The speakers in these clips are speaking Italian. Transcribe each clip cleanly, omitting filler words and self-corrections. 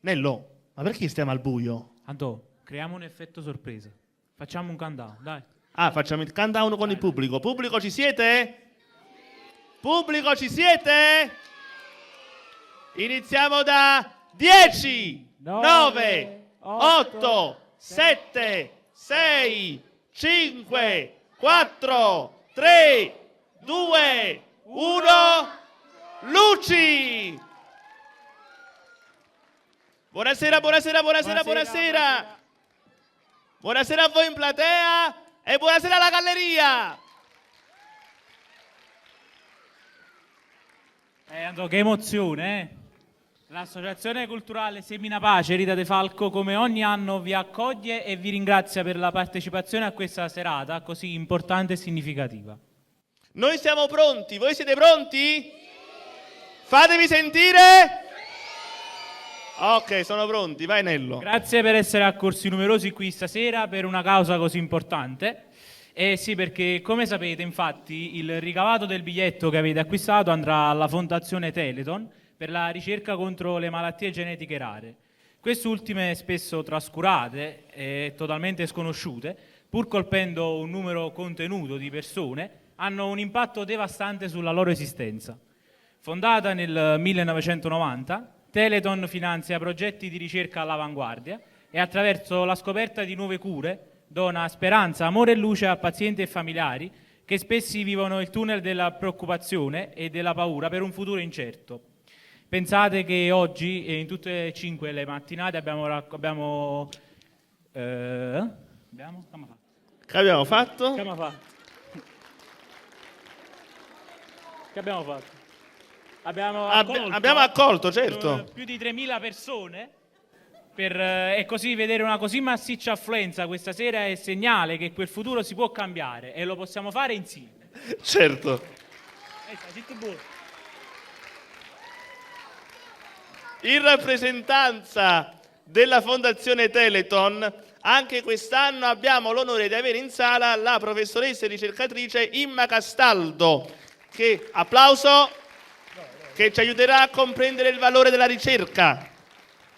Nello, ma perché stiamo al buio? Andò, creiamo un effetto sorpresa. Facciamo un countdown, dai. Ah, facciamo il countdown con il pubblico. Pubblico, ci siete? Pubblico, ci siete? Iniziamo da 10, 9, 8, 7, 6, 5, 4, 3, 2, 1. Luci! Buonasera, buonasera, buonasera, buonasera. Buonasera a voi in platea e buonasera alla galleria. Andò, che emozione, eh? L'Associazione Culturale Semina Pace Rita De Falco, come ogni anno, vi accoglie e vi ringrazia per la partecipazione a questa serata così importante e significativa. Noi siamo pronti, voi siete pronti? Fatevi sentire? Ok, sono pronti, vai Nello. Grazie per essere accorsi numerosi qui stasera per una causa così importante. Sì, perché come sapete, infatti, il ricavato del biglietto che avete acquistato andrà alla Fondazione Telethon per la ricerca contro le malattie genetiche rare. Quest'ultime, spesso trascurate e totalmente sconosciute, pur colpendo un numero contenuto di persone, hanno un impatto devastante sulla loro esistenza. Fondata nel 1990, Telethon finanzia progetti di ricerca all'avanguardia e attraverso la scoperta di nuove cure dona speranza, amore e luce a pazienti e familiari che spesso vivono il tunnel della preoccupazione e della paura per un futuro incerto. Pensate che oggi in tutte e 5 le mattinate abbiamo Che abbiamo fatto? Abbiamo accolto, certo. Più di 3.000 persone e così vedere una così massiccia affluenza questa sera è segnale che quel futuro si può cambiare e lo possiamo fare insieme. Certo. In rappresentanza della Fondazione Telethon, anche quest'anno abbiamo l'onore di avere in sala la professoressa e ricercatrice Imma Castaldo, che, applauso, che ci aiuterà a comprendere il valore della ricerca.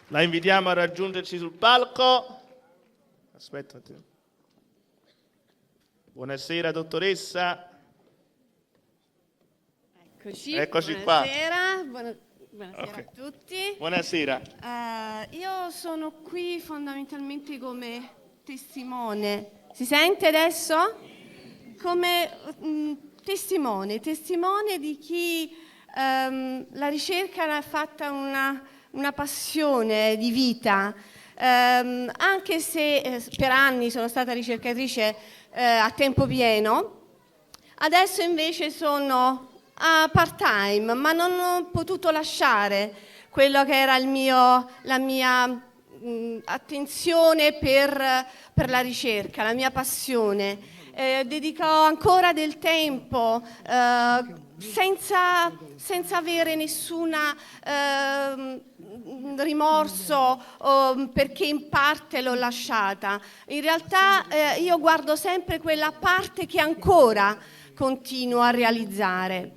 La invitiamo a raggiungerci sul palco. Aspetta. Buonasera dottoressa. Eccoci buonasera. Buonasera Okay. a tutti. Buonasera. Io sono qui fondamentalmente come testimone. Si sente adesso? Come testimone di chi la ricerca l'ha fatta una passione di vita, anche se per anni sono stata ricercatrice a tempo pieno, adesso invece sono a part-time, ma non ho potuto lasciare quello che era la mia attenzione per la ricerca, la mia passione. Dedico ancora del tempo senza avere nessuna rimorso perché in parte l'ho lasciata. In realtà io guardo sempre quella parte che ancora continuo a realizzare.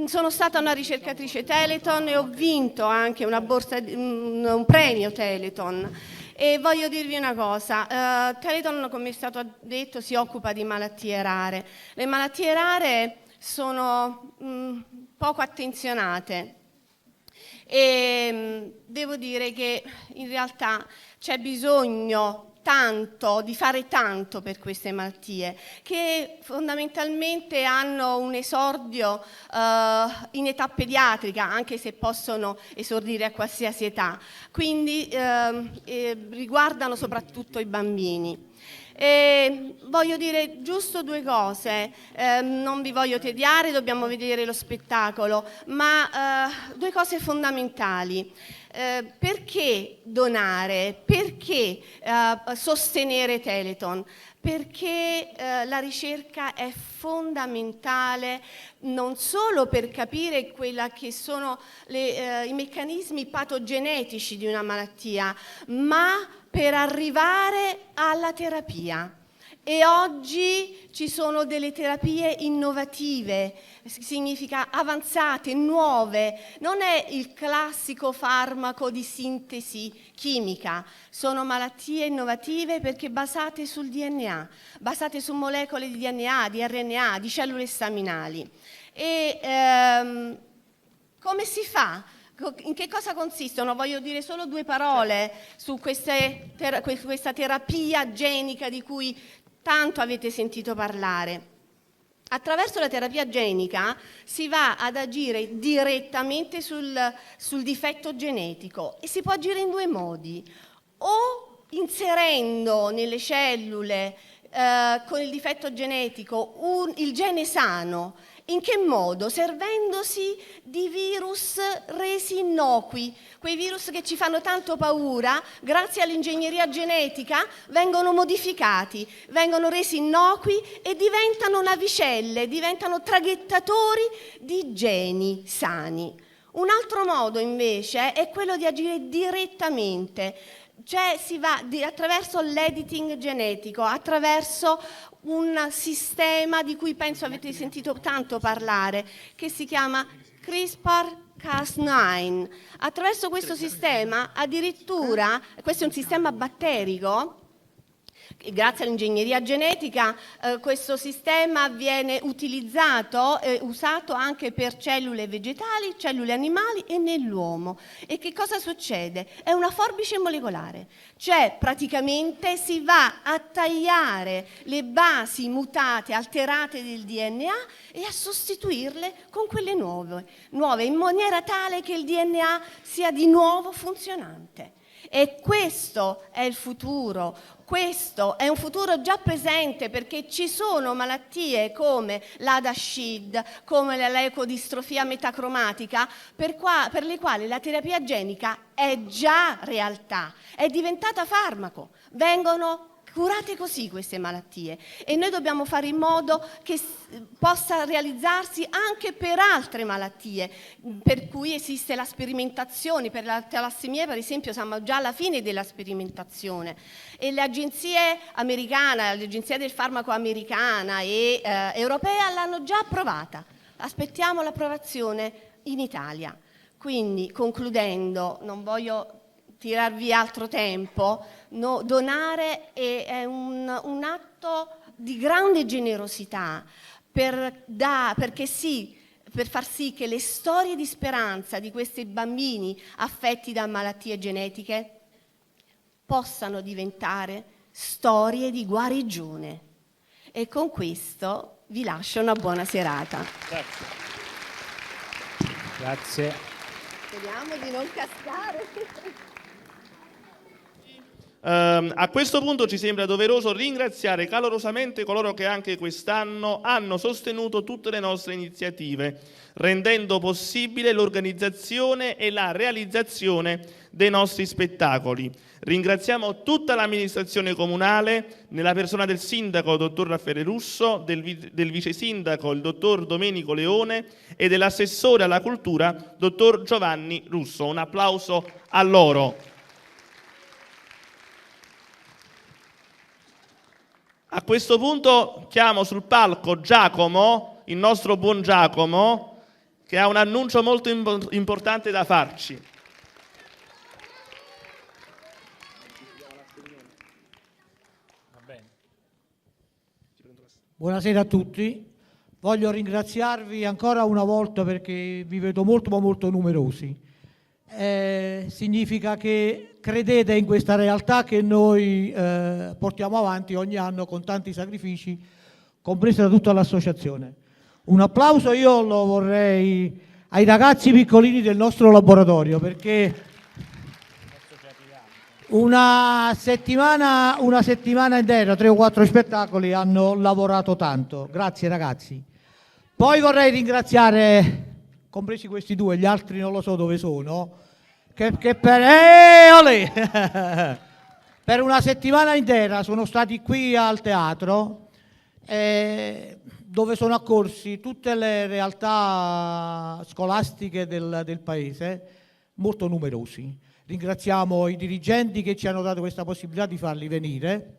Sono stata una ricercatrice Telethon e ho vinto anche una borsa, un premio Telethon. E voglio dirvi una cosa, Telethon, come è stato detto, si occupa di malattie rare. Le malattie rare sono poco attenzionate e devo dire che in realtà c'è bisogno di fare tanto per queste malattie, che fondamentalmente hanno un esordio in età pediatrica, anche se possono esordire a qualsiasi età, quindi riguardano soprattutto i bambini. Voglio dire giusto due cose, non vi voglio tediare, dobbiamo vedere lo spettacolo, ma due cose fondamentali. Perché donare? Perché sostenere Telethon? Perché la ricerca è fondamentale non solo per capire quella che sono i meccanismi patogenetici di una malattia, ma per arrivare alla terapia. E oggi ci sono delle terapie innovative, significa avanzate, nuove. Non è il classico farmaco di sintesi chimica, sono malattie innovative perché basate sul DNA, basate su molecole di DNA, di RNA, di cellule staminali. E come si fa? In che cosa consistono? Voglio dire solo 2 parole su questa terapia genica di cui tanto avete sentito parlare. Attraverso la terapia genica si va ad agire direttamente sul difetto genetico e si può agire in 2 modi: o inserendo nelle cellule con il difetto genetico il gene sano. In che modo? Servendosi di virus resi innocui. Quei virus che ci fanno tanto paura, grazie all'ingegneria genetica, vengono modificati, vengono resi innocui e diventano navicelle, diventano traghettatori di geni sani. Un altro modo invece è quello di agire direttamente, cioè si va attraverso l'editing genetico, attraverso un sistema di cui penso avete sentito tanto parlare, che si chiama CRISPR-Cas9. Attraverso questo sistema, addirittura, questo è un sistema batterico, grazie all'ingegneria genetica, questo sistema viene usato anche per cellule vegetali, cellule animali e nell'uomo. E che cosa succede? È una forbice molecolare, cioè praticamente si va a tagliare le basi mutate, alterate del DNA e a sostituirle con quelle nuove, in maniera tale che il DNA sia di nuovo funzionante. E questo è il futuro, questo è un futuro già presente, perché ci sono malattie come l'ADASHID, come la leucodistrofia metacromatica, per le quali la terapia genica è già realtà, è diventata farmaco, vengono curate così queste malattie e noi dobbiamo fare in modo che possa realizzarsi anche per altre malattie, per cui esiste la sperimentazione. Per la talassemia, per esempio, siamo già alla fine della sperimentazione e le agenzie americane, l'agenzia del farmaco americana e europea l'hanno già approvata. Aspettiamo l'approvazione in Italia. Quindi, concludendo, non voglio tirarvi altro tempo, donare è un atto di grande generosità per far sì che le storie di speranza di questi bambini affetti da malattie genetiche possano diventare storie di guarigione. E con questo vi lascio una buona serata. Grazie. Speriamo di non cascare. A questo punto ci sembra doveroso ringraziare calorosamente coloro che anche quest'anno hanno sostenuto tutte le nostre iniziative, rendendo possibile l'organizzazione e la realizzazione dei nostri spettacoli. Ringraziamo tutta l'amministrazione comunale, nella persona del sindaco, dottor Raffaele Russo, del vice sindaco, il dottor Domenico Leone, e dell'assessore alla cultura, dottor Giovanni Russo. Un applauso a loro. A questo punto chiamo sul palco Giacomo, il nostro buon Giacomo, che ha un annuncio molto importante da farci. Buonasera a tutti. Voglio ringraziarvi ancora una volta perché vi vedo molto numerosi. Significa che credete in questa realtà che noi portiamo avanti ogni anno con tanti sacrifici, compresa tutta l'associazione. Un applauso io lo vorrei ai ragazzi piccolini del nostro laboratorio, perché una settimana intera, 3 o 4 spettacoli, hanno lavorato tanto. Grazie ragazzi. Poi vorrei ringraziare, compresi questi 2, gli altri non lo so dove sono, che per una settimana intera sono stati qui al teatro, dove sono accorsi tutte le realtà scolastiche del paese, molto numerosi. Ringraziamo i dirigenti che ci hanno dato questa possibilità di farli venire.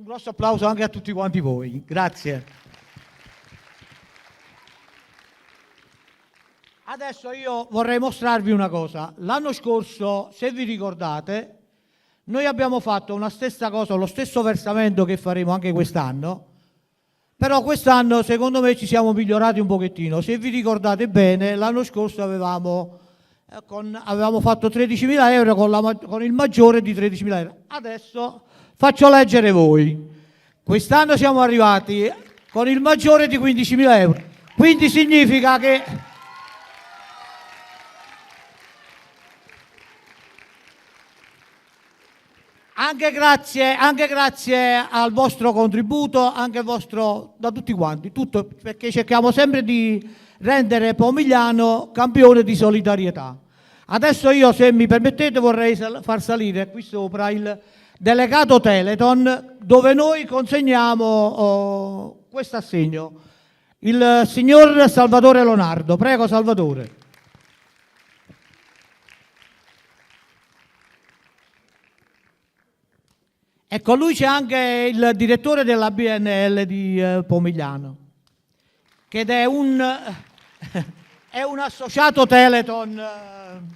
Un grosso applauso anche a tutti quanti voi. Grazie. Adesso io vorrei mostrarvi una cosa. L'anno scorso, se vi ricordate, noi abbiamo fatto una stessa cosa, lo stesso versamento che faremo anche quest'anno, però quest'anno secondo me ci siamo migliorati un pochettino. Se vi ricordate bene, l'anno scorso avevamo fatto 13.000 euro con il maggiore di 13.000 euro. Adesso faccio leggere voi. Quest'anno siamo arrivati con il maggiore di 15.000 euro. Quindi significa che anche grazie al vostro contributo, anche vostro, da tutti quanti, tutto, perché cerchiamo sempre di rendere Pomigliano campione di solidarietà. Adesso io, se mi permettete, vorrei far salire qui sopra il delegato Teleton, dove noi consegniamo questo assegno. Il signor Salvatore Leonardo. Prego, Salvatore. E con lui c'è anche il direttore della BNL di Pomigliano, che è un associato Teleton.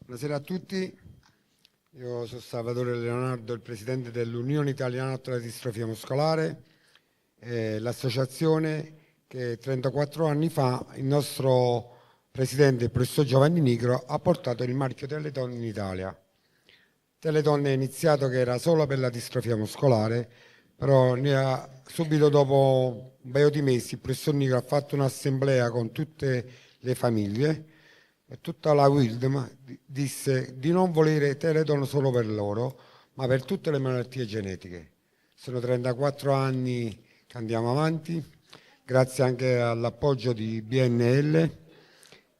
Buonasera a tutti, io sono Salvatore Leonardo, il presidente dell'Unione Italiana Lotta alla Distrofia Muscolare, l'associazione che 34 anni fa il nostro presidente, il professor Giovanni Nigro, ha portato il marchio Teleton in Italia. Teleton è iniziato che era solo per la distrofia muscolare, però subito dopo un paio di mesi il professor Nigro ha fatto un'assemblea con tutte le famiglie e tutta la Wildm disse di non volere Teleton solo per loro, ma per tutte le malattie genetiche. Sono 34 anni che andiamo avanti, grazie anche all'appoggio di BNL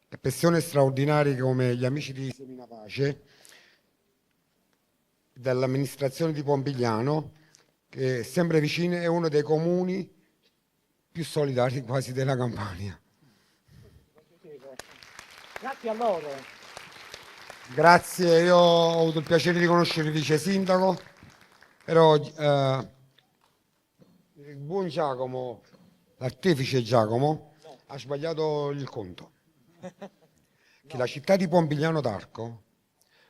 e persone straordinarie come gli amici di Semina Pace, dell'amministrazione di Pomigliano, che è sempre vicino, è uno dei comuni più solidari quasi della Campania. Grazie a loro. Grazie, io ho avuto il piacere di conoscere il vice sindaco, però il buon Giacomo, l'artefice Giacomo, ha sbagliato il conto. Che la città di Pomigliano d'Arco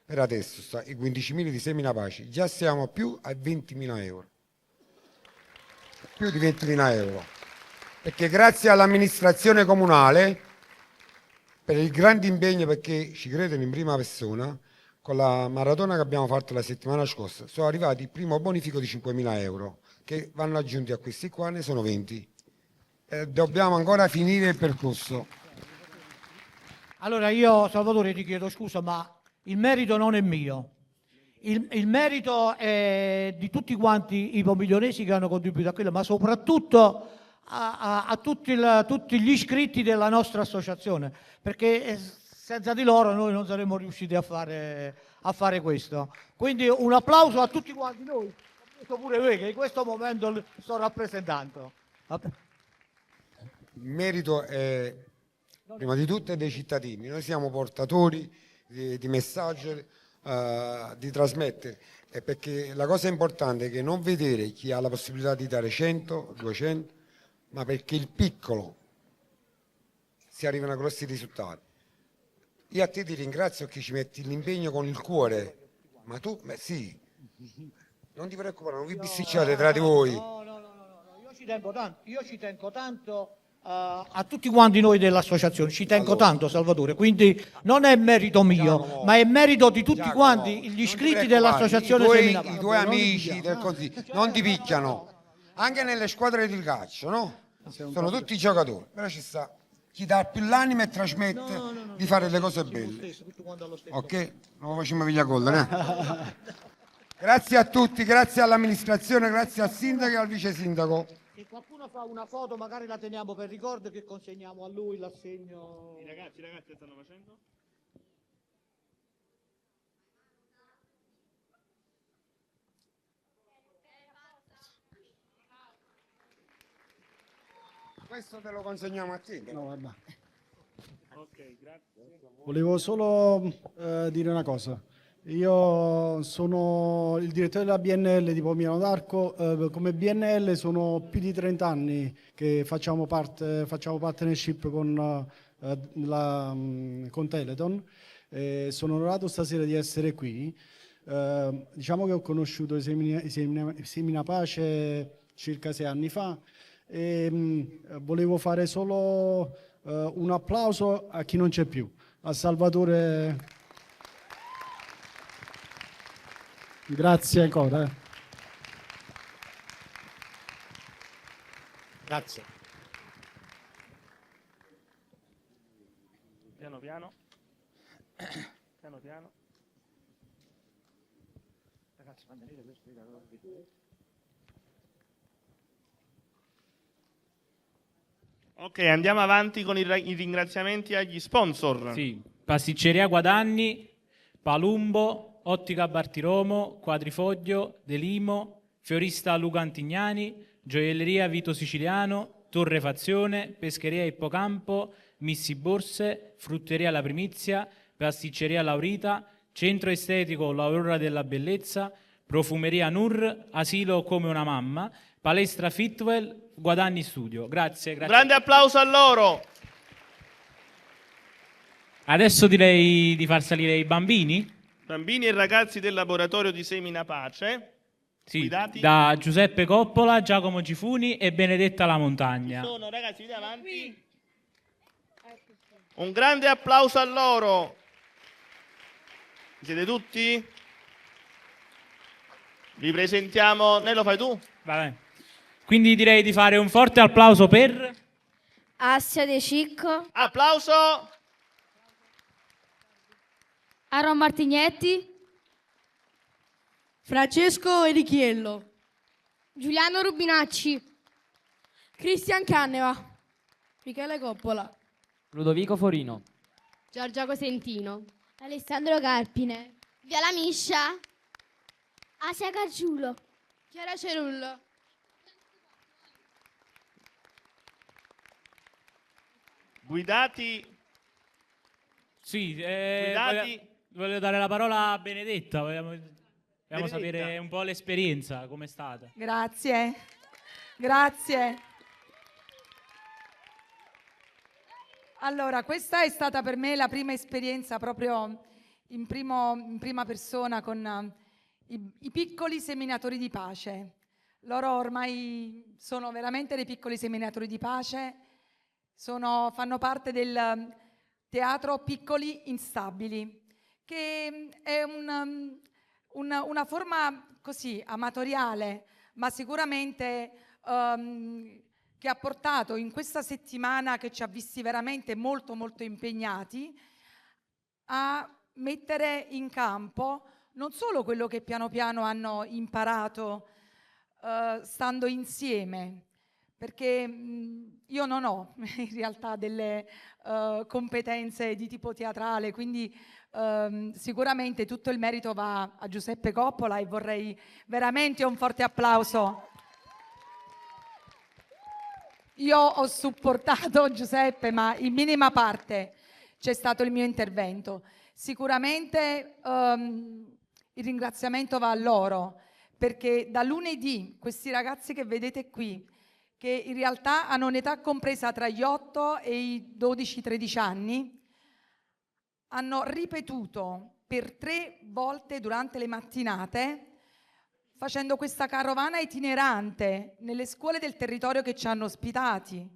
per adesso sta ai 15.000 di Semina Pace, già siamo più a 20.000 euro. Più di 20.000 euro. Perché grazie all'amministrazione comunale, per il grande impegno, perché ci credono in prima persona, con la maratona che abbiamo fatto la settimana scorsa, sono arrivati il primo bonifico di 5.000 euro, che vanno aggiunti a questi qua, ne sono 20. Dobbiamo ancora finire il percorso. Allora io, Salvatore, ti chiedo scusa, ma il merito non è mio. Il merito è di tutti quanti i pomiglionesi che hanno contribuito a quello, ma soprattutto a tutti gli iscritti della nostra associazione, perché senza di loro noi non saremmo riusciti a fare questo. Quindi un applauso a tutti quanti noi, pure voi che in questo momento sto rappresentando. Il merito è prima di tutto dei cittadini, noi siamo portatori di messaggio, di trasmettere, perché la cosa importante è che non vedere chi ha la possibilità di dare 100, 200, ma perché il piccolo si arrivano a grossi risultati. Io a te ti ringrazio che ci metti l'impegno con il cuore, ma tu, sì, non ti preoccupare, non vi bisticciate tra di voi. No, io ci tengo tanto a tutti quanti noi dell'associazione, ci tengo tanto, Salvatore, quindi non è merito mio, ma è merito di tutti quanti gli iscritti dell'associazione Semina Pace. I tuoi amici del Consiglio non ti picchiano, anche nelle squadre di calcio, no? Sono tutti giocatori, però ci sta chi dà più l'anima e trasmette di fare le cose belle. Ok? Non facciamo via colla, Grazie a tutti, grazie all'amministrazione, grazie al sindaco e al vice sindaco. Se qualcuno fa una foto, magari la teniamo per ricordo che consegniamo a lui l'assegno. I ragazzi stanno facendo? Questo te lo consegniamo a te. No, guarda. Ok, grazie. Volevo solo dire una cosa. Io sono il direttore della BNL di Pomigliano d'Arco. Come BNL sono più di 30 anni che facciamo partnership con Teleton. Sono onorato stasera di essere qui. Diciamo che ho conosciuto i Semina Pace circa 6 anni fa e volevo fare solo un applauso a chi non c'è più, a Salvatore. Grazie ancora. Grazie. Piano piano. Piano piano. Ragazzi, venite per spiegare. Ok, andiamo avanti con i ringraziamenti agli sponsor. Sì, Pasticceria Guadagni, Palumbo, Ottica Bartiromo, Quadrifoglio, Delimo, Fiorista Luca Antignani, Gioielleria Vito Siciliano, Torrefazione, Pescheria Ippocampo, Missi Borse, Frutteria La Primizia, Pasticceria Laurita, Centro Estetico L'Aurora della Bellezza, Profumeria Nur, Asilo Come una Mamma, Palestra Fitwell, Guadagni Studio. Grazie. Grande applauso a loro. Adesso direi di far salire i bambini. Bambini e ragazzi del laboratorio di Semina Pace. Sì, Guidati. da Giuseppe Coppola, Giacomo Gifuni e Benedetta La Montagna. Sono ragazzi di avanti. Un grande applauso a loro. Siete tutti? Vi presentiamo. Ne lo fai tu? Vabbè. Quindi direi di fare un forte applauso per Assia De Cicco, Applauso. Aaron Martignetti, Francesco Erichiello, Giuliano Rubinacci, Cristian Canneva, Michele Coppola, Ludovico Forino, Giorgia Cosentino, Alessandro Carpine, Viola Miscia, Asia Cargiulo, Chiara Cerullo, Guidati. Sì, Guidati. voglio dare la parola a Benedetta. Vogliamo Benedetta. sapere un po' l'esperienza, com'è stata. Grazie. Allora, questa è stata per me la prima esperienza proprio in prima persona con i piccoli seminatori di pace. Loro ormai sono veramente dei piccoli seminatori di pace, fanno parte del teatro Piccoli Instabili, che è una forma così amatoriale, ma sicuramente che ha portato in questa settimana, che ci ha visti veramente molto molto impegnati, a mettere in campo non solo quello che piano piano hanno imparato stando insieme, perché io non ho in realtà delle competenze di tipo teatrale, quindi sicuramente tutto il merito va a Giuseppe Coppola e vorrei veramente un forte applauso. Io ho supportato Giuseppe, ma in minima parte c'è stato il mio intervento. Sicuramente il ringraziamento va a loro, perché da lunedì questi ragazzi che vedete qui, che in realtà hanno un'età compresa tra gli 8 e i 12-13 anni, hanno ripetuto per 3 volte durante le mattinate, facendo questa carovana itinerante nelle scuole del territorio che ci hanno ospitate,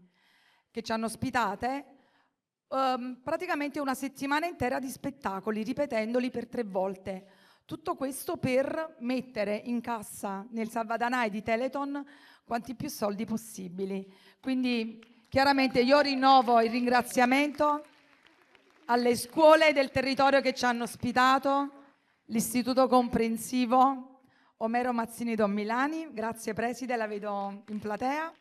praticamente una settimana intera di spettacoli, ripetendoli per 3 volte. Tutto questo per mettere in cassa nel salvadanaio di Teleton quanti più soldi possibili. Quindi chiaramente io rinnovo il ringraziamento alle scuole del territorio che ci hanno ospitato, l'Istituto Comprensivo Omero Mazzini Don Milani, grazie preside, la vedo in platea,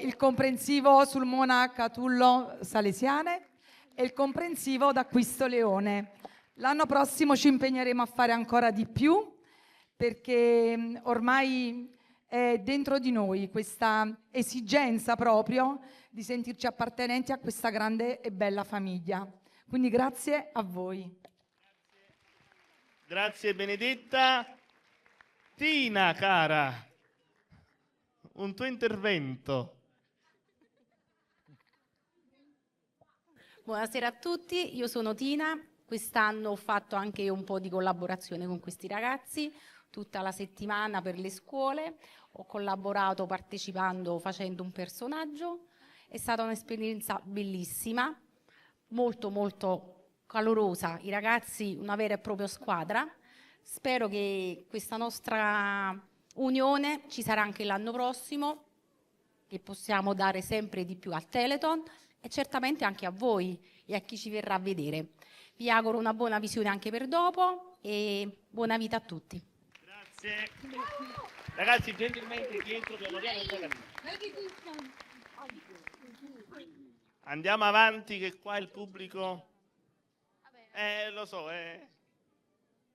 il comprensivo Sulmona Catullo Salesiane e il comprensivo d'Acquisto Leone. L'anno prossimo ci impegneremo a fare ancora di più, perché ormai è dentro di noi questa esigenza proprio di sentirci appartenenti a questa grande e bella famiglia. Quindi grazie a voi. Grazie Benedetta. Tina, cara, un tuo intervento. Buonasera a tutti, io sono Tina, quest'anno ho fatto anche io un po' di collaborazione con questi ragazzi, tutta la settimana per le scuole, ho collaborato partecipando, facendo un personaggio, è stata un'esperienza bellissima, molto molto calorosa, i ragazzi una vera e propria squadra, spero che questa nostra unione ci sarà anche l'anno prossimo, che possiamo dare sempre di più al Telethon e certamente anche a voi e a chi ci verrà a vedere. Vi auguro una buona visione anche per dopo e buona vita a tutti. Grazie. Ragazzi, gentilmente dietro piano piano. Andiamo avanti che qua il pubblico... lo so,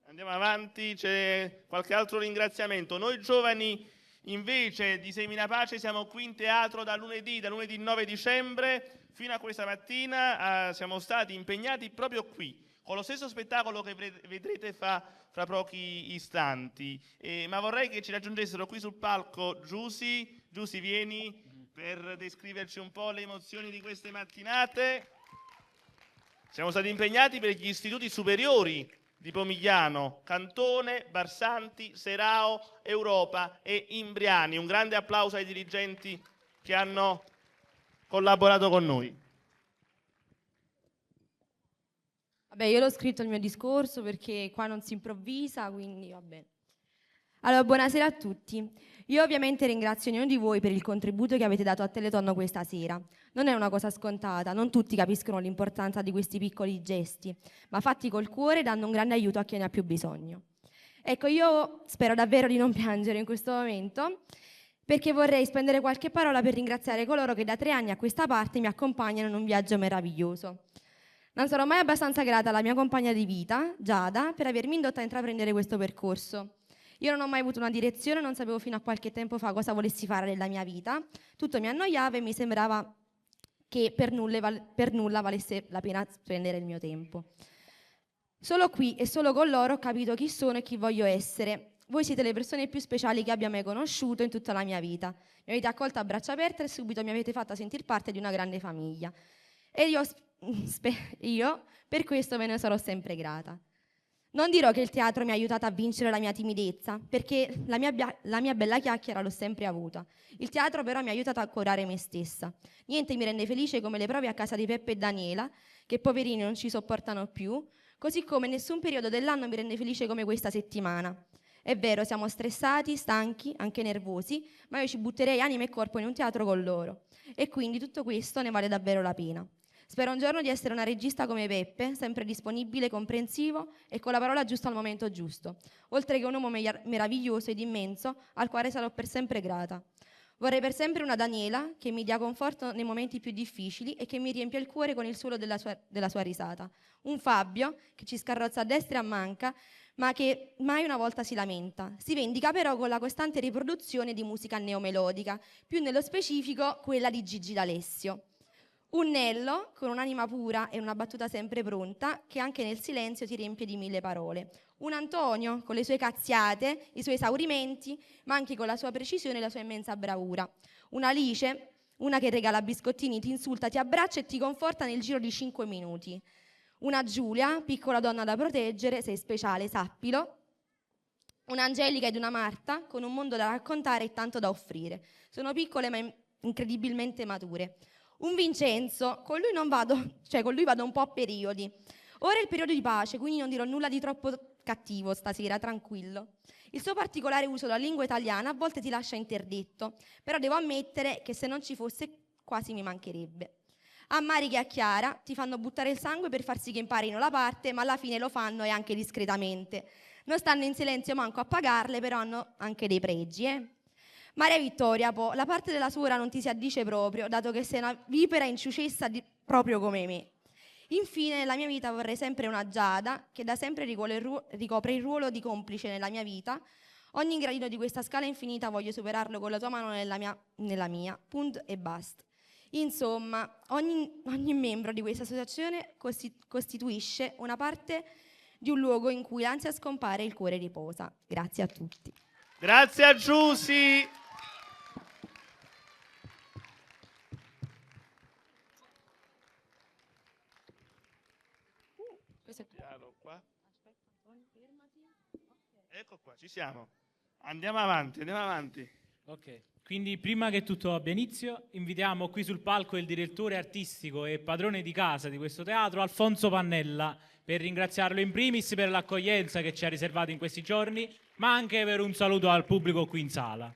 Andiamo avanti, c'è qualche altro ringraziamento. Noi giovani invece di Semina Pace siamo qui in teatro da lunedì 9 dicembre fino a questa mattina, siamo stati impegnati proprio qui, con lo stesso spettacolo che vedrete fra pochi istanti. Ma vorrei che ci raggiungessero qui sul palco Giusy, vieni per descriverci un po' le emozioni di queste mattinate. Siamo stati impegnati per gli istituti superiori di Pomigliano, Cantone, Barsanti, Serao, Europa e Imbriani. Un grande applauso ai dirigenti che hanno collaborato con noi. Vabbè, io l'ho scritto il mio discorso perché qua non si improvvisa, quindi va bene. Allora, buonasera a tutti. Io ovviamente ringrazio ognuno di voi per il contributo che avete dato a Telethon questa sera. Non è una cosa scontata, non tutti capiscono l'importanza di questi piccoli gesti, ma fatti col cuore danno un grande aiuto a chi ne ha più bisogno. Ecco, io spero davvero di non piangere in questo momento, perché vorrei spendere qualche parola per ringraziare coloro che da 3 anni a questa parte mi accompagnano in un viaggio meraviglioso. Non sarò mai abbastanza grata alla mia compagna di vita, Giada, per avermi indotta a intraprendere questo percorso. Io non ho mai avuto una direzione, non sapevo fino a qualche tempo fa cosa volessi fare nella mia vita, tutto mi annoiava e mi sembrava che per nulla valesse la pena spendere il mio tempo. Solo qui e solo con loro ho capito chi sono e chi voglio essere. Voi siete le persone più speciali che abbia mai conosciuto in tutta la mia vita. Mi avete accolta a braccia aperte e subito mi avete fatta sentire parte di una grande famiglia. E io per questo ve ne sarò sempre grata. Non dirò che il teatro mi ha aiutato a vincere la mia timidezza, perché la mia bella chiacchiera l'ho sempre avuta. Il teatro però mi ha aiutato a curare me stessa. Niente mi rende felice come le prove a casa di Peppe e Daniela, che poverini non ci sopportano più, così come nessun periodo dell'anno mi rende felice come questa settimana. È vero, siamo stressati, stanchi, anche nervosi, ma io ci butterei anima e corpo in un teatro con loro. E quindi tutto questo ne vale davvero la pena. Spero un giorno di essere una regista come Peppe, sempre disponibile, comprensivo e con la parola giusta al momento giusto, oltre che un uomo meraviglioso ed immenso al quale sarò per sempre grata. Vorrei per sempre una Daniela che mi dia conforto nei momenti più difficili e che mi riempia il cuore con il suono della sua risata. Un Fabio che ci scarrozza a destra e a manca, ma che mai una volta si lamenta. Si vendica però con la costante riproduzione di musica neomelodica, più nello specifico quella di Gigi D'Alessio. Un Nello con un'anima pura e una battuta sempre pronta, che anche nel silenzio ti riempie di 1000 parole. Un Antonio con le sue cazziate, i suoi esaurimenti, ma anche con la sua precisione e la sua immensa bravura. Una Alice, una che regala biscottini, ti insulta, ti abbraccia e ti conforta nel giro di 5 minuti. Una Giulia, piccola donna da proteggere, sei speciale, sappilo. Un'Angelica ed una Marta con un mondo da raccontare e tanto da offrire. Sono piccole ma incredibilmente mature. Un Vincenzo, con lui vado un po' a periodi. Ora è il periodo di pace, quindi non dirò nulla di troppo cattivo stasera, tranquillo. Il suo particolare uso della lingua italiana a volte ti lascia interdetto, però devo ammettere che se non ci fosse quasi mi mancherebbe. A Marica e a Chiara ti fanno buttare il sangue per far sì che imparino la parte, ma alla fine lo fanno e anche discretamente. Non stanno in silenzio manco a pagarle, però hanno anche dei pregi, Maria Vittoria, la parte della suora non ti si addice proprio, dato che sei una vipera inciucessa proprio come me. Infine, nella mia vita vorrei sempre una Giada, che da sempre ricopre il ruolo di complice nella mia vita. Ogni gradino di questa scala infinita voglio superarlo con la tua mano nella mia, punto e basta. Insomma, ogni membro di questa associazione costituisce una parte di un luogo in cui l'ansia scompare e il cuore riposa. Grazie a tutti. Grazie a Giusy. Ecco qua, ci siamo. Andiamo avanti. Ok, quindi prima che tutto abbia inizio, invitiamo qui sul palco il direttore artistico e padrone di casa di questo teatro, Alfonso Pannella, per ringraziarlo in primis per l'accoglienza che ci ha riservato in questi giorni, ma anche per un saluto al pubblico qui in sala.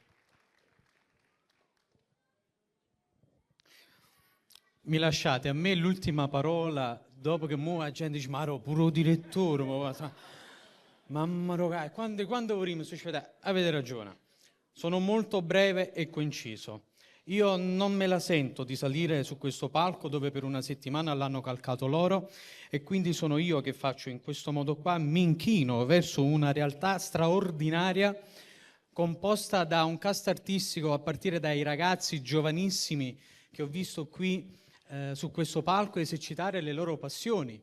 Mi lasciate a me l'ultima parola, dopo che la gente dice, ma ero pure direttore, mamma ragazzi, quando vorremmo succedere? Avete ragione, sono molto breve e conciso. Io non me la sento di salire su questo palco dove per una settimana l'hanno calcato loro e quindi sono io che faccio in questo modo qua, mi inchino verso una realtà straordinaria composta da un cast artistico a partire dai ragazzi giovanissimi che ho visto qui su questo palco esercitare le loro passioni,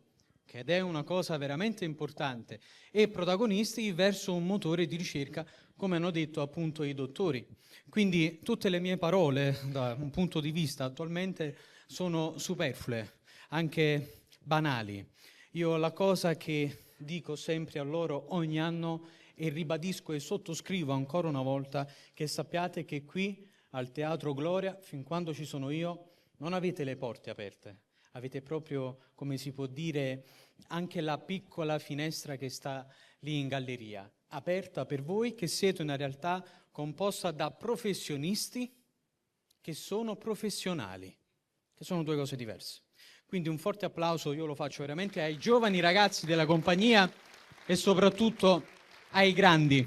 ed è una cosa veramente importante, e protagonisti verso un motore di ricerca, come hanno detto appunto i dottori. Quindi tutte le mie parole, da un punto di vista attualmente, sono superflue, anche banali. Io la cosa che dico sempre a loro ogni anno, e ribadisco e sottoscrivo ancora una volta, che sappiate che qui al Teatro Gloria, fin quando ci sono io, non avete le porte aperte, avete proprio, come si può dire, anche la piccola finestra che sta lì in galleria, aperta per voi che siete una realtà composta da professionisti che sono professionali, che sono due cose diverse. Quindi un forte applauso, io lo faccio veramente ai giovani ragazzi della compagnia e soprattutto ai grandi.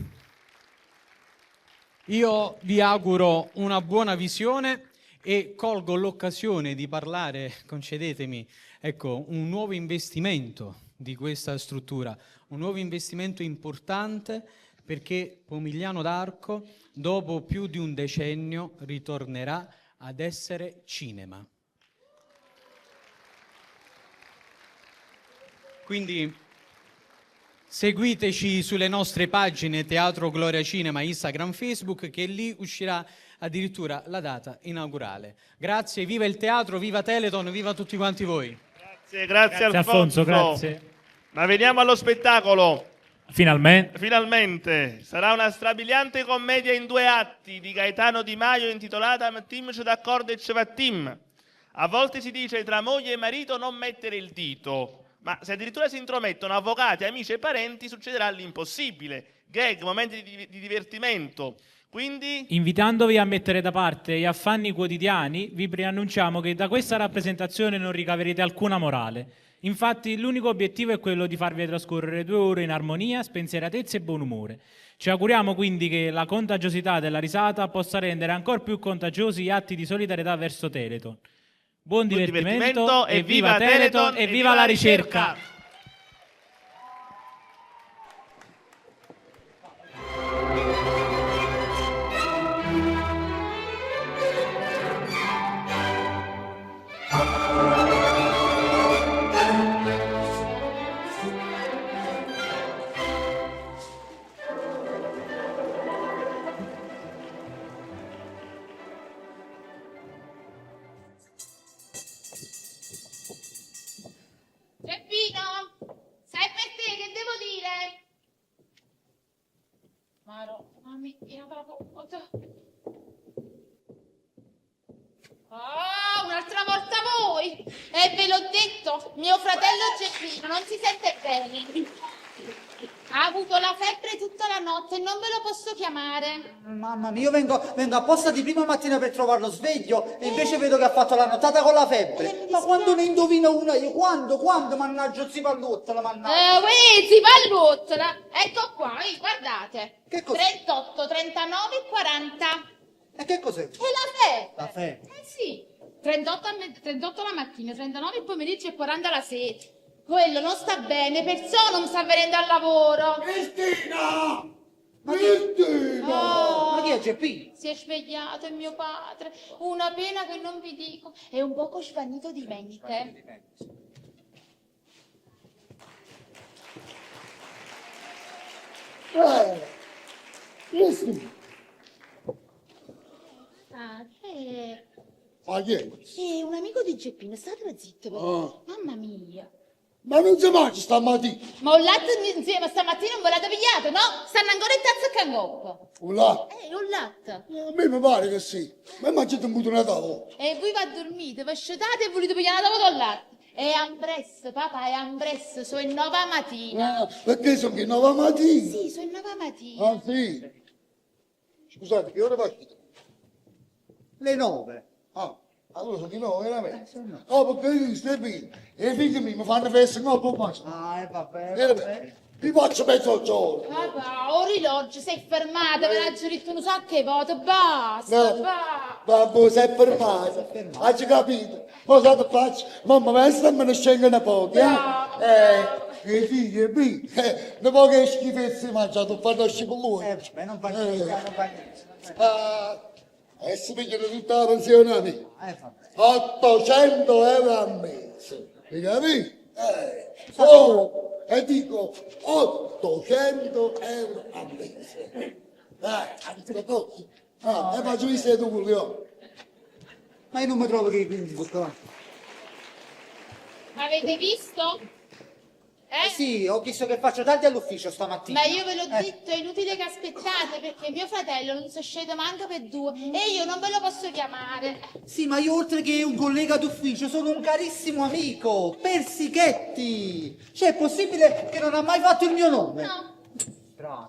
Io vi auguro una buona visione e colgo l'occasione di parlare, concedetemi, ecco, un nuovo investimento di questa struttura, un nuovo investimento importante perché Pomigliano d'Arco, dopo più di un decennio, ritornerà ad essere cinema. Quindi seguiteci sulle nostre pagine Teatro Gloria Cinema, Instagram, Facebook, che lì uscirà addirittura la data inaugurale. Grazie, viva il teatro, viva Telethon, viva tutti quanti voi. Grazie Alfonso. Grazie. Ma veniamo allo spettacolo. Finalmente. Sarà una strabiliante commedia in 2 atti di Gaetano Di Maio intitolata Tim c'è d'accordo e ce va Tim. A volte si dice tra moglie e marito non mettere il dito, ma se addirittura si intromettono avvocati, amici e parenti succederà l'impossibile. Gag, momenti di divertimento. Quindi, invitandovi a mettere da parte gli affanni quotidiani, vi preannunciamo che da questa rappresentazione non ricaverete alcuna morale. Infatti l'unico obiettivo è quello di farvi trascorrere 2 ore in armonia, spensieratezza e buon umore. Ci auguriamo quindi che la contagiosità della risata possa rendere ancora più contagiosi gli atti di solidarietà verso Telethon. Buon divertimento e viva Telethon e viva la ricerca! Peppino, sai per te che devo dire? Mamma mia, proprio... Oh, un'altra volta voi! E ve l'ho detto, mio fratello Geppino non si sente bene. Ha avuto la febbre tutta la notte e non ve lo posso chiamare. Mamma mia, io vengo apposta di prima mattina per trovarlo sveglio e invece vedo che ha fatto la nottata con la febbre. Ma quando ne indovino una io? Quando? Mannaggia, zipallottola, mannaggia. Zipallottola! Ecco qua, guardate. Che cos'è? 38, 39 e 40. E che cos'è? È la febbre. La febbre? Sì. 38 la mattina, 39 il pomeriggio e 40 la sera. Quello non sta bene, perciò non sta venendo al lavoro. Cristina! Cristina! Ma chi è Geppino? Si è svegliato, è mio padre. Una pena che non vi dico. È un poco svanito di mente. Questo. Ah, Ma chi è? è un amico di Geppino, statela zitto però. Mamma mia. Ma non si mangia stamattina. Ma un latte insieme stamattina non ve l'avete pigliato, no? Stanno ancora in tazza a cangoppa. Un latte? Un latte. A me mi pare che sì. Ma mangiate un buto una tavola. E voi va a dormire, vi scetate e volete pigliare la tavola al latte. È ambresse, papà, è ambresse, sono le 9 mattina. Perché sono che 9 mattina? Sì, sono le 9 mattina. Ah, sì. Scusate, che ora faccio? Le 9. Ah, allora sono di 9, veramente. Oh, perché io stai bene. E i figli miei mi fanno festa, no, poi faccio. Ah, vabbè. Vi faccio mezzo giorno. Papà, orologio, sei fermata, ve l'ha già detto un sacco di volte, basta, No. va. Babbo, sei fermato. Hai capito? Ma cosa ti faccio? Mamma, ma se me ne scendono pochi, i figli, ne può che schifezze mangiato, fanno scivolone. Non fa niente, non fa niente. E si pigliano tutta la pensione a me. 800 euro al mese. Mi capisci? Oh, e dico 800 euro al mese. Anzi, poco. E faccio visto tu, Giulio. Ma io non mi trovo che i quindi questo. Avete visto? Sì, ho visto che faccio tardi all'ufficio stamattina. Ma io ve l'ho detto, è inutile che aspettate perché mio fratello non si scende manca per 2 e io non ve lo posso chiamare. Sì, ma io oltre che un collega d'ufficio sono un carissimo amico, Persichetti. Cioè, è possibile che non ha mai fatto il mio nome? No.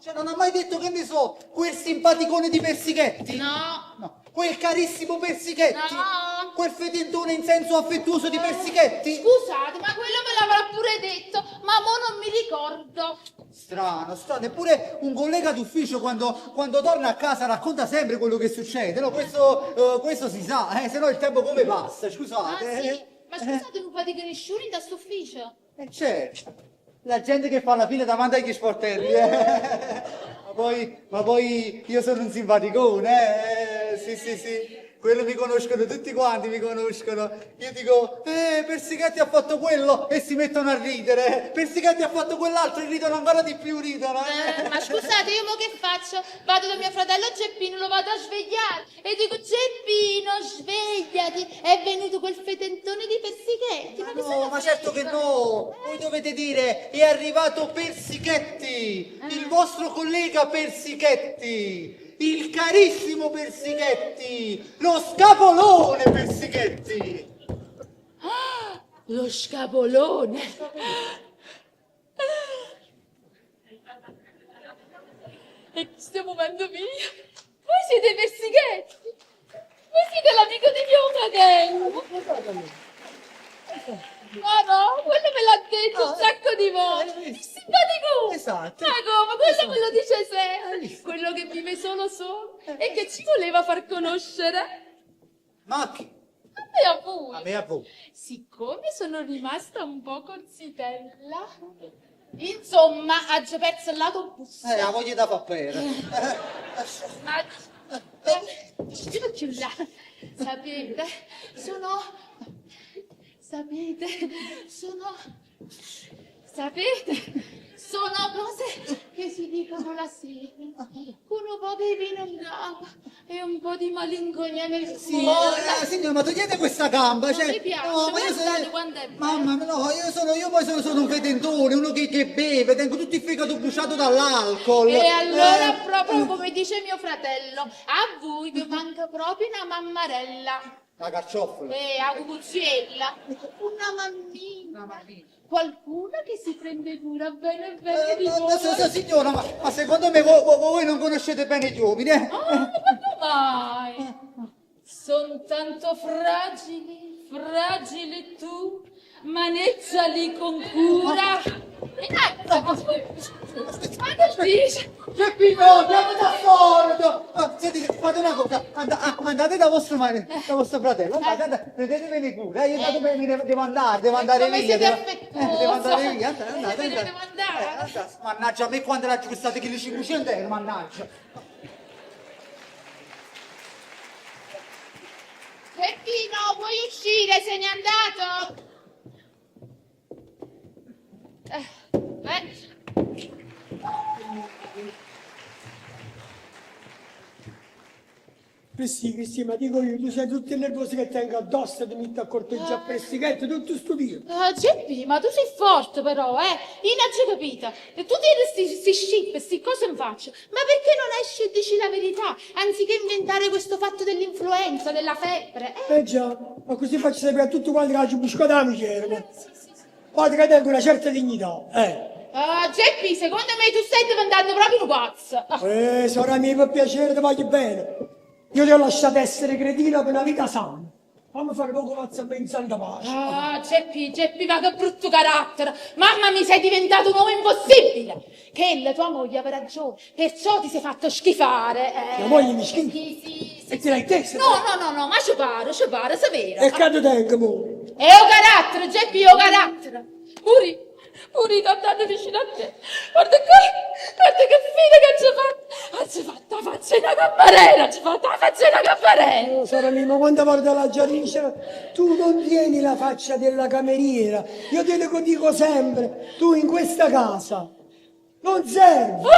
Cioè, non ha mai detto, che ne so, quel simpaticone di Persichetti? No. Quel carissimo Persichetti? No. Quel fetentone in senso affettuoso di Persichetti? Scusate, ma quello me l'avrà pure detto, ma mo non mi ricordo. Strano, eppure un collega d'ufficio quando torna a casa racconta sempre quello che succede, no? Questo si sa, se no il tempo come passa, scusate. Ah sì? Ma scusate, non fate nessuno in questo ufficio? Certo, la gente che fa la fila davanti agli sportelli, ma poi io sono un simpaticone, sì. Quello mi conoscono, tutti quanti mi conoscono. Io dico, Persichetti ha fatto quello e si mettono a ridere. Persichetti ha fatto quell'altro e ridono ancora di più, ridono. Ma scusate, io mo che faccio? Vado da mio fratello Geppino, lo vado a svegliare e dico, Geppino, svegliati, è venuto quel fetentone di Persichetti. Ma certo che no. Voi dovete dire, è arrivato Persichetti, il vostro collega Persichetti. Il carissimo Persichetti, lo scapolone Persichetti. Lo scapolone. E stiamo muovendo via. Voi siete Persichetti. Voi siete l'amico di mio fratello. Ma no, quello me l'ha detto un sacco di volte. È simpatico. Esatto. Ma come? Quello me lo dice sempre. Quello che vive solo e che ci voleva far conoscere. Ma a chi? A me a voi. A me a voi. Siccome sono rimasta un po' corsitella, insomma, ha già perso l'autobus. La voglia da papere. Ma più là, sapete, sono cose che si dicono la sera, con un po' di vino in gamba e un po' di malinconia nel cuore. Signora, ma togliete questa gamba, Non mi piace, ma io guardate quando è bello. mamma mia, no, io poi sono un fetentone, uno che beve, tengo tutto il fegato bruciato dall'alcol. E allora, proprio come dice mio fratello, a voi vi manca proprio una mammarella. La carciofola. A cucciella. Una mammina. Qualcuno che si prende cura bene di voi. Signora, ma secondo me voi non conoscete bene gli uomini, ma come mai? Sono tanto fragili tu, maneggiali con cura. Ma che dici? Geppino, andiamo d'accordo! Senti, fate una cosa, andate da vostro fratello, andate, prendetevene cura, io tanto devo andare Come via. siete affettuosi? Devo andare via, andate. Devo andare? Mannaggia, a me quando l'ha aggiustate che le 500 euro, mannaggia. Peppino, vuoi uscire? Se n'è andato? Cristi, ma dico io, tu sei tutto nervoso che tengo addosso, ti metti a corteggiare a prestichetto, tutto sto Dio. Geppi, ma tu sei forte però, io non ci ho capito. E tu tieni sti scip, sti cose in faccia, ma perché non esci e dici la verità, anziché inventare questo fatto dell'influenza, della febbre? Già, ma così faccio sapere a tutti quanti che la ciubuscata la miseria. Guarda che tengo una certa dignità, Geppi, secondo me tu stai diventando proprio un pazzo. Sora mia, per piacere, ti voglio bene. Io ti ho lasciato essere cretino per una vita sana. Fammi fare poco mazzo a me in santa pace. Geppi, ma che brutto carattere. Mamma mi sei diventato un uomo impossibile. Che la tua moglie aveva ragione, perciò ti sei fatto schifare. La moglie mi schifa? Sì. E ti l'hai testa? No, ma ci pare, se vero. E che ti tengo, mo? È un carattere, Geppi, è un carattere. Puri, andando vicino a te. Guarda che fine che ci fa. Ci fatta la faccia una cameriera, Sora mia, ma quante volte la già dice, tu non tieni la faccia della cameriera. Io te lo dico sempre, tu in questa casa non servi. Ma tu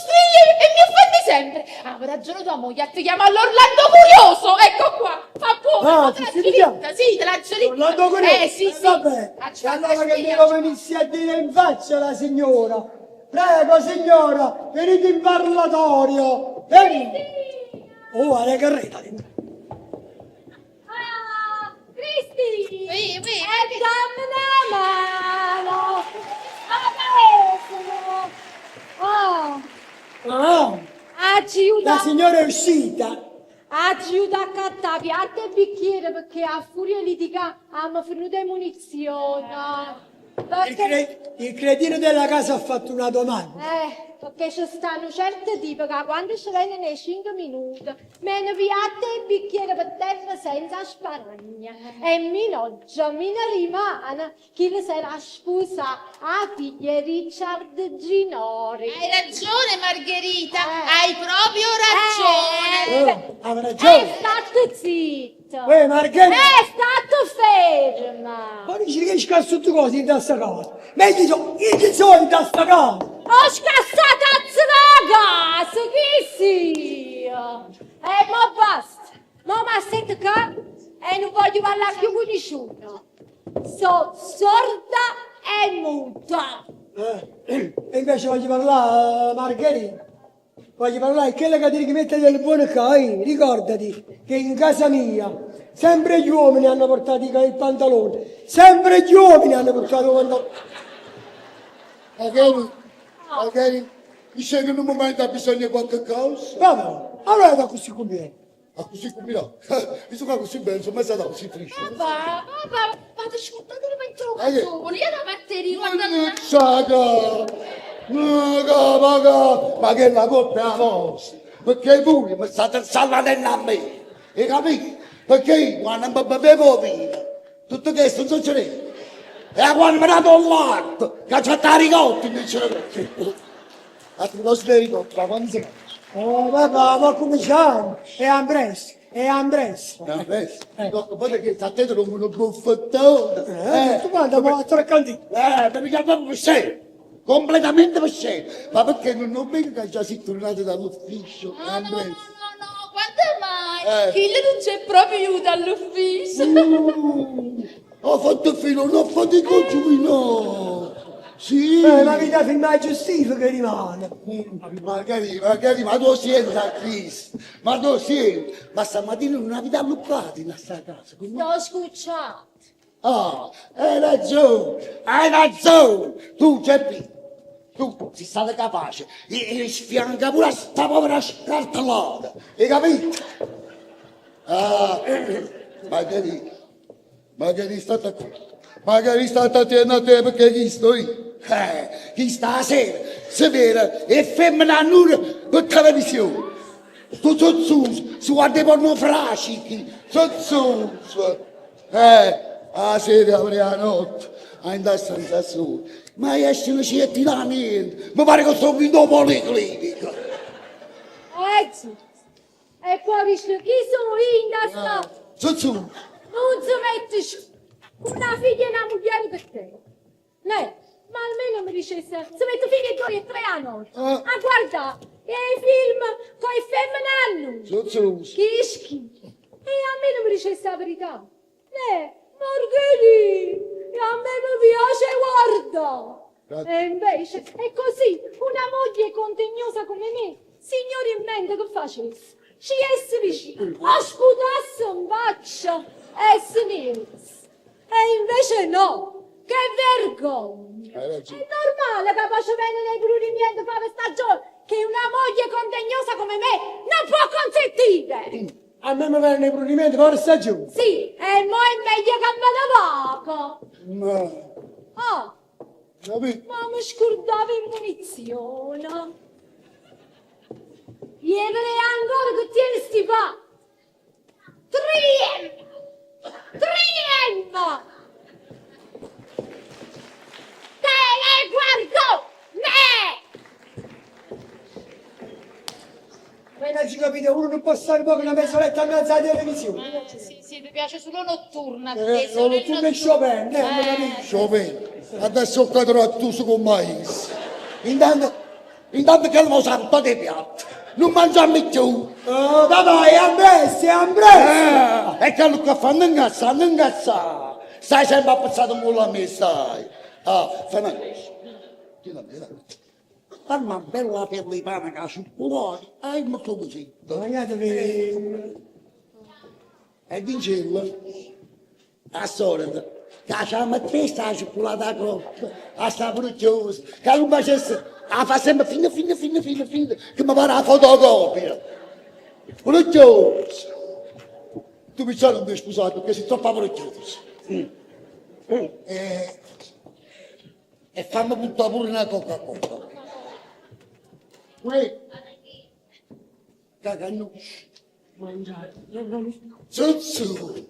strilli e mi offendi sempre. Aveva ragione tua moglie, ti chiama l'Orlando Curioso. Ecco qua, fa buono, te l'ha giurita. Sì, te l'ha giurita. Orlando Curioso? Sì. Vabbè, allora che devo venirsi a dire in faccia la signora. Prego signora, venite in parlatorio. Venite. Oh, guarda che reta. Cristi! dammi una mano. La signora è uscita. Aiuta a cattare piatto e bicchiere perché a furia di litigare abbiamo finito le munizioni. Il cretino della casa ha fatto una domanda. Perché ci stanno certe tipi che quando ci vengono nei 5 minuti meno piatto e bicchiere per terra senza sparagna. E minoggia, mi ne rimane chi le sarà sposa a figlia Richard Ginori. Hai ragione Margherita, hai proprio ragione. Ha ragione. State zitto. Margherita. State ferma. Ma dici che scazzo tutte cose in sta casa? Meglio io sono in sta casa. Ho scassato a casa, che sia? Ma basta. Ma sento che e non voglio parlare più con nessuno. Sono sorda e muta. E invece voglio parlare, Margherita. Voglio parlare di quella che ti mette delle buone cose. Ricordati che in casa mia sempre gli uomini hanno portato il pantalone. Sempre gli uomini hanno portato il pantalone. Magari dice che in un momento ha bisogno di qualche cosa. Vabbè, allora da così conviene. A così combinato. Visto che così bene, insomma è stata così triste. Ma ti ascoltate come interrogazioni, io la batteria Ma che la colpa è la vostra? Perché voi mi state salvatendo a me. Hai capito? Perché quando mi bevevo vino, tutto questo non succedeva. E quando mi dato un latte, che c'è da ricotta invece. A te lo ricotta, ma quando si fa? Oh papà, ma come siamo? È Ambres. Poi che sta dentro come uno buffettone. Tu guarda, ma tre canti. Mi chiamavo per sé. Completamente per sé. Ma perché non ho mica che già si è tornato dall'ufficio? No, quando mai? Chi non c'è proprio aiuto all'ufficio? Ho fatto filo, non ho fatto i congiumino. Sì. Ma mi dà firmare giustifica che rimane. Magari, ma tu siedi a Cristo. Ma tu siedi. Ma stamattina non avevi alluccato in questa casa. L'ho scucciato. Hai ragione. Tu, Geppi, tu sei stata capace di sfianca pure sta povera scartellata. Hai capito? Magari state qui. Magari state attento a te perché chi sto io. Chi sta a sera, si vede, e femmina nuda per televisione. Tu su guardi pornografici, su. A sera avrei la notte, a andare senza sole. Ma escono cettina niente, mi pare che sono in dopo policlinica. E poi visto chi sono io in sta? Su. Non si mette una figlia e una moglie per te. Ma almeno mi dicesse, si mette figlia e 2 e 3 anni. Guarda, E i film con i femminanni? Zuzzus. Che schifo. E a me non mi dicesse la verità. Margherita, e a me mi piace, guarda. E invece è così, una moglie contegnosa come me, signori in mente che facesse? Ci esse vicino, sputasse un faccia e se ne esse. E invece no, che vergogna. È normale che faccia bene nei brunimenti per la stagione, che una moglie contegnosa come me non può consentire. A me mi vengono i brunimenti per la stagione. Sì, e mo è meglio che me ne vaca. Ma... Ma mi scordavo in munizione. Ieri ancora che tieni sti pa. Triem! Te le guardo me! Ma non ci capite, uno non può stare poco una mezz'oretta e mezza alla televisione. Sì, mi piace solo notturna. Non tu che Chopin, Chopin, adesso ho cadrò tu su con mais. Intanto che lo santo dei piatti, non mangiamo più. Oh, dai, è ambressi, è ambressi. E che lo fanno ingazza. Stai sempre appazzato con la me, stai. Fai una cosa. Fammi una bella perlipana che sul cuore, molto così. Guardatevi. E vincerla, a solita, che c'è la testa, la cioccolata a sta brucciosa, che non facesse, la fa sempre fine, che mi pare la fotocopia. Brucciosa. Tu mi sai non mi hai sposato perché sei troppo brucciosa. E fammi buttare pure una Coca-Cola. Caganoci. Mangiare. Zuzzu.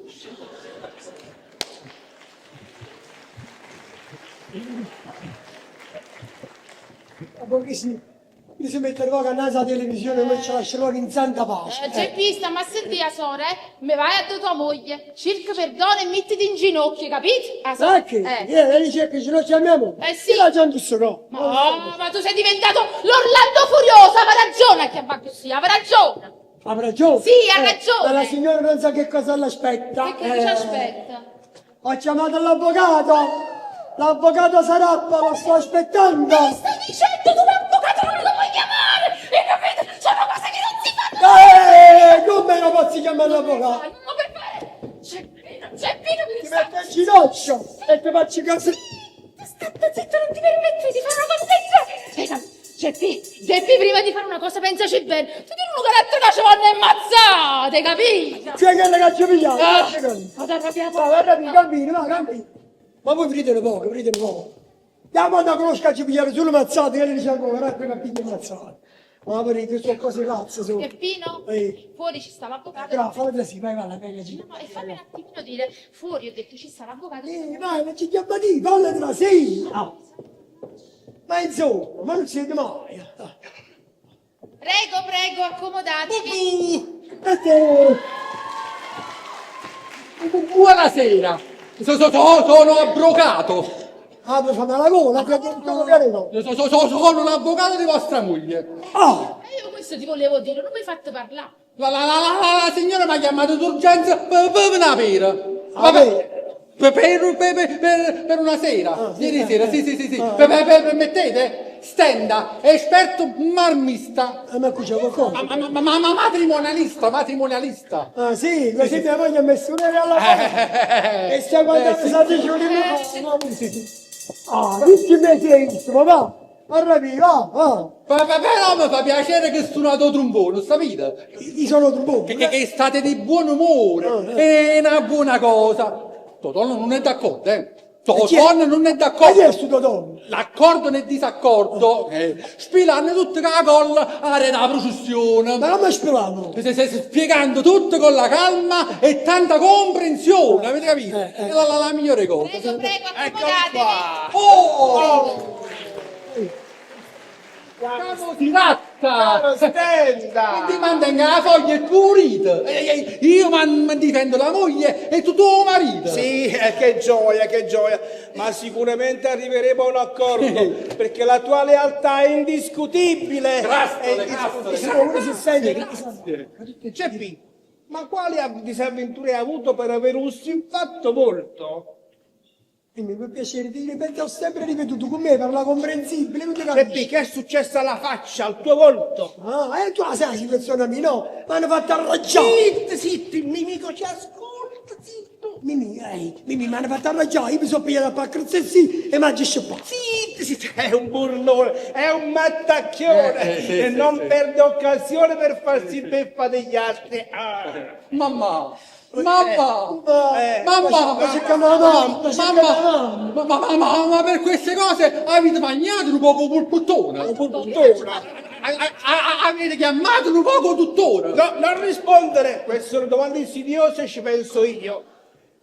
Mi si mette poco a naso la televisione e ci lascia loro in santa pace. Geppista, ma senti a sore, me vai a tua moglie, cerca perdono e mettiti in ginocchio, capito? Perché? Lei dice che ginocchio a mia moglie. Sì. La gente no. Ma tu sei diventato l'Orlando Furioso, aveva ragione che va così, aveva ragione. Ha ragione? Sì, ha ragione. Ma la signora non sa che cosa l'aspetta. Che ci aspetta? Ho chiamato l'avvocato. L'avvocato Sarappa, lo sto aspettando. Mi stai dicendo tu l'avvocato non lo vuoi chiamare? Hai capito? Sono cose che non si fanno. Come lo posso chiamare l'avvocato? Ma per fare? Geppino, Ti metto in ginocchio e ti faccio così. Sta zitto, non ti permetti di fare una cosa del genere. Geppi, prima di fare una cosa pensaci bene. Tu tieni uno carattere che ci vanno ammazzate, capito? C'è che le caccio pigliato. Vado arrabbiato. Cammini. Ma voi vedete poco. Andiamo a conoscere a pigliare solo mazzate, che le dice ancora, guarda che piglia mazzate. Ma vedete, sono cose pazze. Geppino, fuori ci sta l'avvocato. Però, fammi così, vai, la pelle. No, e fammi un attimino dire, fuori ho detto ci sta l'avvocato. Vai, ma ci chiama di, fallatela, sì. Ma insomma, ma non siete mai. Prego, accomodatevi. Buonasera, sono avvocato. Per fare la gola, che sono l'avvocato di vostra moglie. E io questo ti volevo dire, non mi hai fatto parlare. La signora mi ha chiamato d'urgenza per una pera. Per una sera, ieri sera, sì. Permettete? Stenda, esperto marmista. Ma cuccia qualcosa? Ma matrimonialista. Ah sì, così mia moglie ha messo un euro alla mano. E stai guardando sa di giorni tutti me sei, va. Va. Però mi fa piacere che suonato trombone, sapete? Io sono trombone. Che state di buon umore, è una buona cosa. Totò non è d'accordo, Totò non è d'accordo. Chi è sto Totò? L'accordo nel disaccordo. Spilando tutto con la colla alla processione. Ma non mi spilano. Spiegando tutto con la calma e tanta comprensione, avete capito? È la migliore cosa. Prego, accomodatevi. Siamo di razza! basta! Stenda! Ti mantengo la foglia e tu marito! Io mi difendo la moglie e tu tuo marito! Sì, che gioia, che gioia. Ma sicuramente arriveremo a un accordo, perché la tua lealtà è indiscutibile. Ceppi, ma quali disavventure hai avuto per aver un fatto volto? E mi fa piacere, ti ripeto, ho sempre ripetuto con me, parla comprensibile, non ti Ceppi, capisci? che è successo alla faccia, al tuo volto? Ah, e tu la sai la situazione mia, no? Mi hanno fatto arrabbiare. Zitti, il nemico ci ascolta, zitto. Mimì, mi hanno fatto arrabbiare, io mi sono pigliato a paccarezza sì e mi ha scippato. Zitti, è un burlone, è un mattacchione e non perde occasione per farsi beffa degli altri. Mamma! Mamma, Ma per queste cose avete mangiato un poco pulputtona? Avete chiamato un poco tuttora? No, non rispondere, queste sono domande insidiose, ci penso io.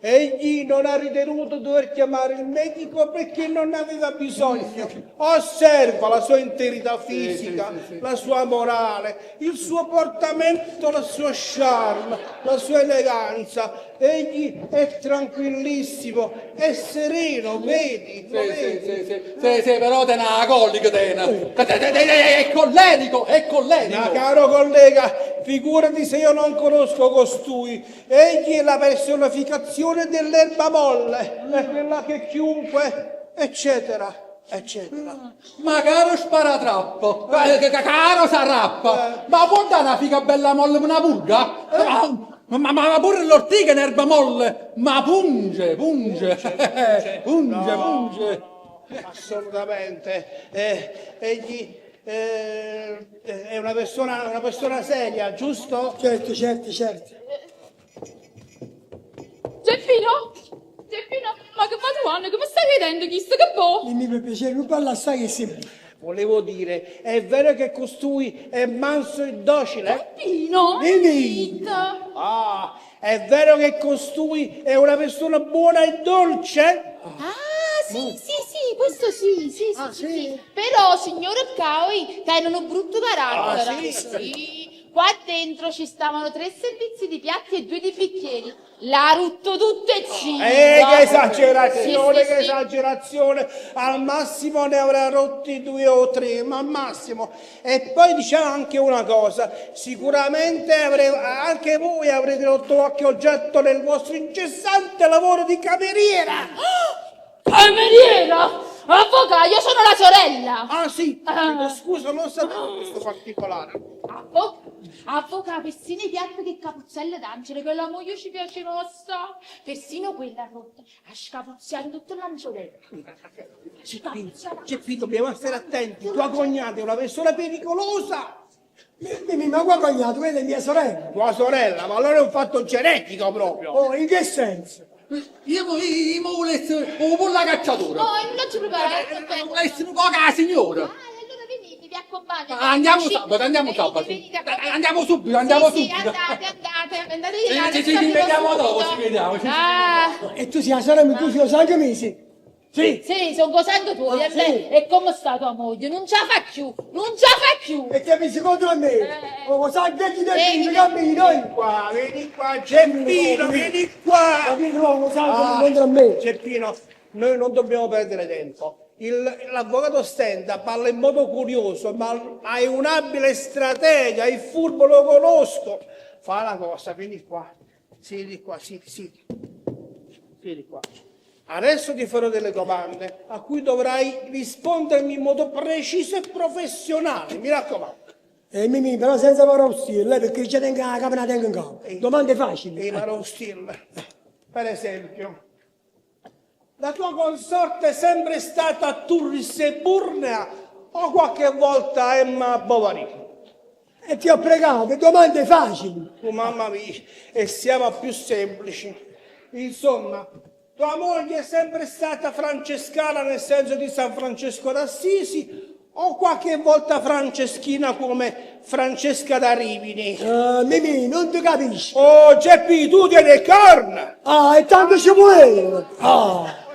Egli non ha ritenuto dover chiamare il medico perché non aveva bisogno. Osserva la sua integrità fisica, la sua morale, il suo portamento, la sua charme, la sua eleganza. Egli è tranquillissimo, è sereno, vedi? Sì, però te ne ha collica, è collerico, è collerico. Ma caro collega, figurati se io non conosco costui. Egli è la personificazione dell'erba molle, è quella che chiunque, eccetera, eccetera. Ma caro sparatrappo, caro sarappa, ma può dare una figa bella molle per una purga? Ma pure l'ortica è un'erba molle, ma punge. Assolutamente. Egli è una persona seria, giusto? Certo. Geppino, ma che Madonna, come stai vedendo chi sta che può? Mi fa piacere, non parla assai che sempre. Volevo dire, è vero che costui è manso e docile? Geppino, zitta. Ah, è vero che costui è una persona buona e dolce? Sì, questo sì. Però, signor Caoi, hanno un brutto carattere. Sì. Qua dentro ci stavano 3 servizi di piatti e 2 di bicchieri. L'ha rutto tutto e cinque. Che esagerazione, Sì. esagerazione. Al massimo ne avrà rotti 2 o 3, ma al massimo. E poi diciamo anche una cosa, sicuramente anche voi avrete rotto qualche oggetto nel vostro incessante lavoro di cameriera. Cameriera? Avvocato, io sono la sorella. Ah sì, scusa, non sapevo questo particolare. Avvocato, persino i piatti che capuzzelle d'angelo, che la moglie ci piaceva assai. Persino quella rotta, a scapuzziare tutto l'angioletto. Geppino, dobbiamo stare attenti, tua cognata è una persona pericolosa. Ma qua cognato, quella è mia sorella. Tua sorella, ma allora è un fatto genetico proprio. Oh, in che senso? Io volessi un po' la cacciatura. Oh, non ci preparare. Volessi un po' la signora. Allora venite, vi accompagno. Andiamo sabato. Andiamo subito. Andate, Ci vediamo dopo, ci vediamo. E tu sei la sorella, tu sei lo sai che mesi? Sì, sono cosando tu, e come sta tua moglie? Non ce la fa più. E ti ha messo contro me? Oh, sai che ti Vieni. cammini noi? Vieni qua, Geppino, vieni qua. Ma vieni nuovo, sai contro me? Geppino, noi non dobbiamo perdere tempo. L'avvocato Stenda parla in modo curioso, ma è un abile stratega, il furbo lo conosco. Fa una cosa, vieni qua. Siedi qua. Adesso ti farò delle domande a cui dovrai rispondermi in modo preciso e professionale, mi raccomando. Mimì, però senza parole ostili, perché ci tengo la capana tengo in capo. Domande facili. Parole ostili. Per esempio, la tua consorte è sempre stata Turris e Burnea o qualche volta Emma Bovary? E ti ho pregato, domande facili. Oh, mamma mia, e siamo a più semplici. Insomma, tua moglie è sempre stata francescana nel senso di San Francesco d'Assisi o qualche volta franceschina come Francesca da Rimini? Mimì, non ti capisci. Oh, Geppi, tu tieni le corna! Ah, e tanto ci vuole.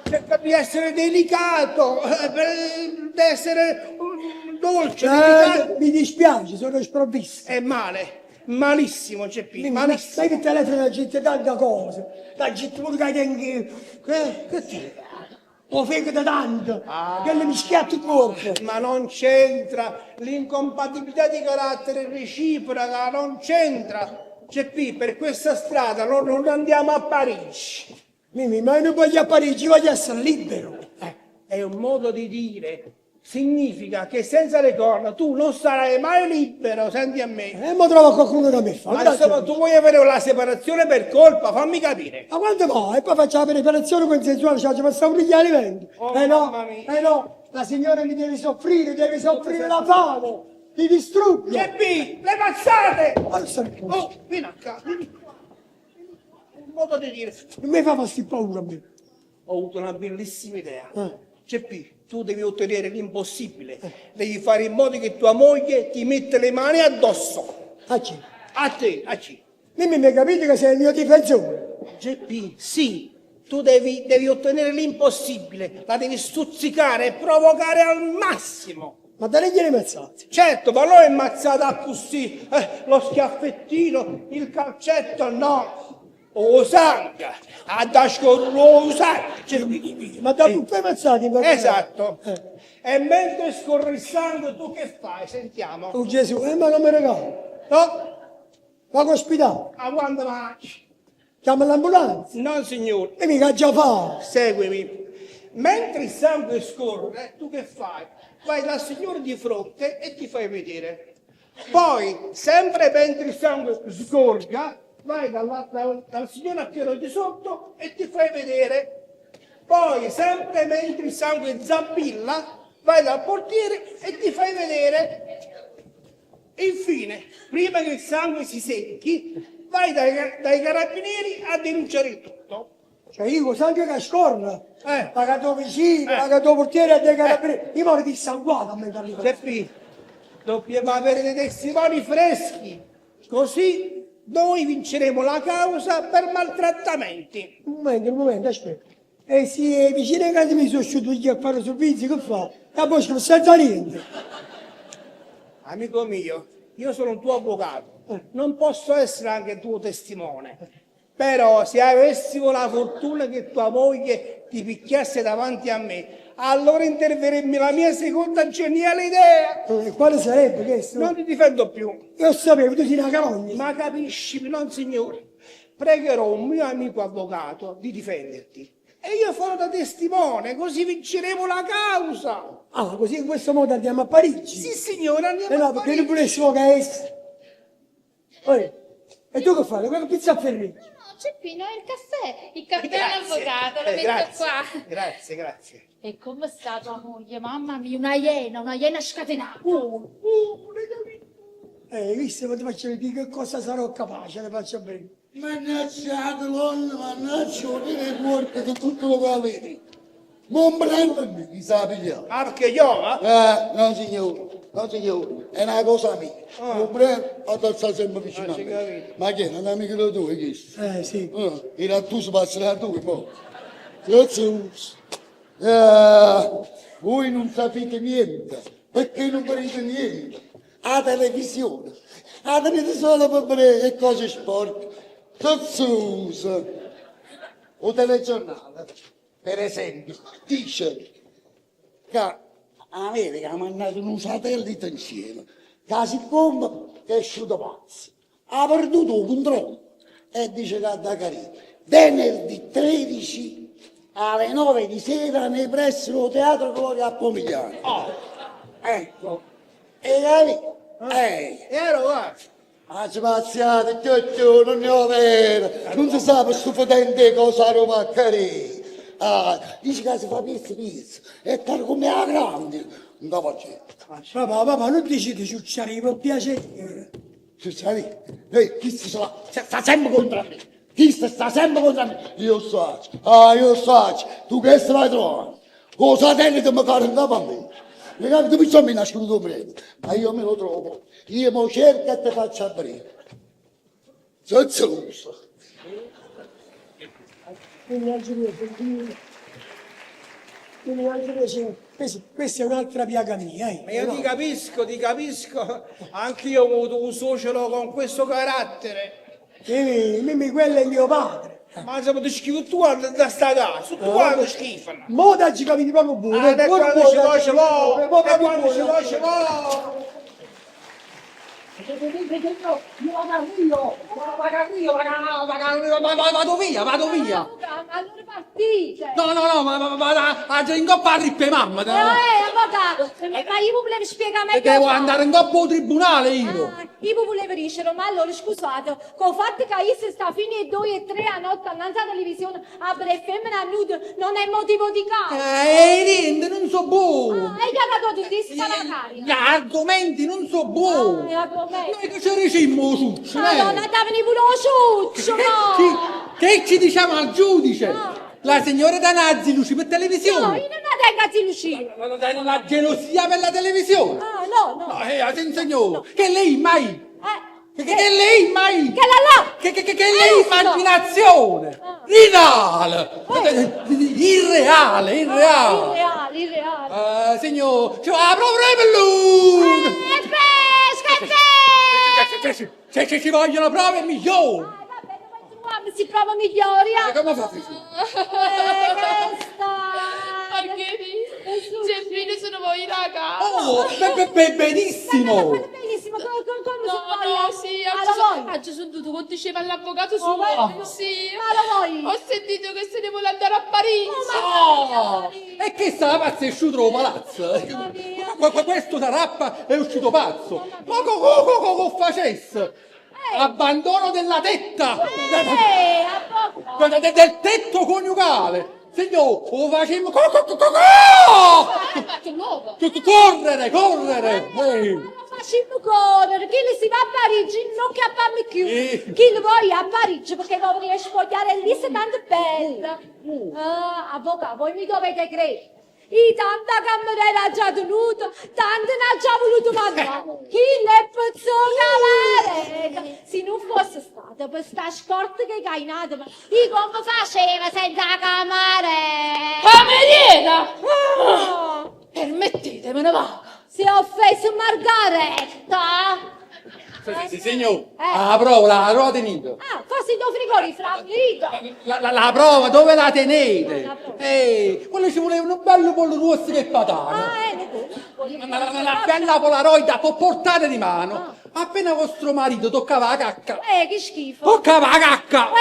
Cerca di essere delicato, di essere un dolce delicato. Mi dispiace, sono sprovvisto. È male, malissimo Geppino, Ma malissimo. sai che telefono la gente tante cose, la gente pure che tiene che ti lo fai da tanto, che le mischiato il corpo. Ma non c'entra, l'incompatibilità di carattere reciproca non c'entra. Geppino, per questa strada non andiamo a Parigi. Mimì, ma io non voglio a Parigi, voglio essere libero. È un modo di dire. Significa che senza le corna tu non sarai mai libero, senti a me. Ma trova qualcuno da me fa. Ma insomma, tu vuoi avere la separazione per colpa, fammi capire. Ma quanto va? E poi facciamo la preparazione consensuale, ci facciamo gli alimenti. No, la signora mi deve soffrire la fame, mi distrugge. Geppino, le mazzate! Oh, vieni a casa, vieni qua. Un modo di dire. Non mi fa fastidio paura a me. Ho avuto una bellissima idea. Geppino, tu devi ottenere l'impossibile. Devi fare in modo che tua moglie ti metta le mani addosso. A chi? A te, a chi? Mimì, mi capite che sei il mio difensore? Geppino, sì. Tu devi ottenere l'impossibile. La devi stuzzicare e provocare al massimo. Ma da lei gliene mazzate? Certo, ma non è mazzata così. Lo schiaffettino, il calcetto, no. Osanga, adascorro usanga. Ma da tutte mazzate? Esatto. E mentre scorre il sangue tu che fai? Sentiamo. Oh Gesù, ma non mi regalo. No? Vado all'ospedale. A quando mangi? Chiama l'ambulanza. No signore. E mica già fa. Seguimi. Mentre il sangue scorre, tu che fai? Vai dal signore di fronte e ti fai vedere. Poi, sempre mentre il sangue scorga, vai dal signore acchiero di sotto e ti fai vedere. Poi, sempre mentre il sangue zampilla, vai dal portiere e ti fai vedere. Infine, prima che il sangue si secchi, vai dai carabinieri a denunciare il tutto. Cioè io sangue che scorre, pagato vicino, pagato portiere e dei carabinieri, io mi dissanguato a me da lì. Geppino, dobbiamo avere dei testimoni freschi, così noi vinceremo la causa per maltrattamenti. Un momento, aspetta. E se vicino a casa mi sono asciutto a fare servizi, che fa? E poi non senza niente. Amico mio, io sono un tuo avvocato, non posso essere anche tuo testimone. Però se avessimo la fortuna che tua moglie ti picchiasse davanti a me, allora interverrebbe la mia seconda geniale idea. Quale sarebbe questo? Non ti difendo più. Io sapevo, tu sei una carogna. Ma capisci, non signore. Pregherò un mio amico avvocato di difenderti. E io farò da testimone, così vinceremo la causa. Ah, così in questo modo andiamo a Parigi? Sì, signore, andiamo a no, Parigi. perché non volessimo che esse. E tu che fai? Che pizza a Ferrari? Geppino, è il caffè all'avvocato, lo metto qua. Grazie. E come sta tua moglie? Mamma mia, una iena scatenata. Visto che ti faccio vedere che cosa sarò capace, le faccio bene. Mannaggia la donna, mannaggia, vedere il cuore di tutto lo che avete. Non prendermi, chi sa pigliare. Ah, perché io, no signore, è una cosa mia. Non prendo, a sta sempre vicino a me. Ma che, non è mica lo tu, hai chiesto? Sì. Era tu, si passerà tu, mo. Voi non sapete niente, perché non vedete niente. La televisione solo per vedere le cose sporche. Zozzusa. O telegiornale, per esempio, dice che America ha mandato un satellite insieme, che si bomba che è uscito pazzo. Ha perduto il controllo e dice che da Caribe. Venerdì 13 alle 9 di sera nei pressi del Teatro Gloria a Pomigliano. Ecco. E ero là. Spaziate, non ne ho vera. Non si sa per sto potente cosa roba a Caribe. Dice che si fa pizza e per come la grande non la faccio. Papà, non dici di ciucciare per piacere. Ciucciare? Chi sta sempre contro me? Chi sta sempre contro me? Io so, tu che stai trovando? Con il satellite mi caro da a me. Tu mi sono nascosto prima, ma io me lo trovo. Io mi cerco e ti faccio aprire. Zozzoso. Questa è un'altra piaga mia. Ma io ti capisco, anch'io ho avuto un suocero con questo carattere. Quello è mio padre. Ma se ti schifo tu da sta casa, tu quando schifano. Mo da ci capiti proprio buono. E quando ce l'ho. Vado via. Allora partite. No, ma in coppa a rippe mamma. Avvocato, ma io volevo spiegare meglio. Devo andare in coppa al tribunale io. Io volevo dire, ma allora scusate, con il fatto che io sta fino alle 2 e 3 a notte annanzi alla televisione a breve femmina nude non è motivo di caso. Niente, non so buono. E gli ha dato di sta la carica. Gli argomenti non so buoni. Noi che ci ricimmo ciuccio, Madonna, davano pure lo ciuccio, no? Che ci diciamo al giudice? La signora Danazzi luci per televisione. No, io non la tengo a Lucino. Ma non hai la gelosia per la televisione? No. Signore, che lei mai? Che lei mai? Che la là? Che lei immaginazione? Irreale. Irreale. Signor, ci va proprio per lui! Se ci vogliono prove migliori! Si prova migliori. Come fa? Sempre sono voi raga. Oh, benissimo. Benissimo, come No, sì, oggi sono tutto, come diceva l'avvocato suo. Sì, ho sentito che se ne vuole andare a Parigi. E che sta pazzo è uscito dal palazzo? Questo Tarappa è uscito pazzo. Ma come facesse? Abbandono della tetta! Del tetto coniugale! Signor, lo facciamo correre! Facciamo correre, chi le si va a Parigi non che a farmi più. Chi lo vuoi a Parigi perché non riesce a spogliare lì se tanto bella. Avvocato, voi mi dovete credere. Tanta camera ha già tenuto, tante ne ha già voluto mandare. Chi le posso cavare? Se non fosse stata per sta scorta che è cainata, io come faceva senza camera? Cameriera! Permettetemi una vaga. Si è offeso Margaretta. Sì, signor, la prova, la prova tenete. Forse do frigori frammito. La prova, dove la tenete? Quello ci voleva un bello pollo rosso che patata. Una bella polaroid a portare di mano. Appena vostro marito toccava la cacca. Che schifo. Toccava la cacca.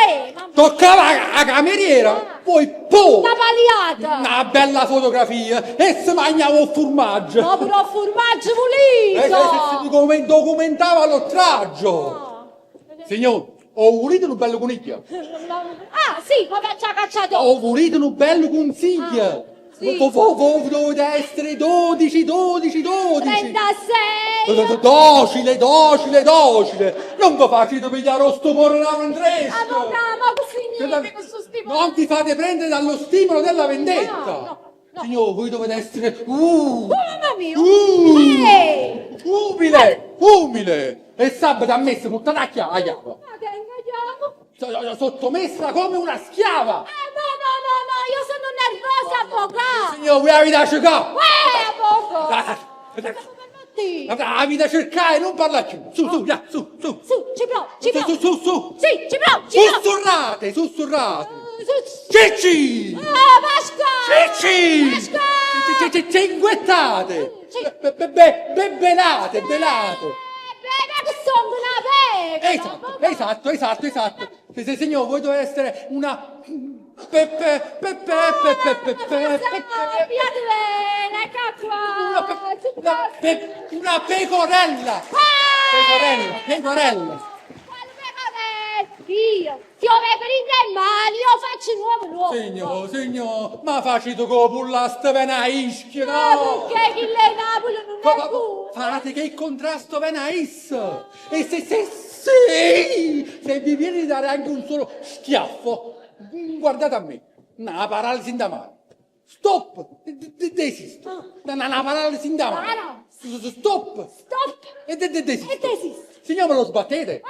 Toccava la cameriera. Poi una paliata. Una bella fotografia. E si mangiava il formaggio. No, però il formaggio pulito. Si documentava l'oltraggio. Signor, ho volito un bello coniglio. Sì, come ci ha cacciato. Ho volito un bello consiglio. Sì. Dovete essere 12. 36. Docile. Non vi facete pigliare lo stupore da vendresco. Ma finite questo stimolo. Non vi fate prendere dallo stimolo della vendetta. No. Signor, voi dovete essere mamma mia. umile. E sabato ha messo tutta la chiave. Sottomessa come una schiava. No, io sono nervosa, avvocato. Signor, voi avete a cercare. Avvocato. Avete a cercare, non parla più. Su, ci provo. Su. Sì, ci provo. Sussurrate. Cicci. Pasqua. Cicci. Cinguettate. Belate. Che sono una pecora. Esatto. Se signor, voi dovete essere una una pecorella. Pecorella. Io ti ho prendere in mano, io faccio nuovo. Signor, ma facete come la stevena ischia, no? Perché chi lei Napoli non è buono? Fate che il contrasto venais. E se vi viene di dare anche un solo schiaffo, guardate a me, una paralisi in da mano. Stop! Desiste. Una paralisi in da mano. Stop! E desiste. Signor, me lo sbattete?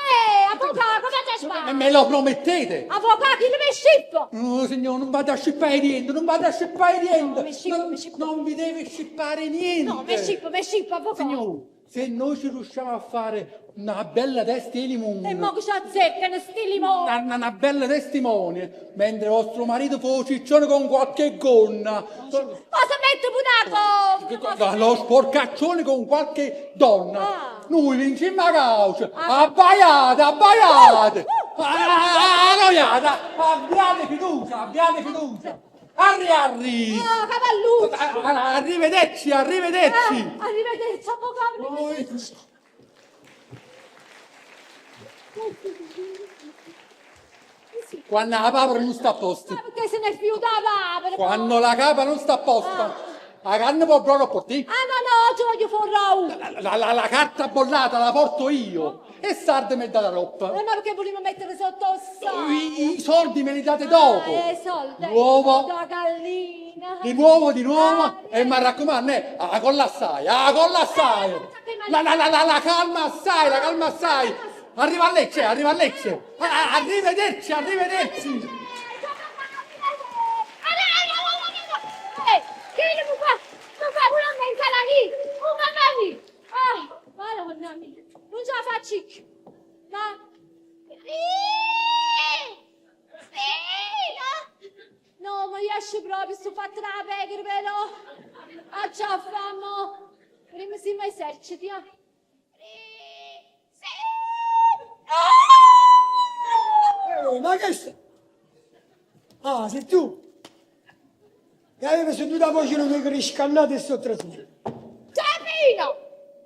Avvocato, come ti sbagli? Me lo promettete? Avvocato, il mio scippo! No, signore, non vado a scippare niente, non vado a scippare niente. mi scippo. Non vi deve scippare niente. No, mi scippo, avvocato. Signore, se noi ci riusciamo a fare una bella testimone, E mo che ci azzeccano sti limoni? una bella testimone, mentre vostro marito fa ciccione con qualche gonna, Cosa mette budaco? lo sporcaccione con qualche donna, noi vinciamo la causa, abbaiate, annoiate, abbiate fiducia, arri, cavalluccio! arrivederci, Arrivederci, avvocato! quando la papera non sta a posto, Perché se ne fiuta la papera? quando la capa non sta a posto, la carne può proprio portare. No, ci voglio forrare uno! La carta bollata la porto io e Sarda mi dà la roba. Ma perché volevo mettere sotto il sale? I soldi me li date dopo. Soldi! L'uovo. La gallina! Di nuovo e mi raccomando, colla assai, la calma assai. Arriva a Lecce. Arrivederci. Che mi fa una menzala lì! Una mani! Madonna mia! Non ce la faccio più! No, ma riesce proprio, sto fatta la pecora però! Ciao, famo! Prima si mi eserciti, Ma che stai? Ah, sei tu? E avevo seduta la voce non mi cresce scannata e sto trasmesso. Giappino!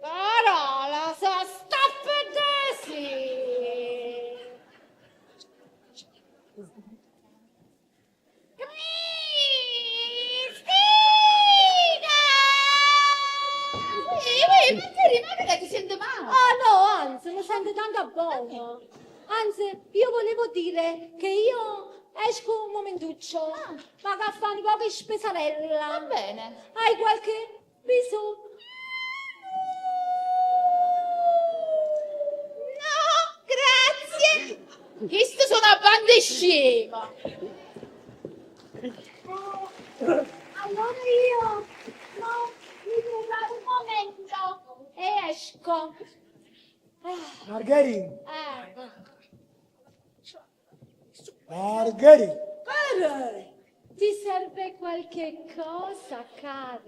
Parola, sa stappedesi! Ma ti sente male? No, anzi, mi sento tanto buono. Anzi, io volevo dire che io esco un momentuccio, ma che fanno un po' di spesarella. Va bene. Hai qualche bisogno? No, grazie. Questo sono a bande scema. Allora io mi preparo un momento e esco. Margherita, Margherita, Ti serve qualche cosa, cara?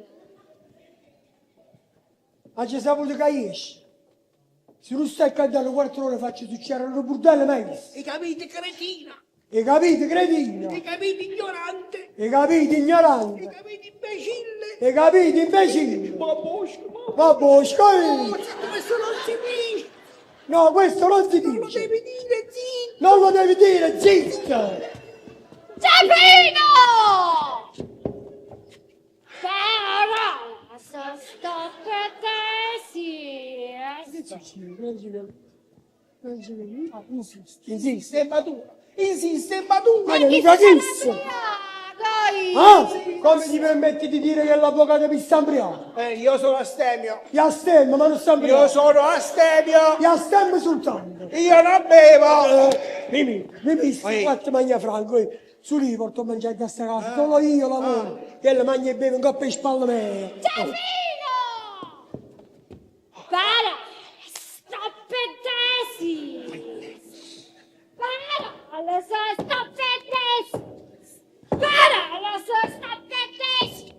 ma ci saputo che esci? Se non stai cantando 4 ore faccio succedere un bordello mai visto. Hai capito, cretina? Hai capito, cretino? Hai capito, ignorante? Hai capito, ignorante? Hai capito, imbecille? Hai capito, imbecille? Ma bosco, Questo non si dice! No, questo non si dice! Non lo devi dire, zitto! Non lo devi dire, zitto! Giappino! Parola, sa stappedesi! Insiste, ma tu! Ma non mi capisco! Ah, come ti permetti di dire che l'avvocato mi sta ambriato? Io sono astemio. Io astemmo, ma non sta ambriato. Io sono astemio. Io astemmo soltanto. Io non bevo. Mimi, sti fatti mangia franco. Su lì porto a mangiare da sta casa. Solo io lavoro. E la mangia e beve un coppio di spalle mia. Para, stappedesi! Para, sa stappedesi! Para, sa stappedesi!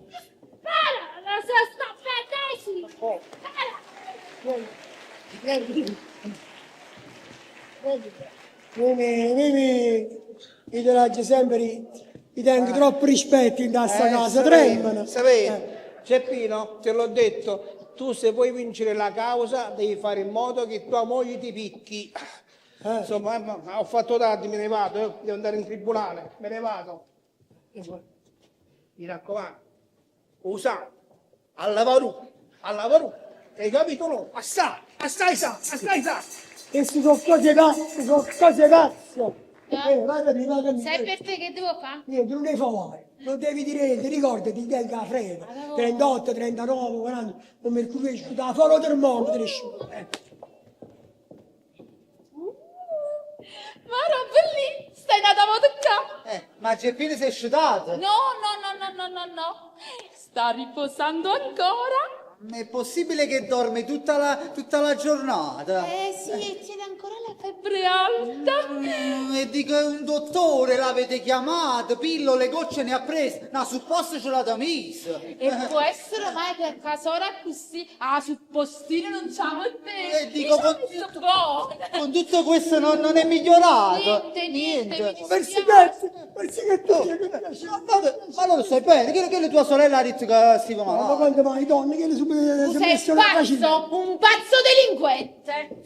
Para, sa stappedesi! Mimi, i te sempre, i tengo troppo rispetto in questa casa, tremano. Sapete, Ceppino, te l'ho detto, tu se vuoi vincere la causa devi fare in modo che tua moglie ti picchi. Insomma, ho fatto tardi, me ne vado, devo andare in tribunale, me ne vado. Mi raccomando, usa, al lavoro, hai capito no? Assai sa. E si sono cose cazzo. Vadami. Sai per te che devo fare? Niente, non ne fai. Non devi dire niente, ricordati che la frega. 38, 39, 40, un mercurio è sciuto, la foro del mondo te ne sciuto. Ma roba lì, stai nata a toccare. Ma Geppino sei sciutato? No. Sta riposando ancora. Ma è possibile che dorme tutta la giornata? Sì, e c'è ancora la Febbre alta. E dico, è un dottore, l'avete chiamato, pillole, gocce ne ha prese, no, sul posto ce l'ha da mise. E può essere mai che a casora così, a suppostino non c'ha te. E dico, con tutto questo non è migliorato. Niente. Persichetti! Ma non lo sai bene, che la tua sorella ha detto che si va Ma male. quando mai donne che le subito Tu sei pazzo, un pazzo delinquente.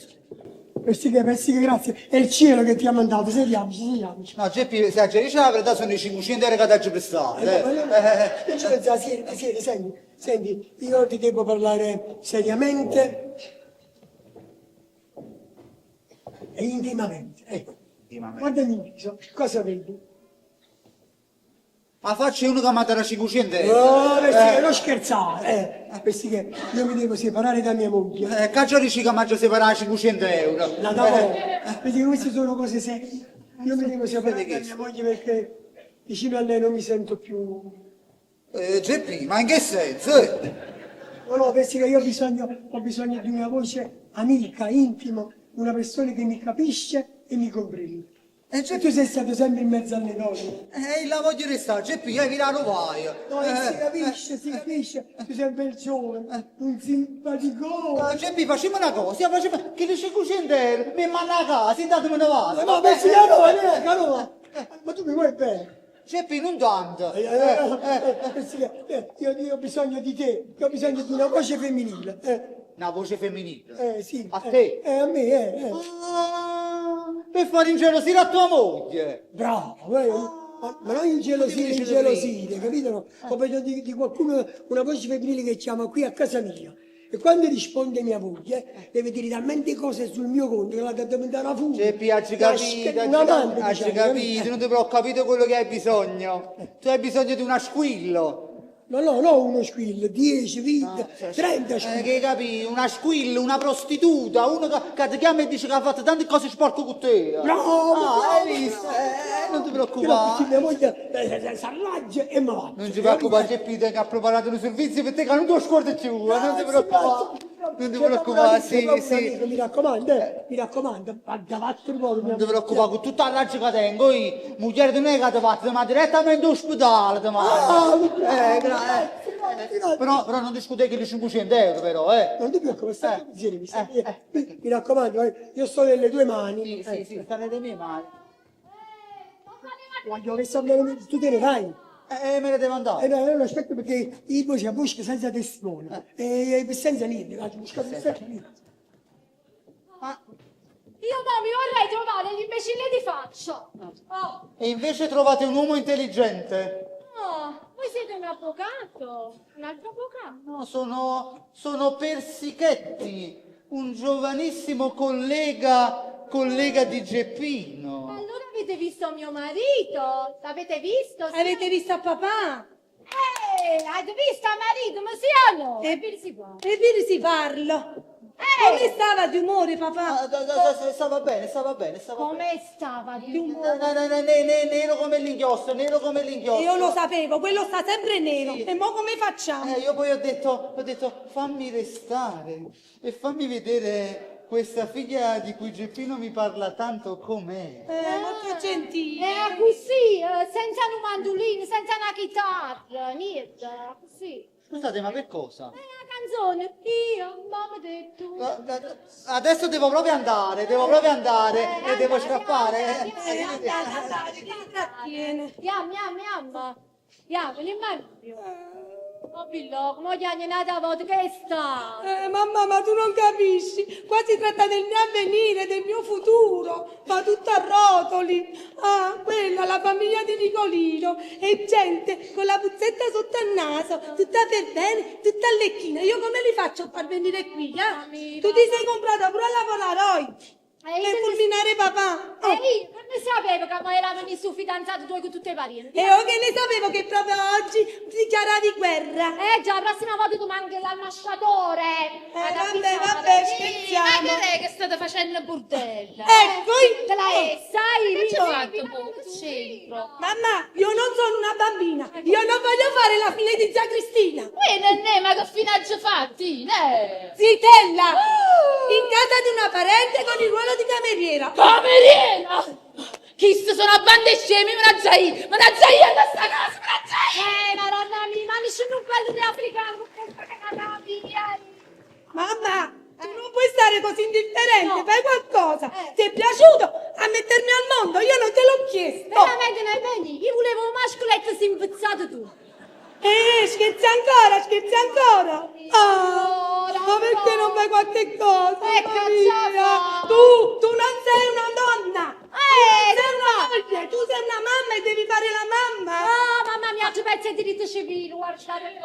Persiche, grazie. È il cielo che ti ha mandato, sediamoci. No, Geppi, se dice la verità sono i 500 euro che ti ha prestato. Senti, io ti devo parlare seriamente e intimamente. Ecco, guardami in viso, cosa vedi? Ma faccio uno che mi ha dato 500 euro. No, Persiche, non scherzare. Persiche, io mi devo separare da mia moglie. Caccio dici che mi ha separato 500 euro. Perché queste sono cose serie. Io mi devo separare da mia moglie perché vicino a lei non mi sento più. Geppi, ma in che senso? No, Persiche, io ho bisogno di una voce amica, intima, una persona che mi capisce e mi comprende. E tu sei stato sempre in mezzo alle donne. La voglio restare, Geppi, che virano vai. No, si capisce, tu sei un bel giovane, un simpaticone. Geppi, facciamo una cosa, che le 500 euro, mi manda a casa, intanto me ne vado. No, Persiche, no. Ma tu mi vuoi bene? Geppi, non tanto. Persiche, io ho bisogno di te, io ho bisogno di una voce femminile. Una voce femminile? Sì. A te? A me. Per fare ingelosire a tua moglie. Bravo, ma non ingelosire, capito? Ho bisogno di qualcuno, una voce femminile che chiama qui a casa mia. E quando risponde mia moglie, deve dire talmente cose sul mio conto che la devo mandare a fuoco. Geppi, hai capito, non ti preoccupare quello che hai bisogno. Tu hai bisogno di una squillo. No, uno squillo, 10, 20, 30 squilli. Che capì? Una squillo, una prostituta, uno che ti chiama e dice che ha fatto tante cose sporche con te. Bravo! Hai visto? Non ti preoccupare. Mia moglie s'arraggia e mi va. Non ti preoccupare, Geppi, che ha preparato un servizio per te che non ti scordi più, non ti preoccupare. Non ti preoccupare, sì. Mi raccomando, vada vattene fuori. Non ti preoccupare, con tutta la raggia che tengo io, moglie non è che ti fate, ma direttamente all'ospedale, Però non discutere che le 500 euro, però, Non ti preoccupare, mi raccomando, io sto nelle tue mani. Sì, sta nelle mie mani. Voglio che tu te ne vai. Me ne devo andare. No, aspetta perché io poi si busca senza testimone. Senza niente, busca senza niente. Io mi vorrei trovare l'imbecille di faccia. E invece trovate un uomo intelligente. Voi siete un avvocato? Un altro avvocato? No, sono Persichetti, un giovanissimo collega di Geppino. Allora avete visto mio marito? L'avete visto? Avete visto a papà? Avete visto a marito? Ma sì o no? E vi si parla. Come stava di umore, papà? Stava bene. Come stava di umore? Nero come l'inchiostro. Io lo sapevo, quello sta sempre nero. E mo come facciamo? Io poi ho detto, fammi restare e fammi vedere questa figlia di cui Geppino mi parla tanto com'è. Molto gentile. Così, senza un mandolino, senza una chitarra, niente, così. Scusate, ma per cosa? La canzone, io, mamma detto. Adesso devo proprio andare e devo scappare. Andiamo, l'immagino. Oh, Billo, come gli anni nata volta che sta? Mamma, ma tu non capisci. Qua si tratta del mio avvenire, del mio futuro. Va tutto a rotoli. Quella, la famiglia di Nicolino. E gente con la puzzetta sotto il naso, tutta per bene, tutta allecchina. Io come li faccio a far venire qui, Tu ti sei comprata pure la Polaroid. Per fulminare papà. Io non sapevo che poi era venuto su fidanzato tuo con tutte le parenti. E io che ne sapevo che proprio oggi ti dichiara di guerra. Già, la prossima volta tu manchi l'ambasciatore. Vabbè, scherziamo. Ma che state facendo burdella? Poi te la sai, che io c'è? centro. Mamma, io non sono una bambina, io non voglio fare la fine di zia Cristina. Nennè, ma che finaggia fatti? Zitella, in casa di una parente con il ruolo di cameriera. Cameriera! Chi sono a bande scemi, manazzai a questa casa, manazzai! Madonna mia, ma nessuno parla di africano, Mamma, tu non puoi stare così indifferente, fai qualcosa. Ti è piaciuto a mettermi al mondo? Io non te l'ho chiesto. Veramente non è vedi? Io volevo un mascoletto simpizzato tu. Scherzi ancora? Ma perché non fai qualche cosa? Tu non sei una donna! Sei una moglie! Tu sei una mamma e devi fare la mamma! Mamma mia, ci pensi a diritto civile, guardate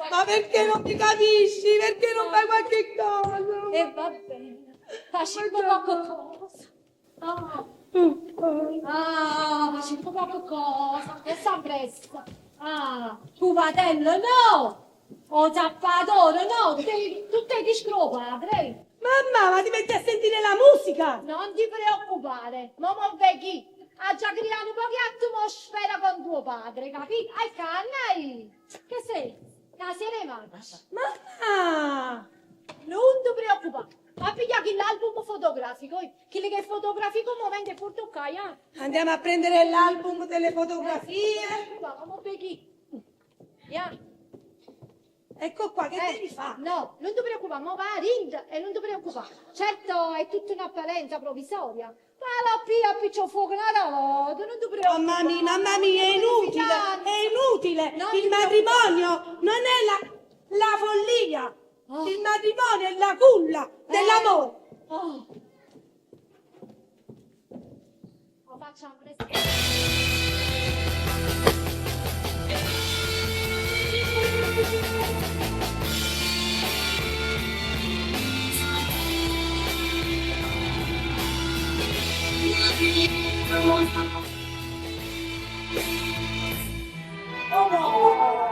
Ma perché non mi capisci? Perché non fai qualche cosa? Va bene, facci poco cosa. Facci poco cosa, che sta presto. Cuvatello no! O zappatore no! Tu sei discro padre! Mamma, ma ti metti a sentire la musica! Non ti preoccupare, mamma vecchi! Ha già creato un po' di atmosfera con tuo padre, capito? Canai! Che sei? La seremana! Mamma! Non ti preoccupare! Ma piglia che l'album fotografico, quelli che fotografico mo vende per toccare, Andiamo a prendere l'album delle fotografie. Mamma vecchi! Ecco qua, che devi fare? No, non ti preoccupare, ma va a Rind e non ti preoccupare. Certo, è tutta un'apparenza provvisoria. Ma la piccio fuoco una volta, non ti preoccupare. Mamma mia, è inutile. Il matrimonio non è la follia. Il matrimonio è la culla dell'amore. Lo facciamo presto.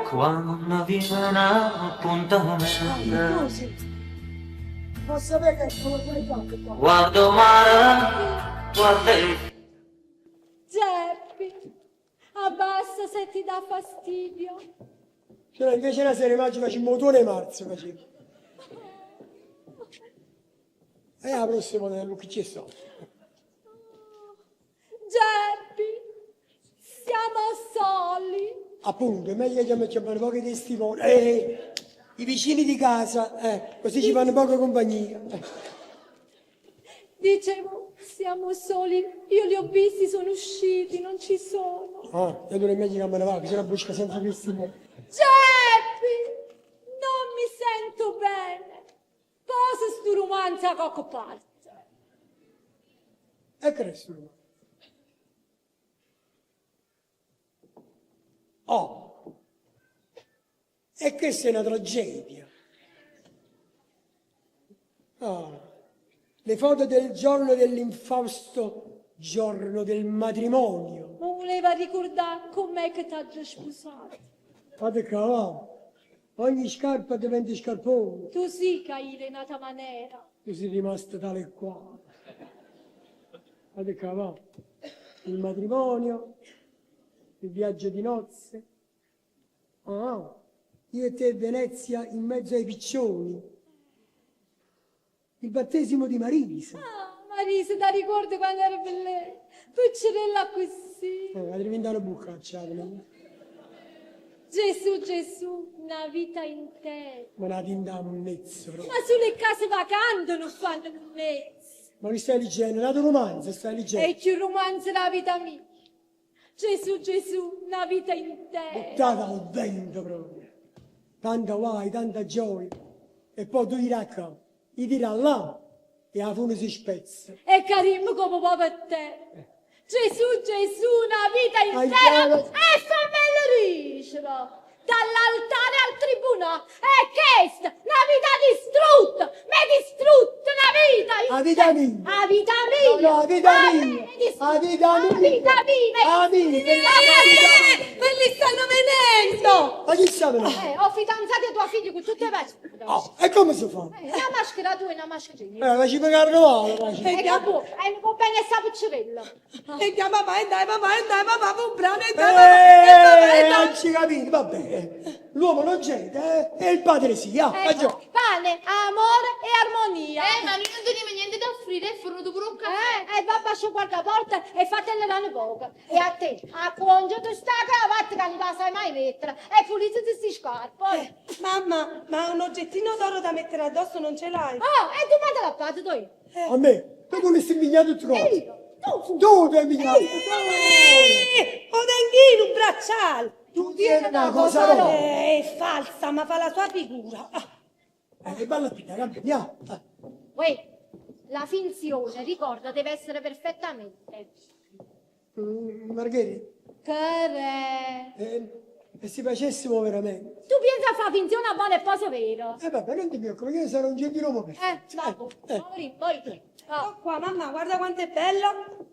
Quando viene un appuntamento Posso sapere che come fai fatto qua? guardo mare, guarda Geppi, abbassa se ti dà fastidio. Cioè, invece la serie magica faccio il motore marzo facevo. E la prossima dello che ci sto. Geppi, siamo soli. Appunto, è meglio che ci fanno pochi testimoni. I vicini di casa, così ci fanno poca compagnia. Dicevo, siamo soli. Io li ho visti, sono usciti, non ci sono. E allora è meglio che me ne va, che c'è una busca senza testimoni. Geppi, non mi sento bene. Posa sto romanzo a qualche parte. E che resta romanzo? E questa è una tragedia. Le foto del giorno dell'infausto giorno del matrimonio. Ma voleva ricordare com'è che ti ha già sposato. Fate cavolo, ogni scarpa diventa scarpone. Tu sì che hai renata maniera. Tu sei rimasto tale e quale. Fate cavolo, il matrimonio, il viaggio di nozze. Io e te a Venezia in mezzo ai piccioni. Il battesimo di Marisa. Marisa, ti ricordi quando era bella? Piccerella così. La devi andare a bucacciare. Gesù, una vita intera. Ma la tinda un mezzo proprio. Ma sulle case vacanti non fanno un mezzo. Ma che stai leggendo? Nato romanzo stai leggendo? E più romanzo la vita mia. Gesù, una vita intera. Buttata al vento proprio. Tanta guai, tanta gioia. E poi tu dirai qua, gli dirai là e la fune si spezza. E carino come va per te. Gesù, una vita intera. E fammelo dicere. Dall'altare al tribunale. E questa, una vita distrutta. Mi è distrutta una vita. La vita mia. La vita mia. No, la vita mia. La vita mia. La vita mia. La vita mia. Me li stanno venendo! Ma chi sa me? Ho fidanzato tua figlia con tutte le maschere. Oh, e come si fa? Una maschera tua e una mascherina. La ci pagare carnevale, la ci. E che può? E non bene sta piccirella. E dai papà, e dai papà, comprare, e dai papà, e dai. Non ci capite, va bene. L'uomo non gente, e il padre sì, Pane, amore e armonia. Ma noi non teniamo niente da offrire, è fornuto pure un caffè. E babà ci guarda porta e fatele le poco. E a te, a concio tu sta cravatta che non la sai mai mettere. E pulizzi sti scarpe. Mamma, ma un oggettino d'oro da mettere addosso non ce l'hai? Oh, e tu me te l'ha fatto tu? A me, tu volessi impigliare tutto cose. Tu ti hai impigliato. O denghino, un bracciale. Tu tieni una cosa no. È falsa, ma fa la sua figura. Che bella pina, andiamo. Uè, la finzione, ricorda, deve essere perfettamente. Margherita. Che E se facessimo veramente? tu pensi a fare finzione a buono e poi vero? Vabbè, non ti preoccupare, che io sarò un gentiluomo perfetto. Vabbè, poi. Oh, qua, mamma, guarda quanto è bello.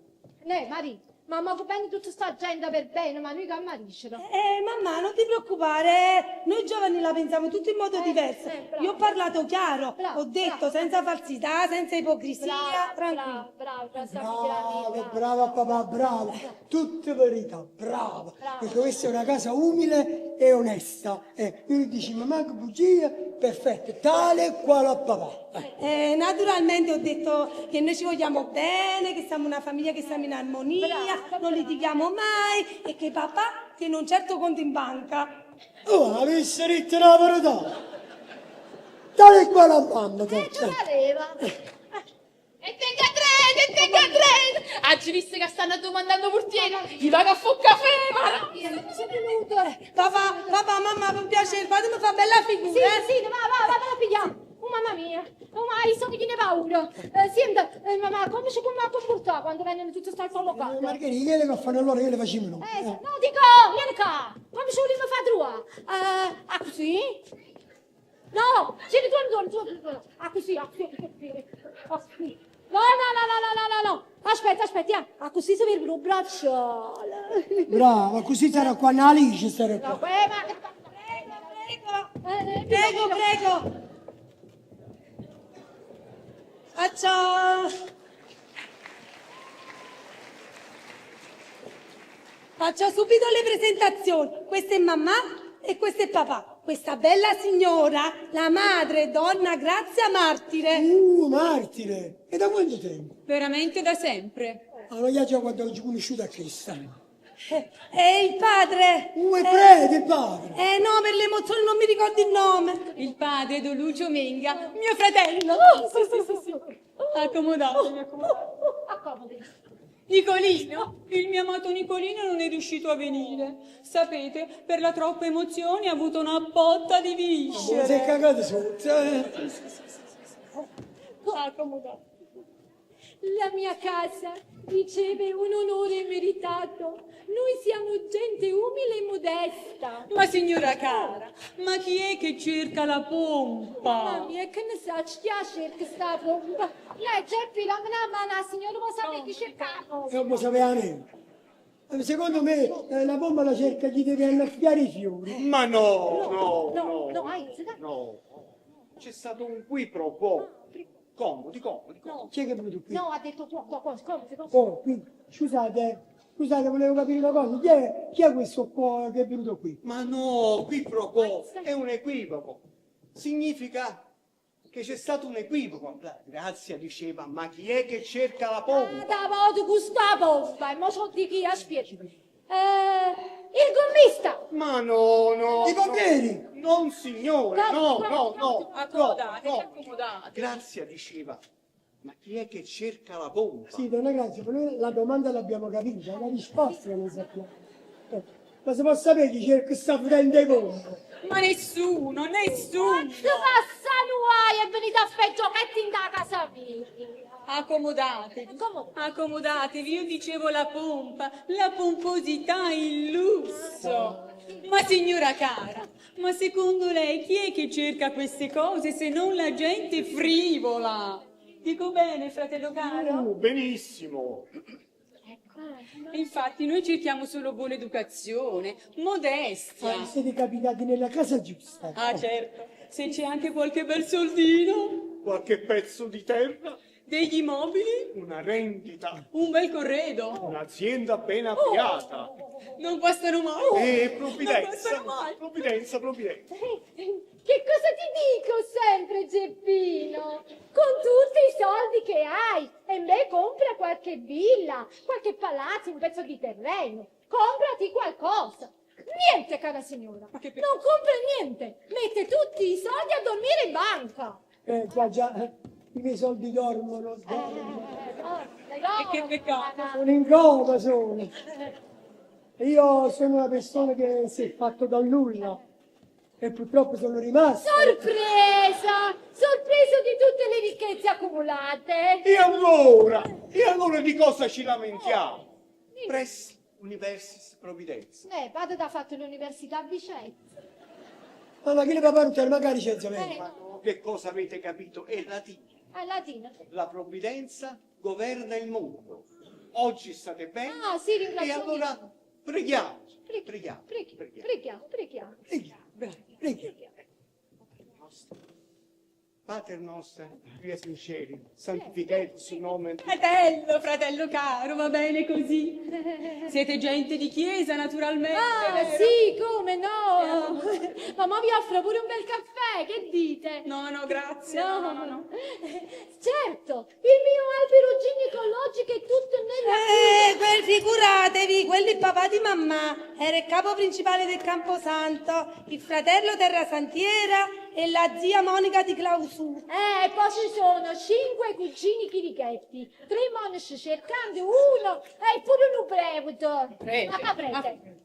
Maria, mamma va bene tutta sta gente per bene, ma noi che ammariscono. Mamma, non ti preoccupare, noi giovani la pensiamo tutti in modo diverso. Io ho parlato chiaro, ho detto senza falsità, senza ipocrisia, tranquillo. Brava papà, brava. Tutte verità, brava. Perché questa è una casa umile e onesta. Io dici, ma manco bugia, perfetto, tale e quale a papà. Naturalmente ho detto che noi ci vogliamo bene, che siamo una famiglia che siamo in armonia, non litighiamo mai e che papà tiene un certo conto in banca. Oh, avessi detto la verità. Tale e quale a mamma. Ce l'aveva. E tenga trend! Oggi visto che stanno domandando portiere, gli va a fare un caffè, Papà, mamma, per piacere, fatemi fare bella figura. Sì, va, la pigliamo. Oh mamma mia, io sono che ne paura. Senta, mamma, come ci come comportare quando vengono tutte queste collocate? Margherita, che le fanno allora, che le facciamo? No, dico, vieni qua, come ci vogliamo fare trua? Così? No, c'è tu, così. No. Aspetta, così si vede un bracciale. Brava, così sarà qua una Alice, sarà qua. Prego. Faccio subito le presentazioni. Questa è mamma e questo è papà. Questa bella signora, la madre, donna Grazia Martire. Martire? E da quanto tempo? Veramente da sempre. Allora già quando ho conosciuto a questa. E il padre? Prete, il padre? No, per le emozioni non mi ricordo il nome. Il padre, Don Lucio Menga, mio fratello. Sì. Accomodatevi. Nicolino, il mio amato Nicolino non è riuscito a venire. Sapete, per la troppa emozione ha avuto una botta di viscere. Ma sei cagato sotto, Accomodatevi. La mia casa riceve un onore meritato. Noi siamo gente umile e modesta. Ma signora cara, ma chi è che cerca la pompa? Mamma mia, che ne sa, chi cerca sta pompa? Lei Geppi, la signora lo sapeva chi cercava. Non lo sapeva neanche. Secondo me la pompa la cerca chi deve annaffiare i fiori. Ma no. C'è stato un qui pro quo. Comodi. Chi è che è venuto qui? No, ha detto qua. Qui. Scusate, volevo capire una cosa. Chi è questo qua che è venuto qui? Ma no, qui pro quo è un equivoco. Significa che c'è stato un equivoco. Grazia diceva, ma chi è che cerca la pompa? Da voto questa pompa, e mo so di chi aspetta. Il gommista! Ma no. I pompieri! Non signore, no. Accomodate. Grazia diceva, ma chi è che cerca la pompa? Sì, donna Grazia, noi la domanda l'abbiamo capita, la risposta non sappiamo. Ma se può sapere chi cerca sta prendendo i pompa? Ma nessuno. Quanto passa nuai è venuto a fare giochetti in casa mia? Accomodatevi, io dicevo la pompa, la pomposità, il lusso. Ma signora cara, ma secondo lei chi è che cerca queste cose se non la gente frivola? Dico bene, fratello caro? Benissimo. Infatti noi cerchiamo solo buona educazione, modestia. Siete capitati nella casa giusta. Ah certo, se c'è anche qualche bel soldino, Qualche pezzo di terra, degli immobili, una rendita, un bel corredo. un'azienda ben avviata. Non guastano mai. Non guastano mai. Provvidenza. Che cosa ti dico sempre, Geppino? Con tutti i soldi che hai, e me compra qualche villa, qualche palazzo, un pezzo di terreno. Comprati qualcosa. Niente, cara signora. Non compra niente. Mette tutti i soldi a dormire in banca. Qua già i miei soldi dormono. Che peccato. Sono in coma, sono. Io sono una persona che si è fatto dal nulla e purtroppo sono rimasto. Sorpresa! Sorpreso di tutte le ricchezze accumulate. E allora di cosa ci lamentiamo? Pres Universis Provvidenza. Vado da fatto l'università a Vicenza. Ma che le paparutelle, magari c'è già me. Che cosa avete capito? È latino. È latino. La provvidenza governa il mondo. Oggi state bene. Ah, sì, E ringrazio. allora preghiamo. Preghiamo. Pater nostro, qui è in cieli, santificatus nomen. Fratello caro, va bene così. Siete gente di chiesa, naturalmente. Ah, sì, come no? Mamma vi offre pure un bel caffè, che dite? No, grazie. No. Certo, il mio albero ginecologico è tutto nella... Figuratevi, quello il papà di mamma era il capo principale del Camposanto, il fratello Terrasantiera e la zia Monica di Clausura. Poi ci sono 5 cugini chirichetti, 3 monaci cercanti, uno e pure un prete. Prete.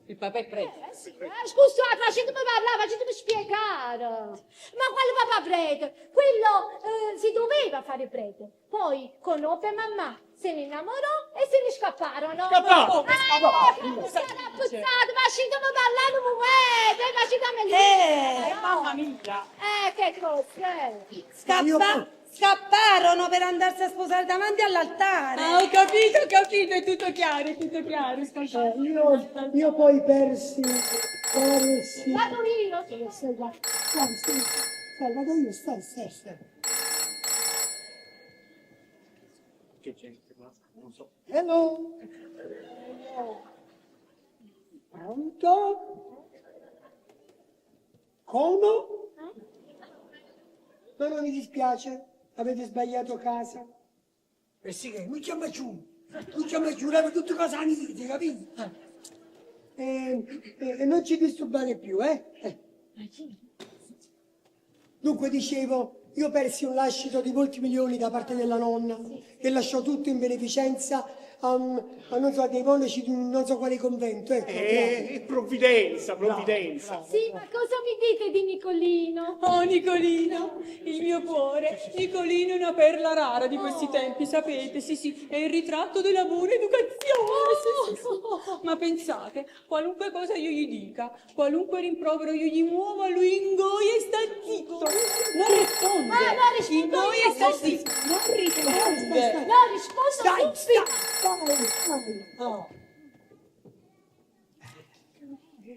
Il papà è prete. Scusate, facetemi parlare, facetemi spiegare. Ma quale papà prete? Quello si doveva fare prete. Poi conobbe mamma, se ne innamorò e se ne scapparono. Scapparono? Puzzate, facetemi parlare un momento, facetemi Mamma mia. che cosa? Scapparono per andarsi a sposare davanti all'altare. Ah, ho capito, è tutto chiaro. Io poi persi. Vado io. Vado io, stai. Che gente, ma non so. Hello. Pronto? Come? No, non mi dispiace, avete sbagliato casa. Sì, che non chiama giù, avete tutto casa amici, capito? E non ci disturbare più, Dunque dicevo, io persi un lascito di molti milioni da parte della nonna, che lasciò tutto in beneficenza a non so, dei monaci di un non so quale convento, Provvidenza. Sì, ma cosa mi dite di Nicolino? Oh, Nicolino, il mio cuore. Nicolino è una perla rara di questi tempi, sapete? Sì, è il ritratto della buona educazione. Sì. Ma pensate, qualunque cosa io gli dica, qualunque rimprovero io gli muova, lui ingoia e sta zitto. Non risponde. Non rispondo Ingoia e sta zitto. Non risponde. No, rispondo subito.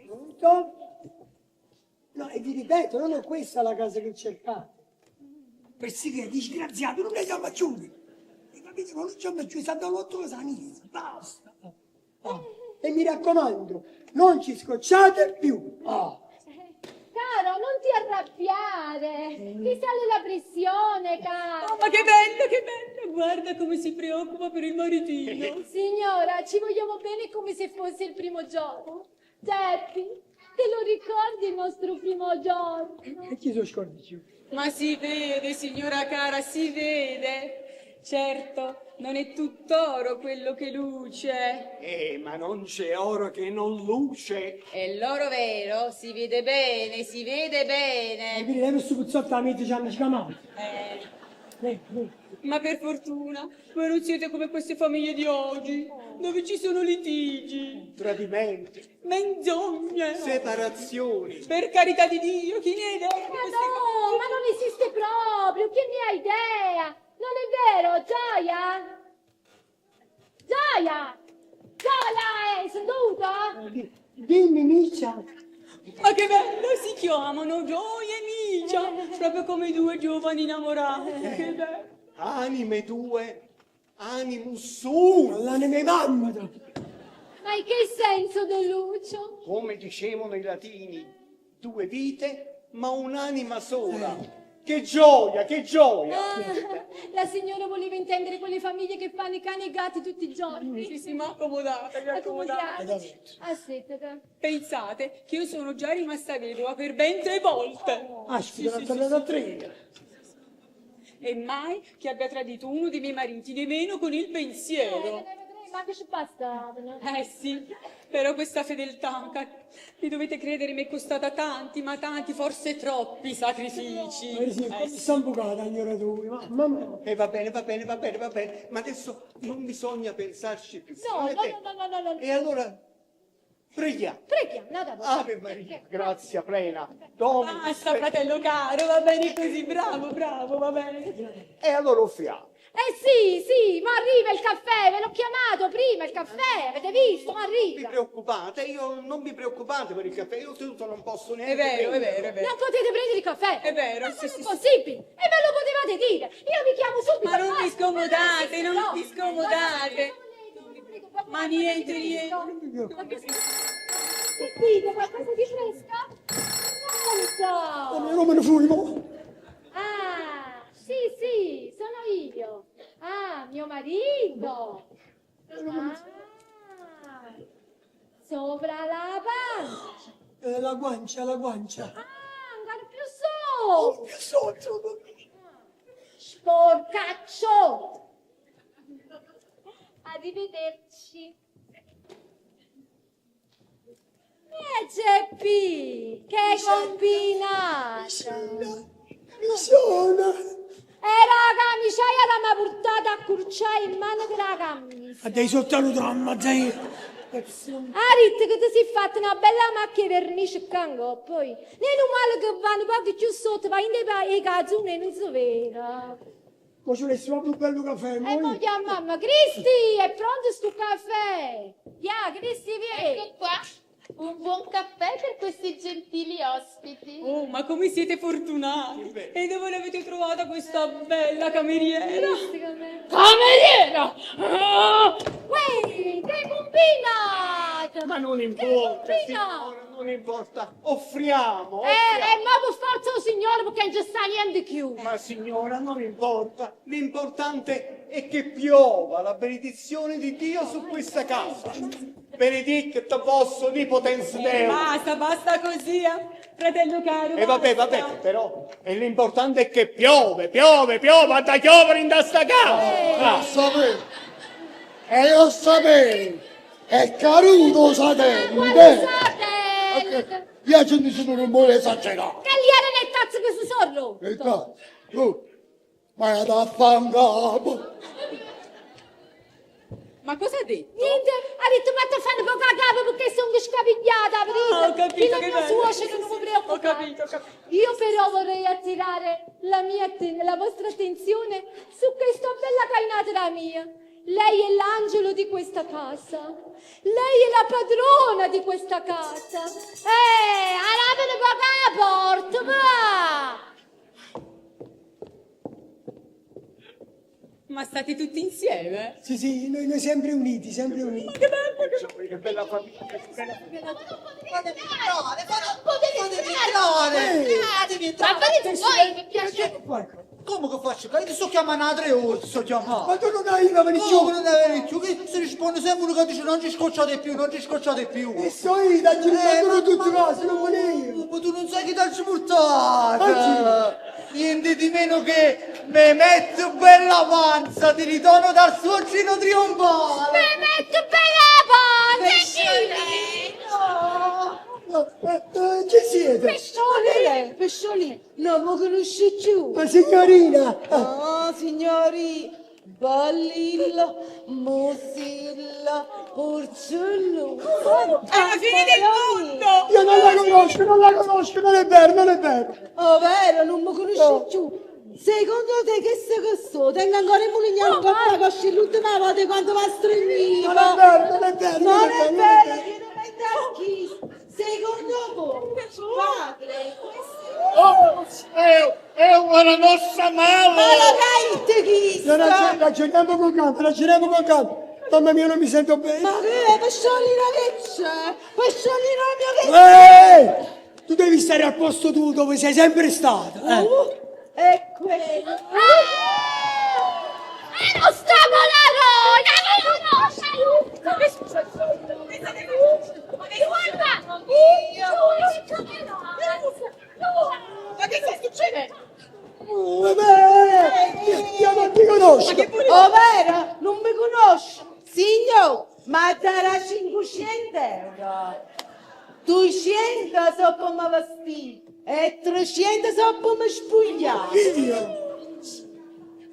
Pronto? No, e vi ripeto, non è questa la casa che cercate. Perché disgraziato, non ne siamo più. Capite? Non siamo più, sta dall'otto cosa amici, basta. E mi raccomando, non ci scocciate più. Caro, non ti arrabbiare, ti sale la pressione, caro. Oh, ma che bello, guarda come si preoccupa per il maritino. Signora, ci vogliamo bene come se fosse il primo giorno. Geppi, te lo ricordi il nostro primo giorno? E chi so scordi più? Ma si vede, signora cara, si vede. Certo, non è tutt'oro quello che luce. Ma non c'è oro che non luce. È l'oro vero, si vede bene. E quindi lei questo puzzotto amici ci hanno chiamato. Ma per fortuna, voi non siete come queste famiglie di oggi, dove ci sono litigi, Tradimenti, menzogne, separazioni. Per carità di Dio, chi ne ha idea? Ma non esiste proprio, chi ne ha idea? Non è vero, Gioia? Gioia! Zola, seduta? Dimmi, Miccia. Ma che bello, si chiamano Gioia e Micia, proprio come due giovani innamorati. Che bello. Anime due, animus sum. L'anime mamma. Ma in che senso, Don Lucio? Come dicevano i latini, due vite, ma un'anima sola. Che gioia, che gioia! La signora voleva intendere quelle famiglie che fanno i cani e i gatti tutti i giorni. Sì, ma accomodate, Accomodiamoci. Aspetta. Pensate che io sono già rimasta vedova per ben 3 volte. Aspetta, è tornata a 3. E mai che abbia tradito uno dei miei mariti, nemmeno con il pensiero. Ma che ci bastavano? Sì, però questa fedeltà, mi dovete credere, mi è costata tanti, ma tanti, forse troppi sacrifici. Sono bucata, signora tua, mamma. E va bene, ma adesso non bisogna pensarci più. No. E allora, preghiamo. Nada. Ave Maria, grazia plena. Dominus. Basta, fratello caro, va bene così, bravo, va bene. E allora offriamo. Sì, ma arriva il caffè, ve l'ho chiamato prima, il caffè, avete visto? Ma Non arriva. vi preoccupate, non vi preoccupate per il caffè, io seduto non posso neanche È vero. Non potete prendere il caffè? È vero, Ma sì, non sì, è possibile, e ve lo potevate dire, io vi chiamo subito. Ma non vi basta. scomodate, non No. vi scomodate. Ma niente. Sentite, qualcosa di fresca? Pronto? Come ne fumo? Ah, sì, sono io. Ah, mio marito. Ah, sopra la pancia. La guancia. Ah, ancora più sotto. Sporcaccio. Arrivederci. Geppi, che combinata. Mi sono. La camiciaia l'hanno portata a curciare in mano della camicia. A dei sottano dramma, zai. Arit che ti si è fatta una bella macchia di vernice e cango, poi non è male che vanno poco più sotto, ma in dei cazzone non so vera. Ma ci vuole più bello caffè, E mo chiama mamma, Cristi, è pronto sto caffè? Cristi, vieni. Ecco qua. Un buon caffè per questi gentili ospiti. Oh, ma come siete fortunati! E dove l'avete trovata questa bella cameriera? Cameriera! Uè, che combinata! Ma non importa, signora, non importa. Offriamo. Ma per forza signore, perché non ci sta niente più. Ma signora, non importa. L'importante è che piova la benedizione di Dio su questa casa. Benedicta vostro onnipotenza Deo. Basta così, fratello caro. E vabbè, però l'importante è che piove, da piovere in sta casa. Io sapevo, è caruto satellite. Io ci sono un buon esagerato. Che gli era nel cazzo questo sorlo? E cazzo, ma è da fangapo. Ma cosa ha detto? Niente, ha detto ma te fanno poco a capo perché sono scapigliata, Ho capito fino a che mia bello. suocera non mi preoccupare. Ho capito. Io però vorrei attirare la vostra attenzione su questa bella cainata da mia. Lei è l'angelo di questa casa. Lei è la padrona di questa casa. Aprite poco la porta, va! Ma state tutti insieme? Sì, noi sempre uniti. Che bello, Che bella famiglia. Ma farete voi, mi piace. Come che faccio? Che ti sto chiamando 3 ore, ti sto chiamando. Ma tu non hai la Come maniccione? non avevi più? Che si risponde sempre uno che dice non ci scocciate più. E so io, da girare tutti i casi, non volevo. Ma tu non sai che darci portata. Niente di meno che me metto bella panza, ti ritorno dal suo giro trionfale. Me metto bella panza, Chi siete? Pescioli, non mi conosci più. Ma signorina. Oh, signori, Ballilla, Mosilla, Porcello. È la fine del mondo! Io non la conosco, non è vero. Oh, vero, non mi conosci più. secondo te che sei questo? Tengo ancora il mulignano con la coscia l'ultima volta quando va a stringere. Non è vero, non è vero. Non è vero, che non è da chi? Secondo voi, padre, È una nostra male! ma la caite chi sta? Ragioniamo con calma. Mamma mia, non mi sento bene. Ma che, per sciogliere che c'è? Per sciogliere il mio che Tu devi stare al posto tuo dove sei sempre stato. è quello. Non sta volando! Ma che è successo? Ma che guarda! Ma che sta succedendo? Io non ti conosco. Oh, vero? Non mi conosci? Signor, ma darà 500 euro. 200 so come vestire e 300 so come spogliare.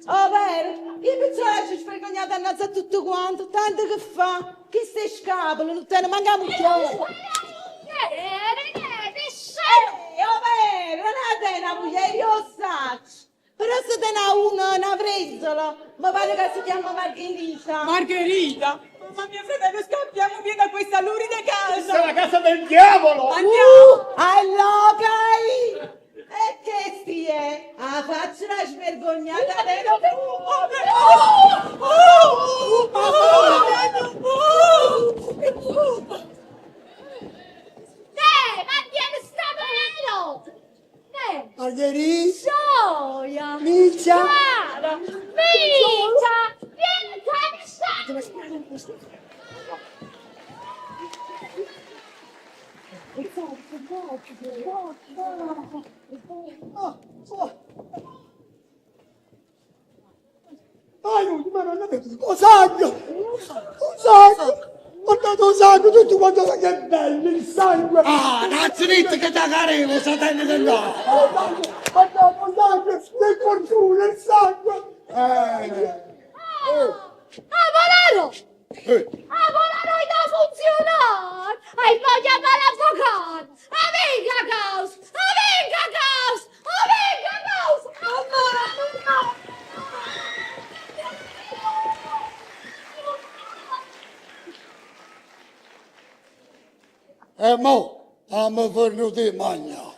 Oh, vero? Io pensavo che ci svergognate innanzi a tutto quanto, tanto che fa? Che stai scapolo, non te ne manchiamo più. Oh, vero, non è una moglie, io lo saccio. Però se te ne ha una prezzola, mi pare che si chiama Margherita. Margherita? Ma mio fratello, scappiamo via da questa lurida casa! Questa è la casa del diavolo! Andiamo! Allocai! E che si è? Ah, faccio la svergognata dello Mantieni sta volando! Margherita? Gioia! Miccia? Cara! Miccia! Vieni qua, mi sta! Ma non è lo sangue! Ho dato sangue, tutto quanto che è bello, il sangue! Ah, Nazzaretta che da carevo, satana del no! Ho dato sangue, le fortune, il sangue! Volano! Volano da funzionare! Hai voglia di l'avvocato! Amica caos! Amica caos! Amica caos! Mo, abbiamo venuto in magna.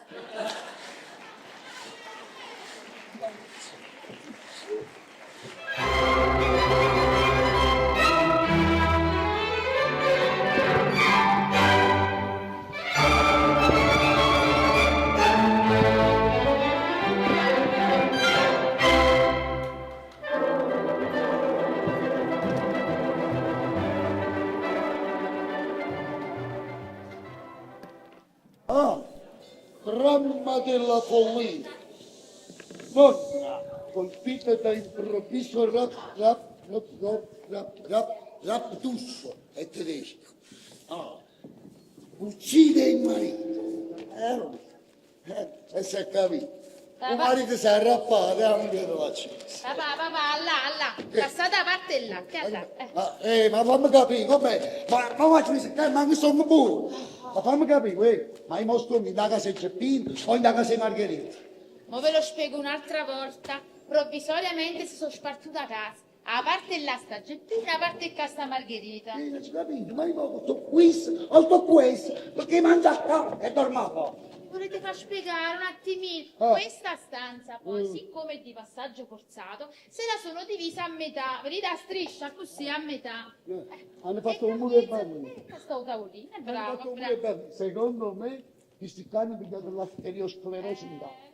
Dramma della follia. Donna, colpita da improvviso raptus, è tedesco. Uccide il marito. E si è capito. Il marito si è arrabbiato, anche lo faccio. Papà, là, passate a parte là, che là. Ma fammi capire, com'è? Ma faccio seccare, ma che sono pure. Ma fammi capire, ma i mostri in casa c'è Pinto o in casa Margherita? Ma ve lo spiego un'altra volta. Provvisoriamente si sono spartuta casa. A parte là sta Geppina, a parte il casa Margherita. Non ci capito, ma io sto questo, perché mangia qua e dorma qua. Volete far spiegare un attimino? Questa stanza poi, siccome è di passaggio forzato, se la sono divisa a metà. Vedete a striscia, così a metà. Hanno fatto un muro e bambino. Questo tavolino, è Hanno bravo, fatto un muro bravo. e bambino. Secondo me, questi cani pigliano l'arteriosclerosi in casa.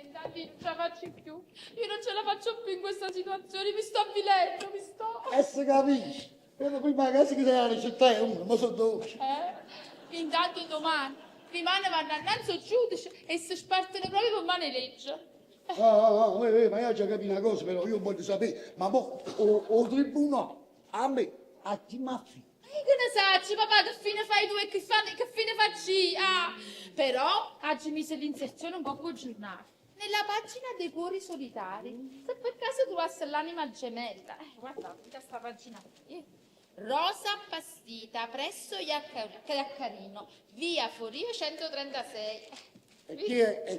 Intanto io non ce la faccio più. Io non ce la faccio più in questa situazione. Mi sto avvilendo, mi sto... Si capisce. Vedo prima casa che sei alla città è uno, ma sono due. Intanto domani rimane vanno innanzi al giudice e si spartono proprio con mano legge. Ma io già capito una cosa, però io voglio sapere, ma mo, o tribunale, a me, a chi mafia? Che ne sai, papà, che fine fai tu e che fine facci? Però oggi mi sei l'inserzione un po' col giornale. Nella pagina dei cuori solitari, se per caso trovasse l'anima gemella, guarda, questa pagina qui. Rosa Pastita, presso Iaccarino, via Forio 136. E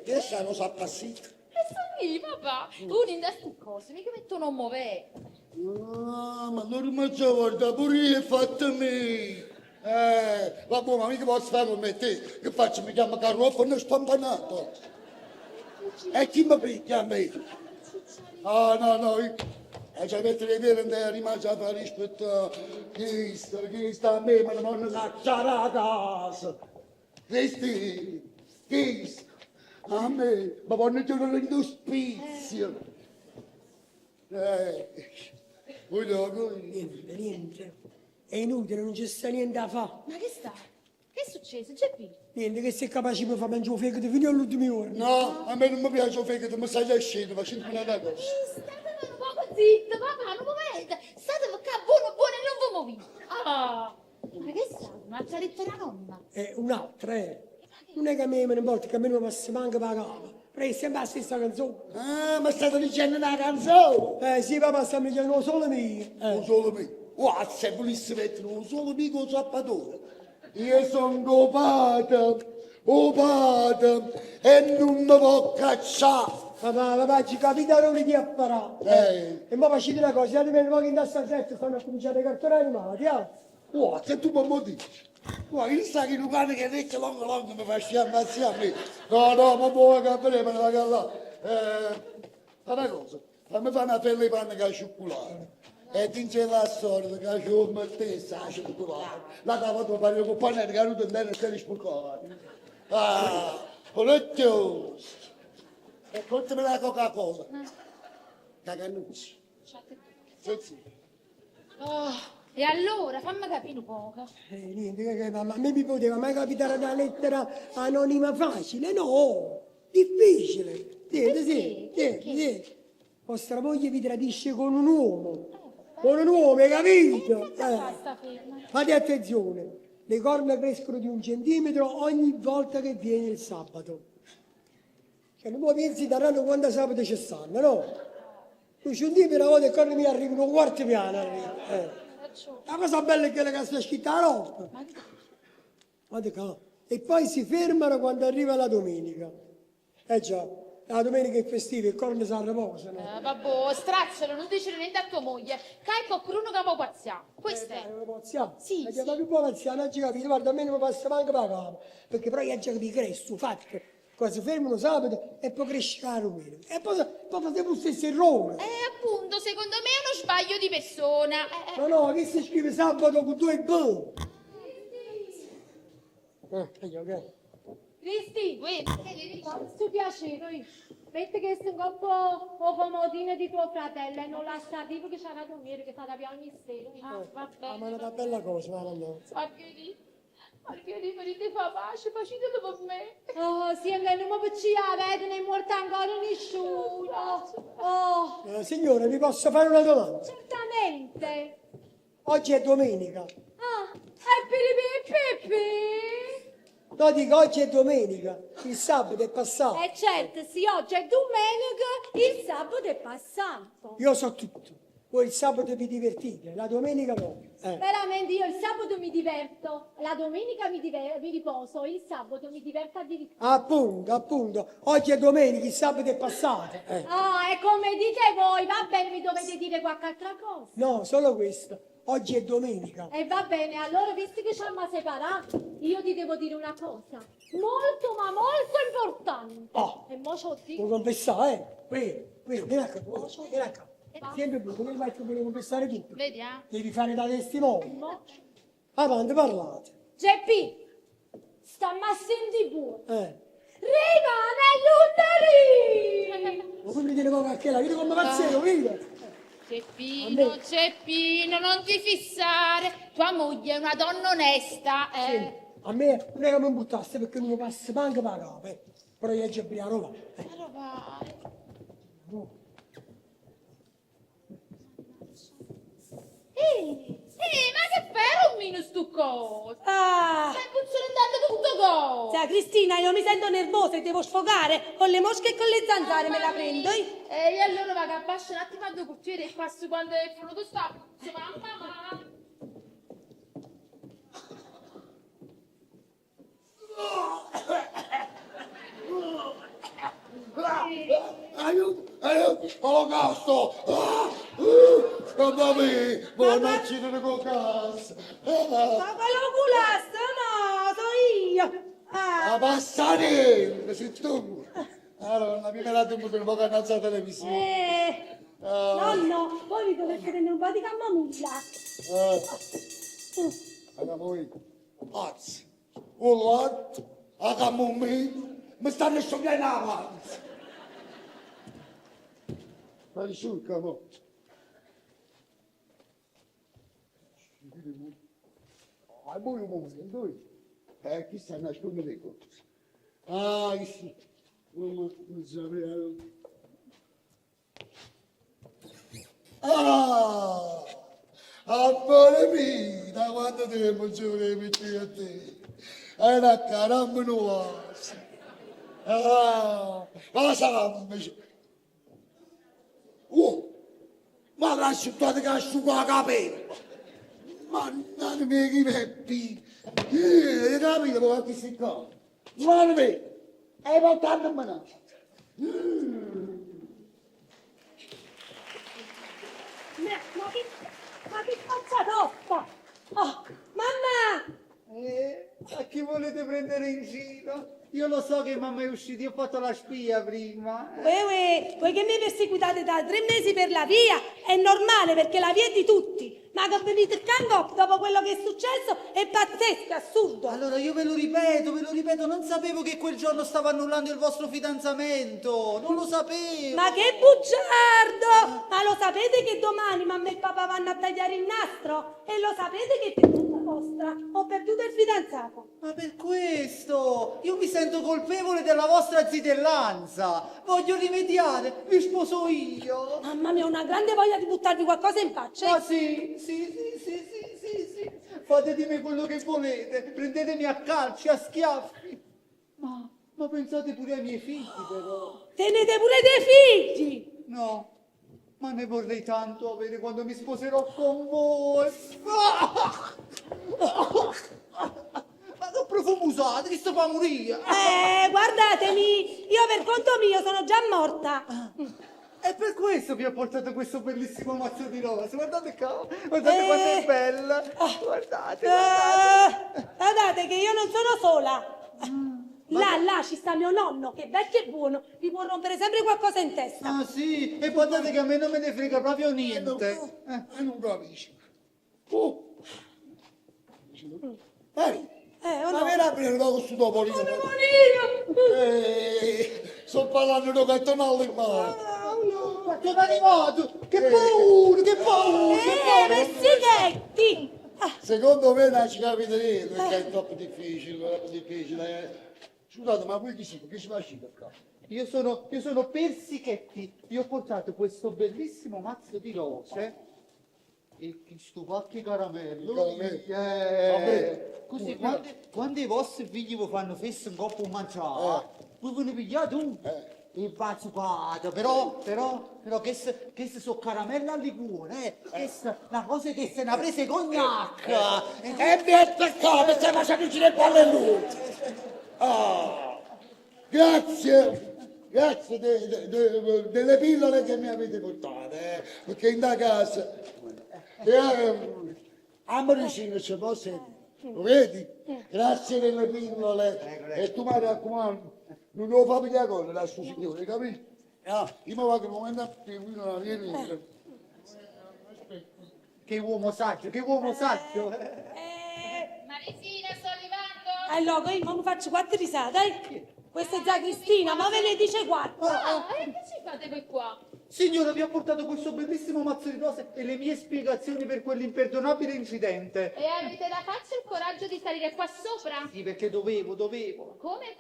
chi è sta Rosa Pastita? E sono Sì, papà, uno in queste cose, mica mettono un muovere. Ah, ma allora mi guarda pure io, fatemi. Vabbè, ma mica posso fare come te, che faccio? Mi chiamo Carloffo spampanato. E chi mi picchia a me? Ah, no, ci avete vedere andare a rimanere a fare rispetto chi sta a me, ma non lasciare a casa. Chi sta a me, ma quando c'è un indospizio. Voi no, Niente. È inutile, non c'è sta niente da fare. Ma che sta? Che è successo? Geppi? Niente, che sei capace di far mangiare un fegato fino all'ultimo ora. no, a me non mi piace il fegato, mi sai la scena, facendo una cosa. State un poco zitto, papà, non muovete. State qua buono e non vi muovete. Ah, ma che sta? Un'altra lettera nonna? Un'altra, Non è che a me me ne importa, che a me non mi passa manco per la cava. Però è sempre la stessa canzone. Ah, ma state dicendo una canzone? Sì, papà, stiamo dicendo solo mio. Solo mio. Wow, se volessi mettere un solo mio con zappatore. Io sono ovato, e non mi può cacciare. Papà, ci capitano di apparare. E mo facete una cosa, siate bene voi che in da stanzetta stanno a cominciare i cartoni animati, Wow, se tu mi dici. Wow, io sai che un cane che ricca longo mi fa sciammazzare a me. No, ma buona capire, me ne va là. Fa una cosa, fammi fare una pelle di panna con cioccolato. E ti c'è la storia che c'è un mettessa a cioccolato. La cava tu parli con panna che non ti andare a stare sporcato. Ah, orecchio. E portami la Coca-Cola. Cacanucci. Sì. Oh, e allora, fammi capire un poco. Niente, mamma, a me mi poteva mai capitare una lettera anonima facile? No, difficile. Sì. Vostra moglie vi tradisce con un uomo. Con un uomo, hai capito? Fate attenzione, le corna crescono di 1 centimetro ogni volta che viene il sabato. Cioè, non puoi pensi daranno quando sabato ci stanno, no? 1 centimetro a volte le corna mi arrivano un quarto piano. La cosa bella è quella che sta scritta la roba. Guarda qua. E poi si fermano quando arriva la domenica. Già, la domenica è festiva, il corno si riposano. Vabbè, strazzalo, non dice niente a tua moglie. Che qualcuno che mi pazziamo. Questo è. Sì. Ma più buona pazziamo, non ci capito. Guarda, a me non mi passa manco per la capa. Perché però io già capito che sto fatto. Qua si fermano sabato e poi cresce la domenica. E poi fate lo stesso errore. Appunto, secondo me è uno sbaglio di persona. No, che si scrive sabato con 2 B. Ok. Cristi, Questo piacere, metti che sei un po' o pomodino di tuo fratello e non lascia dire che c'è una domenica che sta da piano mistero. Ma è una bella cosa, ma non Margherita, venite fa pace, facetelo per me. Oh, sì, non mi piaceva, non è morta ancora nessuno. Oh. Signore, vi posso fare una domanda? Certamente. Oggi è domenica. E Pepe. No, dico oggi è domenica, il sabato è passato. Certo, sì, oggi è domenica, il sabato è passato. Io so tutto. Voi il sabato vi divertite, la domenica no. Veramente io il sabato mi diverto, la domenica mi riposo, il sabato mi diverto addirittura. Appunto, oggi è domenica, il sabato è passato. Ah, e come dite voi, va bene, mi dovete dire qualche altra cosa. No, solo questo. Oggi è domenica. E va bene, allora visto che ci hanno separato, io ti devo dire una cosa molto ma molto importante. E mo c'ho Vuoi confessare, vieni a capo, vieni a capo. Sempre più, come vai a confessare tutto? Vediamo. Devi fare da testimone. Avanti, parlate. Geppi, stammi a sentire pure. Rimane l'uteri! Ma poi mi dire come anche là, vedi come pazzero, vedi? Ceppino, non ti fissare. Tua moglie è una donna onesta. Sì, a me non è che mi buttasse perché non mi passa manco per la capa. Però io già a Roma. Ma che fai un mino stu coso? Stai puzzolentando tutto coso. Sai, Cristina, io mi sento nervosa e devo sfogare. Con le mosche e con le zanzare me la prendo. E allora va che abbascio un attimo a due cucciere e passo quando è venuto sta. Mamma. Aiuto, aiuto, olocausto! Mamma mia, buon accidere con gas! Ma quello culasto, no, so io. La passare, sei tu! Allora, mi la tempo per un po' cannazza la televisione. Nonno, voi vi dovete prendere un po' di camomilla. Allora voi, pazzi, un latte, a camomilla, mi stanno sciogliendo avanti. Fai su, camo. Ah, buono momento, chi sta nascondendo le cose? Ah, sì. Non sapevo. Ah! Amore mio, da quanto tempo ci volevo mettere a te? È una caramba nuova. Ah! Ma sarà invece. Ma l'ha asciugato che asciuga la capella. Mannaggia mia che peppi. Hai capito come si fa? Ma non vedi? Hai portato a me. Ma che faccia toppa! Oh, mamma! A chi volete prendere in giro? Io lo so che mamma è uscita, io ho fatto la spia prima. Voi che mi perseguitate da 3 mesi per la via, è normale perché la via è di tutti. Ma che venite il cango dopo quello che è successo è pazzesco, è assurdo. Allora io ve lo ripeto, non sapevo che quel giorno stava annullando il vostro fidanzamento, non lo sapevo. Ma che bugiardo! Ma lo sapete che domani mamma e papà vanno a tagliare il nastro? E lo sapete che per colpa vostra ho perduto il fidanzato? Ma per questo io mi sento colpevole della vostra zitellanza. Voglio rimediare, vi sposo io. Mamma mia, ho una grande voglia di buttarvi qualcosa in faccia. Ma sì. Fate di me quello che volete, prendetemi a calci, a schiaffi. Ma pensate pure ai miei figli, però. Tenete pure dei figli! No, ma ne vorrei tanto avere quando mi sposerò con voi. Ma che profumo usate, che sto fa morire? Guardatemi, io per conto mio sono già morta. È per questo vi ho portato questo bellissimo mazzo di rose. Guardate qua, guardate quanto è bella. Guardate. Guardate che io non sono sola. Là ci sta mio nonno, che vecchio e buono, vi può rompere sempre qualcosa in testa. Ah sì, e guardate che a me non me ne frega proprio niente. Non capisco. Vai. Ma vieni a prendere questo topolino. Sto parlando di cartonale in mano. Ma sono animato! Che paura, che paura! Vestichetti! Secondo me non ci capiterete perché è troppo difficile. Scusate, ma voi chi siete? Che ci facete qua? Io sono Persichetti. Io ho portato questo bellissimo mazzo di rose e questo pacchi caramello. Così quando i vostri figli vi fanno festa un coppo mangiare, voi ve ne pigliate un e baciate, però che sono caramelle al liquore, questa è una cosa che se ne ha prese cognac. E mi è peccato, mi stai facendo uscire il palle lui. Grazie delle pillole che mi avete portate, perché in da casa a Maricino c'è posso. Lo vedi? Grazie delle pillole. E tu mi raccomando, non devo fare pigliare con la sua signora, capito? Io mi vado che il momento che qui non viene. Che uomo saggio, che uomo saggio. Marisina, sto arrivando. Allora, io mi faccio 4 risate, dai. Questa è già Cristina, ma ve ne dice 4. E che ci fate voi qua? Signora, vi ho portato questo bellissimo mazzo di rose e le mie spiegazioni per quell'imperdonabile incidente. E avete la faccia e il coraggio di salire qua sopra? Sì, perché dovevo. Come?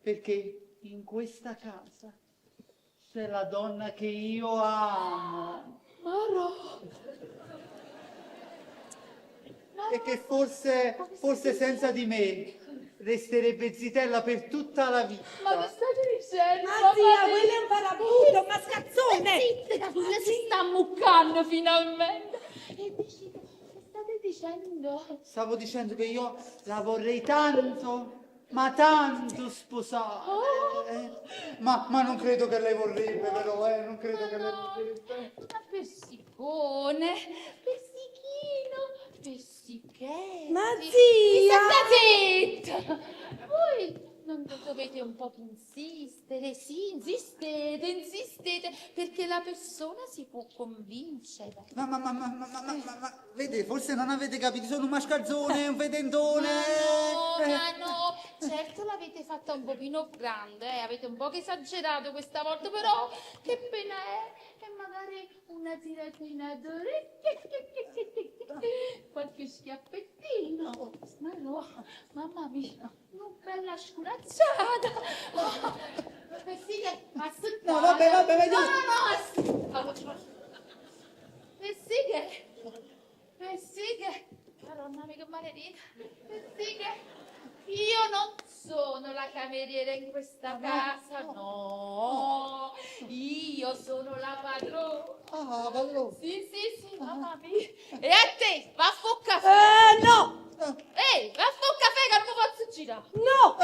Perché in questa casa c'è la donna che io amo. E che forse senza di me resterebbe zitella per tutta la vita. Ma che state dicendo? Ma zia, quello è un farabutto, un mascazzone! Zitta, figlia, si sta ammuccando finalmente. E dici, che state dicendo? Stavo dicendo che io la vorrei tanto, ma tanto sposare. Ma non credo che lei vorrebbe, però, non credo che lei vorrebbe. Ma persicone, persichino, persichetti. Ma zia! Zitta! Voi non dovete un po' insistere, sì, insistete, perché la persona si può convincere. Ma, vede, forse non avete capito, sono un mascalzone, un fedendone. Ma no, certo l'avete fatta un pochino grande, avete un po' esagerato questa volta, però che pena è, e magari una tiratina d'orecchie, qualche schiaffettino, ma no, mamma mia, una bella sculacciata. Sì che aspettare. No, vabbè, vedi. Persiche, madonna mia che maledetta, persiche. Io non sono la cameriera in questa casa, no, io sono la padrona. Ah, padrona. Sì, mamma mia. E a te, va a fo' caffè. No! Ehi, va a fo' caffè che non mi posso girare. No!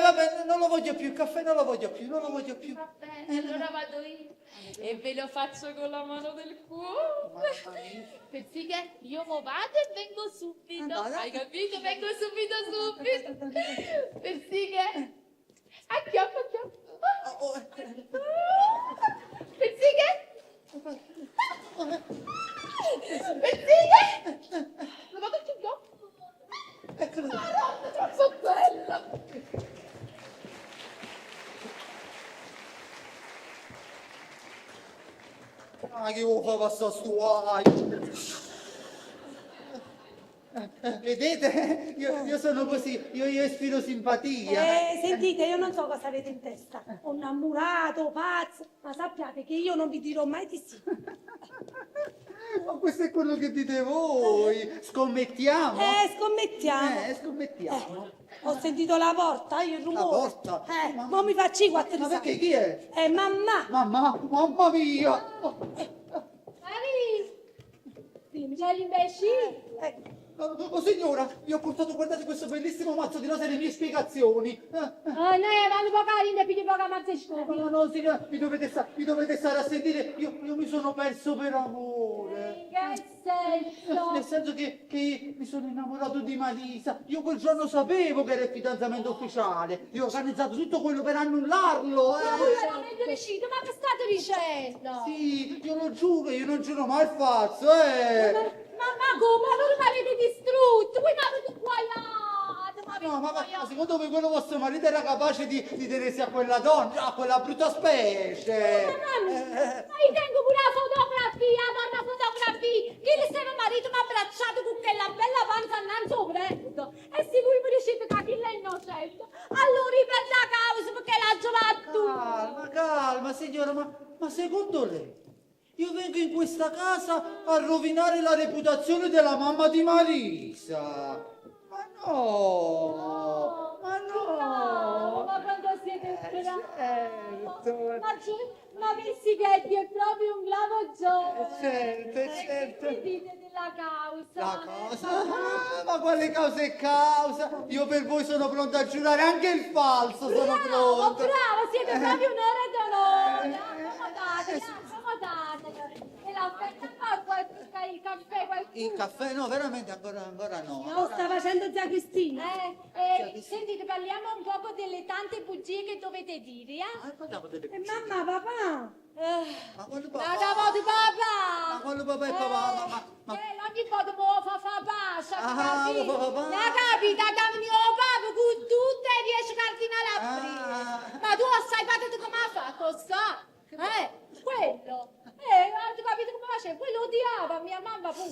Vabbè, non lo voglio più, il caffè non lo voglio più. Va bene, allora vado io. E ve lo faccio con la mano del cuore. Perché io mo vado e vengo subito. Hai capito? Vengo subito. Perché? Acchiappo. Perché? Lo vado più dopo. Eccolo. Troppo bella. Ah, che vuoi fare passare sto vedete? Io sono così, io ispiro simpatia. Sentite, io non so cosa avete in testa. Un innamorato, pazzo, ma sappiate che io non vi dirò mai di sì. Ma questo è quello che dite voi. Scommettiamo? Scommettiamo. Scommettiamo. Ho sentito la porta, io il rumore. La porta? Ma mi faccio i 4 Ma perché chi è? Mamma. Mamma mia. Dimmi, c'è l'imbecille? Oh signora, vi ho portato, guardate questo bellissimo mazzo di rose e le mie spiegazioni. Noi avevamo poca linea, più poca mazza scopi. No, signora, vi dovete stare a sentire, io mi sono perso per amore. In che senso? Nel senso che mi sono innamorato di Marisa. Io quel giorno sapevo che era il fidanzamento ufficiale. Io ho organizzato tutto quello per annullarlo. Ma voi veramente riuscito? Ma che state dicendo? Sì, io lo giuro, io non giuro mai il falso, Ma come? Allora mi avete distrutto, voi mi avete guaiato, No, ma secondo voi quello vostro marito era capace di tenersi a quella donna, a quella brutta specie? Ma io tengo pure la fotografia, torna fotografia, che il suo marito mi ha abbracciato con quella bella panza innanzi sopra, e se voi mi dicete che chi è innocente, allora riprende la causa perché l'ha giocato. Calma signora, ma secondo lei? Io vengo in questa casa a rovinare la reputazione della mamma di Marisa. Ma no! Ma quando siete certo. Ma Persichetti è proprio un bravo giovane. Certo. Che dite della causa? La causa? Ma quale causa è causa? Io per voi sono pronto a giurare anche il falso, sono pronto. Bravo, siete proprio un ore d'onore. Accomodate. E l'aspetta il caffè qualcuno. Il caffè? No, veramente ancora no. No, sta facendo zia Cristina. Sentite, parliamo un poco delle tante bugie che dovete dire, Mamma, papà. Ma quando papà? papà. Ma quando papà e papà? Ogni volta mi fa pace, lo fa papà? La capita da mio papà con tutte le 10 cardinali a prima. Ma tu sai fatto come ha fatto, sa? Quello. Hai capito come faceva? Quello odiava mia mamma pure.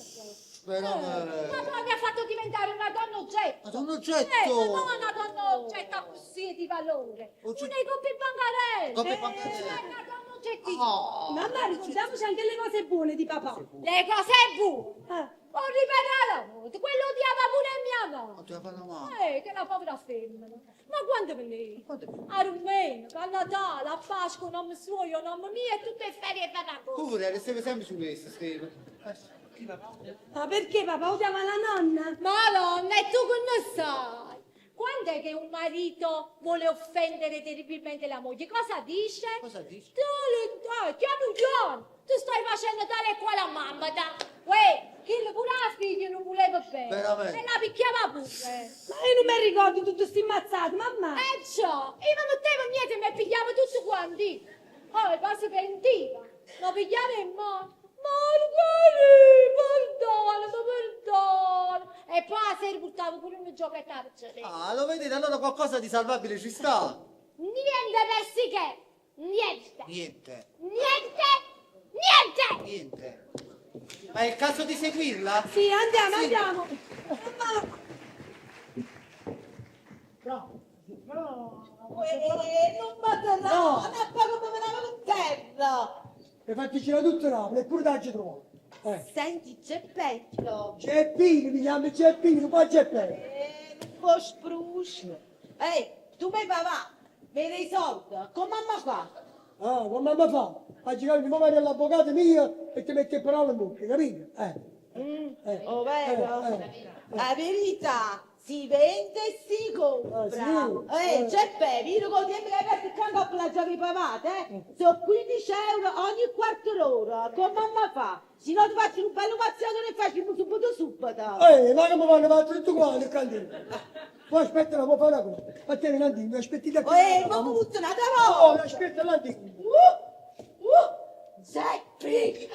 Ma poi mi ha fatto diventare una donna oggetto. Una donna oggetto? Non una donna oggetto così di valore. Una coppie bancarelle. Una donna oggetti. Mamma, ricordiamoci anche le cose buone di papà. Le cose buone? Ho riparato, quello odiava pure mia mamma. Odiava la mamma? Che la povera femmina. Ma quando per lei? A domenica, a Natale, a Pasqua, nome suo, nome mio, e tutte ferie e ferragosto. Pure, restevi sempre su questo, Steve. Ma perché papà odiava la nonna? Madonna, e tu che ne sai? Quando è che un marito vuole offendere terribilmente la moglie? Cosa dice? Cosa dice? Piano piano, tu stai facendo tale e quale a mamma, da. Uè, che pure la figlia non voleva bene. Veramente? E la picchiava pure. Ma io non mi ricordo tutto sti mazzato, mamma. Già, io non mettevo niente, mi pigliava tutto quanti. Oh, poi si pentiva. Lo pigliava in mano. Perdono. E poi a sera buttavo pure un giochetto a arciere. Ah, lo vedete, allora qualcosa di salvabile ci sta. Niente, persiché. Niente. Niente. Niente. Ma è il caso di seguirla? Sì, andiamo, Sì. andiamo. Bravo. Non batterà, non è proprio come una terra. E fatti girare tutto Napoli, eppure da ci trovo. Senti, c'è peggio. Geppino, mi chiami Geppino, poi Geppino. Un po' spruscio. Ehi, tu mi papà, vedi i soldi, come mamma fa? Ah, come mamma fa? A girare di mamma all'avvocato mio e ti mette parole in bocca, capito? Oh, vero? La verità si vende e si compra. sì. C'è Pepe, con tempo che hai aperto il campo a plagiare i pavate, sono 15 euro ogni quarto d'ora. Come mamma fa? Se no ti faccio un bello mazziato e faccio subito. Ma come vanno avanti tutto quanto, candino? Poi aspetta, non può fare una cosa. A te Nandino, aspetti da qui. Ma mi butto una Oh, aspetta Nandino. Seppi!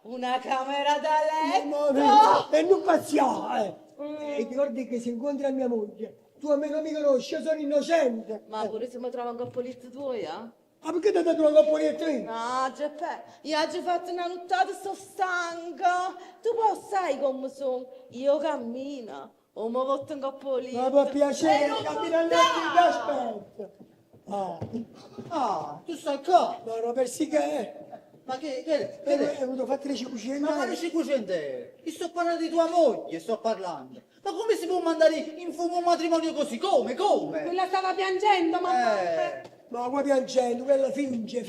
Una camera da letto! E non pazziare, E ricordi che se incontri a mia moglie, tu a me non mi conosci, io sono innocente. Ma pure se mi trovo un coppoletto tuo, Ma perché ti ha dato una coppolietta io? No, Giuseppe, io oggi ho fatto una nottata, sto stanca. Tu poi sai come sono. Io cammino, o mi voto un coppoletto. Ma per piacere, camminare ti aspetta. Ah, tu stai qua? No, per sì che Ma che Hai avuto fatto le 500? Ma quale 500 euro? Io sto parlando di tua moglie, sto parlando. Ma come si può mandare in fumo un matrimonio così? Come? Quella stava piangendo, mamma. Ma qua piangendo, quella finge.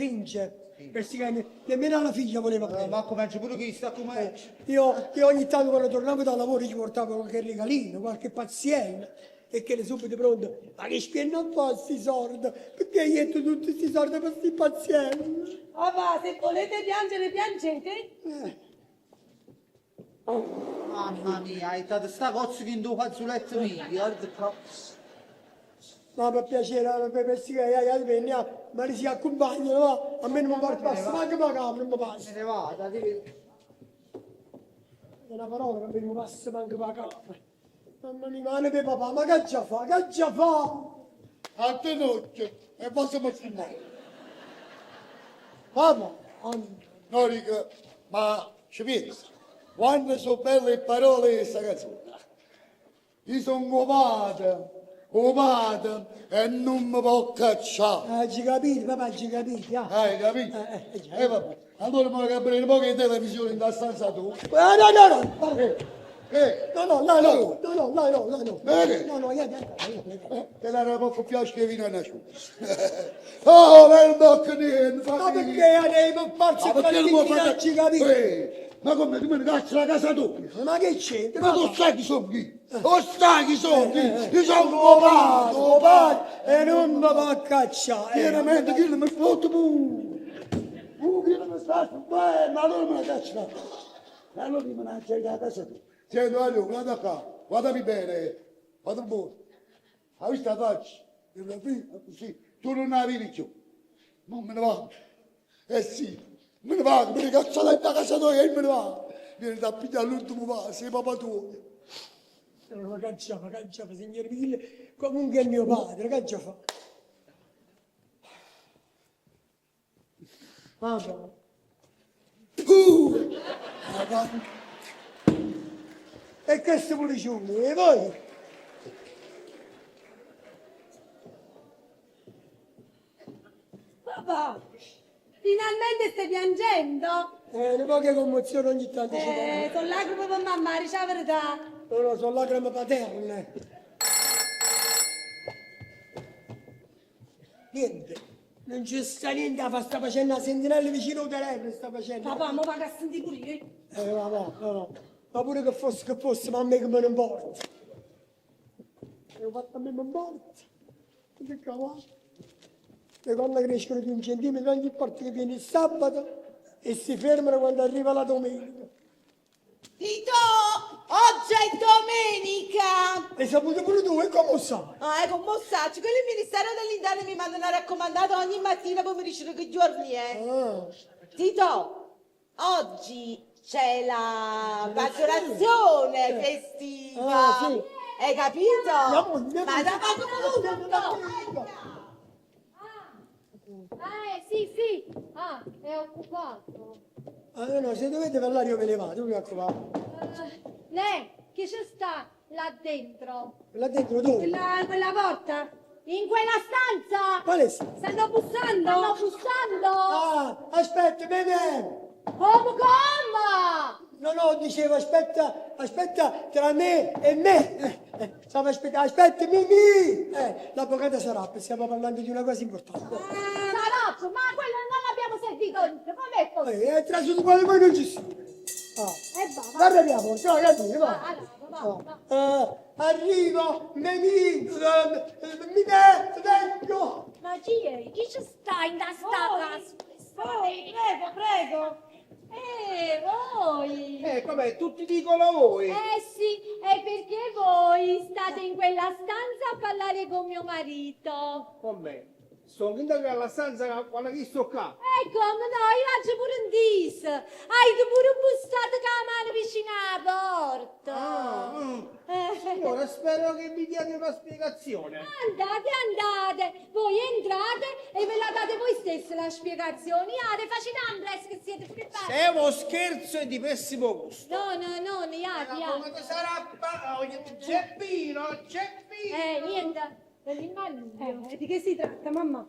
Per sì che nemmeno la figlia voleva bene. Ma come pure chi sta come... Io ogni tanto quando tornavo dal lavoro ci portavo qualche regalino, qualche pazienza. E che le subito pronto, ma che spieno un po' sti soldi, perché io ho tutti questi soldi per sti pazienti. Papà, se volete piangere, piangete. Mamma mia, hai dato sta cozza che in tuo fazzoletto mio, guarda qua. Ma per piacere, per sì che ma li si accompagnano, va? A me non mi passa, ma che mi capra, non mi passa. Se ne vada, devi... È una parola che mi passa manco per capra. Mamma mia, ma ne papà, ma che già fa? A te notte, e possiamo fumare. Papà, no, dico, ma ci pensi, quando sono belle parole di questa canzone. Io sono ovato, e non mi può cacciare. Hai capito, papà, hai capito, Hai capito? Vabbè, allora mi capire un po' che televisione in da stanza tu. No. No, Te l'era poco più che vino a nascere. Oh, nel bocca niente. Ma perché adesso farci perché non può fare? ci capito? Ma come tu me ne cacci la casa tua? Ma che c'entra? Ma tu sai chi sono chi? O sai chi sono chi? Io sono tuo padre e non mi va a cacciare. Chiaramente chi mi sfotte pure. Chi non mi sta bene, ma allora me la caccia. Allora mi mangia la casa tua. Senti, allora, guarda qua, guardami bene, guarda buono. Hai visto la faccia? Così, tu non la vedi più. Non me ne vado. Sì, me ne vado, me ne caccio da casa tua e me ne vado. Vieni da pigliare l'ultimo passo, sei papà tuo. Non lo cacciava, signor Mille, comunque è mio padre, che già fa? Papà. E questo pure ciume, e voi? Papà, finalmente stai piangendo? Le poche commozioni ogni tanto ci fanno. Sono lacrime per mamma, dice la verità. No, sono lacrime paterne. Niente, non c'è sta niente, sta facendo la sentinella vicino al telefono, sta facendo. Papà, ma va a sentire pure io. No. Ma pure che fosse, ma a me che me ne importa. Ho fatto a me mi importa. Che cavolo. Le corna crescono di 1 centimetro ogni volta che viene il sabato e si fermano quando arriva la domenica. Tito, oggi è domenica! L'hai saputo pure tu, e come sai? Come sai? Quello il Ministero dell'Interno mi manda una raccomandata ogni mattina poi mi dicono che giorni è. Tito, oggi c'è la maggiorazione festiva. Sì. Hai capito? Ma da poco Sì. È occupato. No, se dovete parlare io me ne vado, mi raccomando. Chi c'è sta là dentro? Là dentro dove? Quella porta? In quella stanza? Quale stanza? Stanno bussando? Aspetta, bene! Come? No, dicevo, aspetta, tra me e me. Stavo aspettando, aspetta, Mimì! L'avvocato Sarap, stiamo parlando di una cosa importante. Sarap, ma quello non l'abbiamo sentito, com'è possibile? È entrato su quale poi non ci sono. Guarda la porta, va, capire, va. Arrivo, mi metto dentro. Ma chi c'è sta in sta casa? Prego. Voi! Com'è? Tutti dicono voi? Sì, è perché voi state in quella stanza a parlare con mio marito. Con me. Sono venuto alla stanza quando chi sto qua. Come no, io faccio pure un dis. Hai pure bussato con la mano vicino alla porta. Signora, spero che mi diate una spiegazione. Andate, voi entrate e ve la date voi stessi la spiegazione. Facete Andres che siete preparati. Se è uno scherzo è di pessimo gusto. No, Come sarà? Geppino. Niente. Di che si tratta, mamma?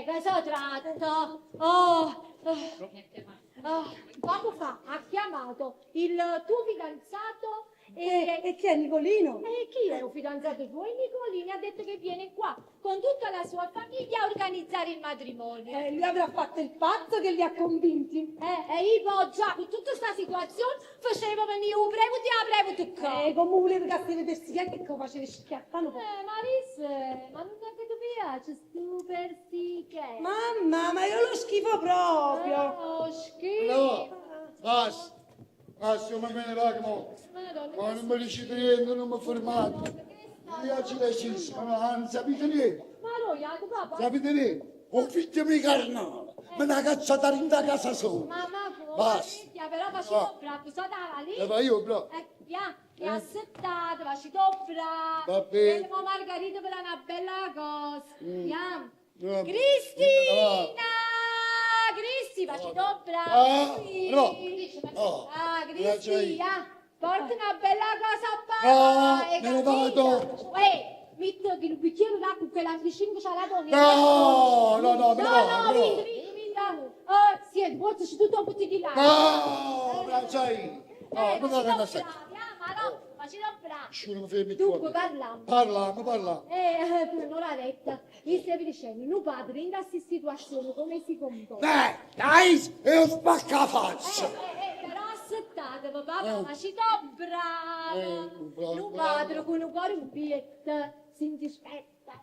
Cosa tratta? Poco fa ha chiamato il tuo fidanzato E chi è Nicolino? chi è un fidanzato tuo? Nicolino ha detto che viene qua con tutta la sua famiglia a organizzare il matrimonio. Lui avrà fatto il pazzo che li ha convinti. Io già con tutta questa situazione facevo venire un prevo qua. Come volevo che si vedessi che facevi schiattano. Maris, ma non è che ti piace stu persiche? Mamma, ma io lo schifo proprio. Schifo. No, basta, ma me ne vado. Ma non mi dicete niente, non mi fermate. Io ci deciso, non sapete niente. Ma noi, papà. Sapete niente? Un figlio mi carnale, me l'ha cacciata in casa sola. Mamma, Basta. però facevo bravo, so dava lì. Ma io bravo. Vi assettate, facevo bravo. Va bene. Vediamo Margherita per una bella cosa. Andiamo. Va bene. Cristina! Cristi, facevo bravo. Cristina, porta una bella cosa a papà. Me ne vado. Metto che il bicchiere d'acqua, quella vicino che c'ha la donna. No, me ne vado. Vinta. Siete, portaci tutto un butti di là. No, non sai. No, non vado a sai. Ma ci do bravo. Non mi fermi Dunque, tu. parliamo. Parla. Un'ora detta, mi stavi dicendo, mio padre in questa situazione come si comporta? Dai, è un spaccafaccia. Però aspettate, papà, ma ci do bravo. Mio padre con un cuore un biglietto si indispetta.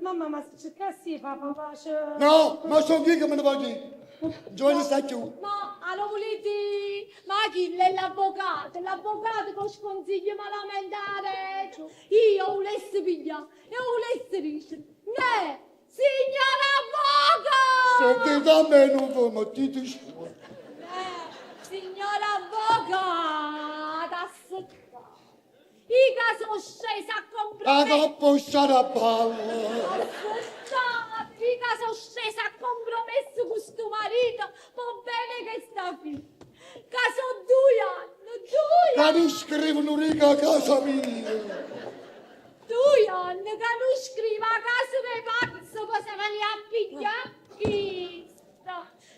Mamma, ma se cercassi papà, No, ma sono qui che me ne voglio. Giovanni sta giù. Ma allora volete, ma chi è l'avvocato? L'avvocato che sconsiglia malamentare. Io volessi pigliare, io volessi dire, ne, signora avvocato! Sentite a me, non vuoi, ma dite scuola. Signora avvocato, aspetta. Io sono scesa a comprare. A appostare a ballo. Io sono scesa a compromesso con questo marito, ma bene che sta qui. Che sono 2 anni, 2 Ma anni. non scrivono riga a casa mia. 2 anni che non scrivo a casa dei pazzo, poi se me li ha pigliati.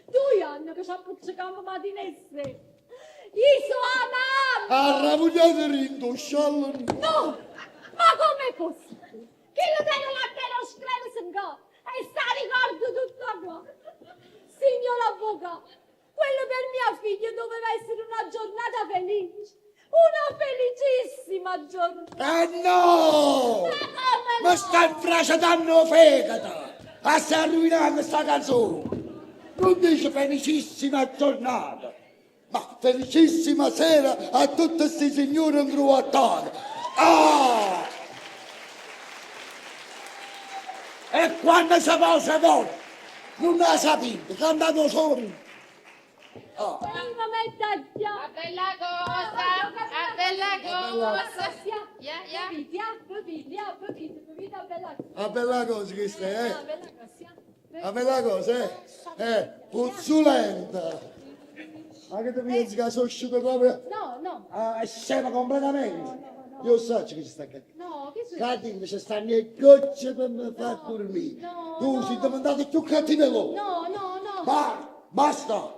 2 anni che ci ha pucciato matinesse. Io sono amante. Ha ravogliato rindo, sciallo. No, ma come possibile? Chi lo tiene la che lo scrive se no? E sta ricordo tutto qua. Signor avvocato, quello per mia figlia doveva essere una giornata felice. Una felicissima giornata. No! Ma stai fracetando fegato! A stai arruinando sta canzone! Non dice felicissima giornata, ma felicissima sera a tutti questi signori ingruattati! Ah! E quando si posa voi, non la sapete, cantate solo! Ah. A bella cosa, a bella cosa. A bella cosa che stai, A bella cosa, puzzolenta! Ma che ti pensi che sono uscito proprio? No. Ah, scema completamente! Io so che ci sta capendo. No, che succede? Cadi invece stanno le gocce per mi far dormire. Tu sei diventato più cattivo. No. Basta!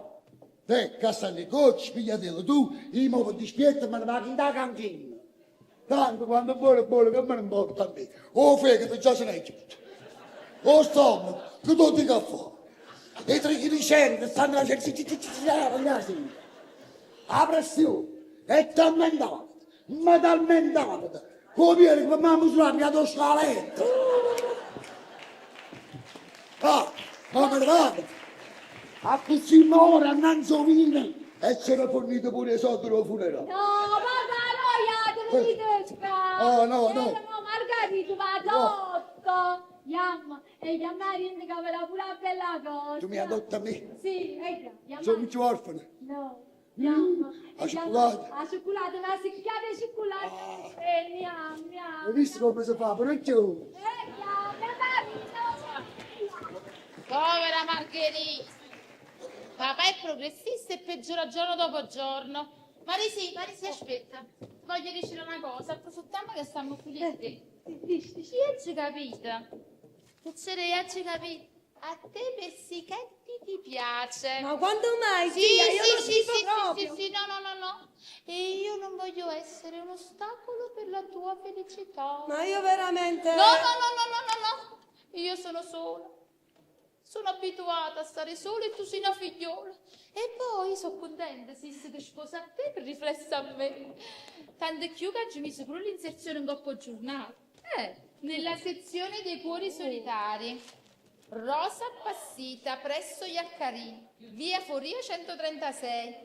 Te, stanno le gocce, pigliatelo tu, io mi dispietto e me ne vado in da cantina. Tanto quando vuole, che me ne importa a me. O fegato già se ne è chiuso. O stomaco, che tu ti caffè. E i trigliceri stanno a cercare la pressione è tormentata, ma tormentata. Come viene che mamma sulla tua scaletta. Ah, ma per vado. A così ora annanzo vino e ce l'ho fornito pure i soldi del funerale. No, papà, no, tedesca. Oh, no. Margherita, va sotto. Yamma, e chiamare in camera pure a bella cosa. Tu mi adotti a me? Sì, Sono più orfano. No, yamma. La cioccolata. La cioccolata, ma si chiama cioccolata. Miam. Hai visto come si fa? Però io. Povera Margherita. Papà è progressista e peggiora giorno dopo giorno. Marisi, aspetta. Voglio dire una cosa, approfittiamo che stiamo qui. Ci hai capito? Ci capito? A te Persichetti ti piace? Ma quando mai? Sì, Zia? Io lo schifo proprio. sì, no. E io non voglio essere un ostacolo per la tua felicità. Ma io veramente... No. Io sono sola. Sono abituata a stare sola e tu sei una figliola. E poi sono contenta se ti sposa a te per riflesso a me. Tanto è più che oggi mi pure l'inserzione in coppo giornale. Nella sezione dei cuori solitari. Rosa appassita presso Iaccarini, via Foria 136.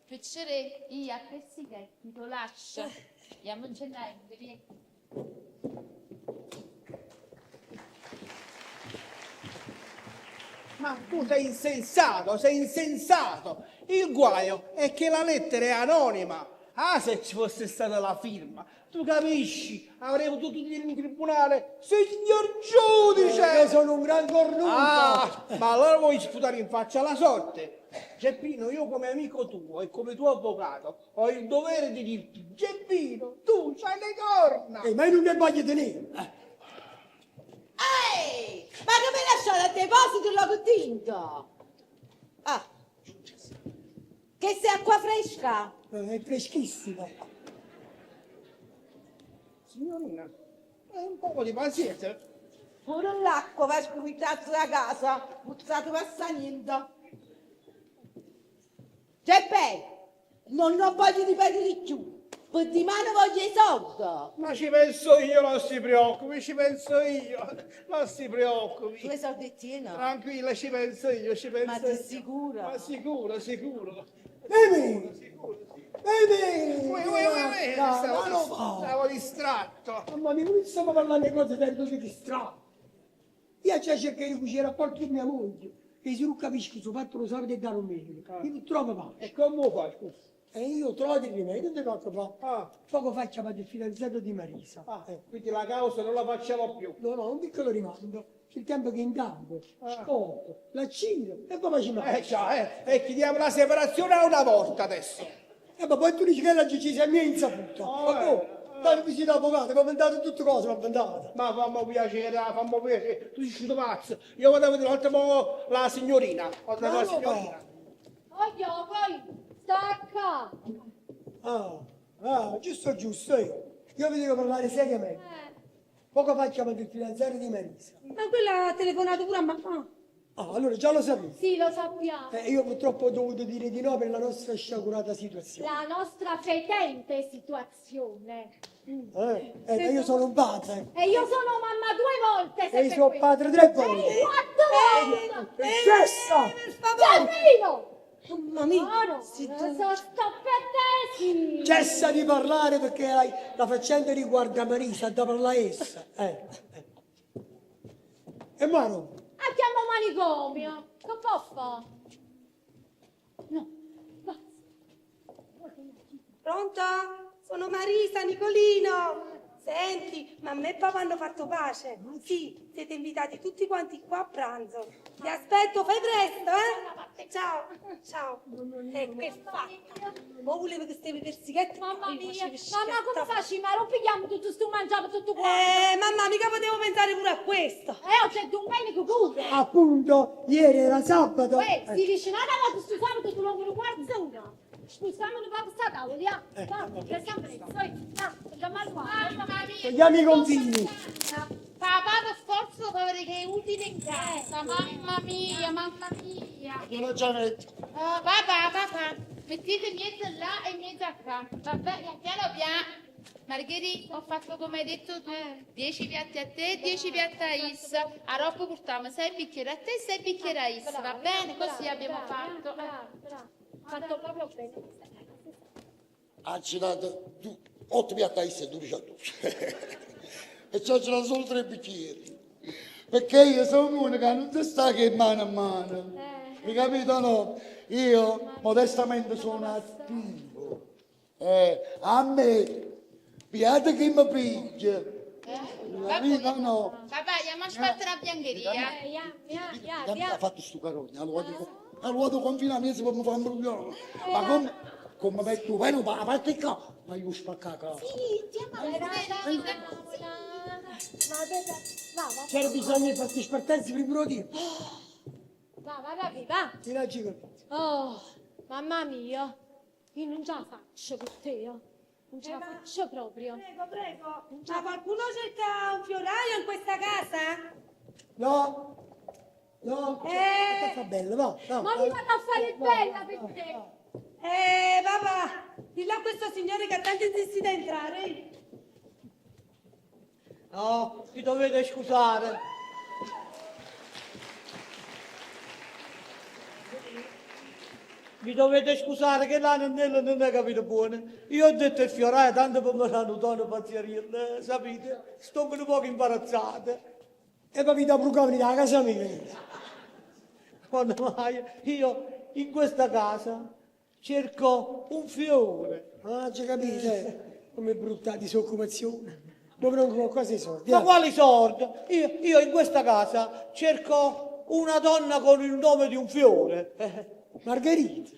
Piacere, io a Persichetti, lo lascio. Andiamo in gennaio, vieni. Ma tu sei insensato! Il guaio è che la lettera è anonima. Ah, se ci fosse stata la firma, tu capisci? Avrei potuto dire in tribunale, signor giudice! Io sono un gran cornuto! Ah, ma allora vuoi sputare in faccia la sorte? Geppino, io come amico tuo e come tuo avvocato ho il dovere di dirti, Geppino, tu c'hai le corna! Ma io non ne voglio tenere! Ehi, ma che mi lasciate a deposito il logo tinto? Ah, che sei acqua fresca? È freschissima. Signorina, un po' di pazienza. Pure l'acqua va spumizzata da casa, puzzato passa niente. Geppe, non ho voglia di perdere più. Per di mano voglio i soldi. Ma ci penso io, non si preoccupi, ci penso io. Non si preoccupi. Tu i soldetti no? Tranquilla, ci penso io, ci penso Ma io. sei sicura? Ma sicuro. Bevi! Stavo distratto. Mamma mia, non stiamo parlando di cose tanto di distratto. Io già cercherò di cucire rapporti con mia moglie, che se non capisci suo fatto lo sapete dare un meglio. Io non trovo pace. E come lo fai, scusa? E io trovo il rimedio, non ti posso fare. Poco fa chiamato il fidanzato di Marisa. Quindi la causa non la facciamo più. No, un piccolo rimando. C'è il tempo che in campo, scopro, la cino e poi ci mangia. E chiediamo la separazione a una volta adesso. Ma poi tu dici che la giustizia è mia insaputa. Ma poi, dai visita avvocato, mi ha inventato tutte cose, mi ha inventato. Ma fammi piacere, tu sei uscito pazzo. Io vado a vedere un'altra volta la signorina. La signorina. Oglio, poi, stacca. Giusto. Io vi devo parlare seriamente. Poco fa chiamato il fidanzato di Marisa. Ma quella ha telefonato pure a mamma. Ah, allora già lo sapete. Sì, lo sappiamo. Io purtroppo ho dovuto dire di no per la nostra sciagurata situazione. La nostra fetente situazione. Io sono un padre. E io sono mamma 2 volte. E io sono padre 3 volte. E 4 volte. Cessa! Giannino! Mamma mia! Sto per te, sì. Cessa di parlare perché la faccenda riguarda Marisa, da parlare essa. E Maro? Andiamo manicomio. Che può fare? No. Pronto? Sono Marisa, Nicolino. Senti, mamma e papà hanno fatto pace. Sì, siete invitati tutti quanti qua a pranzo. Ti aspetto, fai presto, eh? Ciao, ciao. Che fatta? Ma volevo che stavi persichetti? Mamma mia, mamma come facci? Ma non pigliamo tutto sto mangiato tutto qua. Mamma, mica potevo pensare pure a questo. C'è domenica pure. Appunto, ieri era sabato. Si dice nada, ma sto sabato tu non mi guardi una. Scusiamo un po' sta tavola, ya. Che sempre, Togliamo i confini. Papà, per forza dopo che è utile in casa. Mamma mia, mamma mia. Sono Gianetto. Papà, mettete mezzo là e mezzo qua. Vabbè, piano piano. Margherita, ho fatto come hai detto tu, 10 piatti a te, 10 piatti a Issa. A roba portiamo 6 bicchieri a te e 6 bicchieri a Issa, va bene? Così abbiamo fatto. Fatto proprio bene. Ha cinato 8 piatti a Issa e 12 a tu. E ci ho cinato solo 3 bicchieri. Perché io sono uno che non si sta che mano a mano. Mi capito no? Io modestamente sono attivo. A me, piate che mi piglia. Capito no? Papà, andiamo a sbattere la biancheria. Mi ha fatto sto carogna, allora confinamento per mi fare un bruglione. Ma come metto bene, ma a parte qua, ma io spacca la casa. C'era bisogno di farti spartenzi per il dire. Va, va. Ti leggi con Oh, mamma mia. Io non ce la faccio con te, Non ce la faccio proprio. Prego. Ma qualcuno cerca un fioraio in questa casa? No. Fa bello, va. Ma mi vado a fare bella per te. Papà, dillo a questo signore che ha tanto insistito a entrare. No, vi dovete scusare. Vi dovete scusare che là non è capito buono. Io ho detto il fioraio tanto per me l'hanno dato pazzerino, sapete? Sto un po' imbarazzato. E poi vi da brucavoli da casa mia. Quando mai io in questa casa cerco un fiore. Ah, già capite? Come brutta disoccupazione. Ma non con quasi soldi. Ma quali sordi? Io in questa casa cerco una donna con il nome di un fiore. Margherita.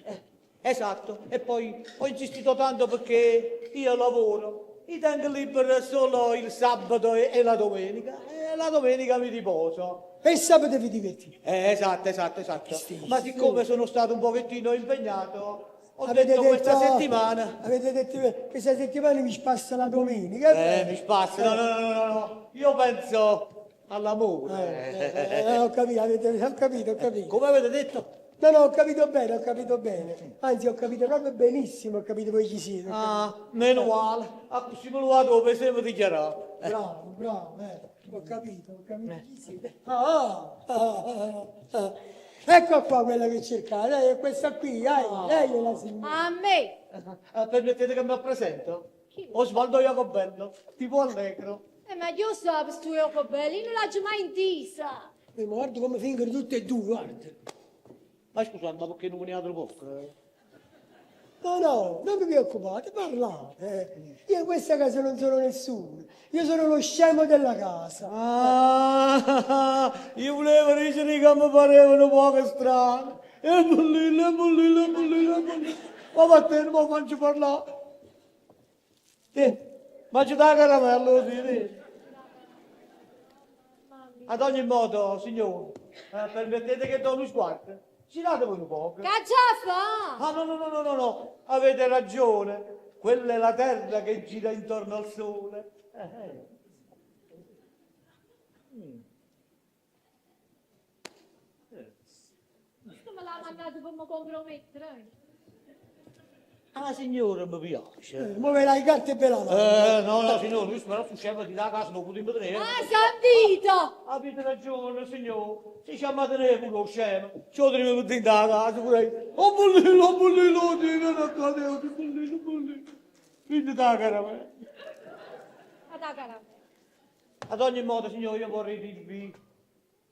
Esatto. E poi ho insistito tanto perché io lavoro. I tengo libero solo il sabato e la domenica. E la domenica mi riposo. E il sabato vi divertite? Esatto. Ma siccome sono stato un pochettino impegnato, ho Avete detto questa settimana. Avete detto che questa settimana mi spassa la domenica. Mi spassa, no. Io penso all'amore. Ho capito. Come avete detto? No, ho capito bene. Anzi, ho capito proprio benissimo, ho capito voi chi siete. Ah, meno male. A così me lo vado per sempre dichiarato. Bravo, ho capito chi siete. Ecco qua quella che cercate, è questa qui, lei è la signora. A me. Permettete che mi presento? Osvaldo Jacobello, tipo allegro. Ma io so questo Jacobello, non l'ho mai intesa. Ma guarda come fingono tutte e due, guarda. Ma scusate, ma perché non veniate poco? No, non vi preoccupate, parlate. Io in questa casa non sono nessuno. Io sono lo scemo della casa. Io volevo dire che mi parevano poco strano. E bollilla. Ma vattene, ma faccio parlare. Mangi da caramello, sì. Ad ogni modo, signore, permettete che do uno sguardo. Giratevi un po'. Che già fa? Ah, no, avete ragione. Quella è la terra che gira intorno al sole. mannaggia, come compromettere. Ah, signore, mi piace. Muove le carte per la mano. No, signore, lui spera su scemo di là casa, non potete tenere. Ah, sentito! Avete ragione, signore. Se ci amate pure lo scemo, ci lo dobbiamo mettere in casa, pure. Oh, bollino, Dio, non accade, bollino. Quindi da caramella. Ad ogni modo, signore, io vorrei dirvi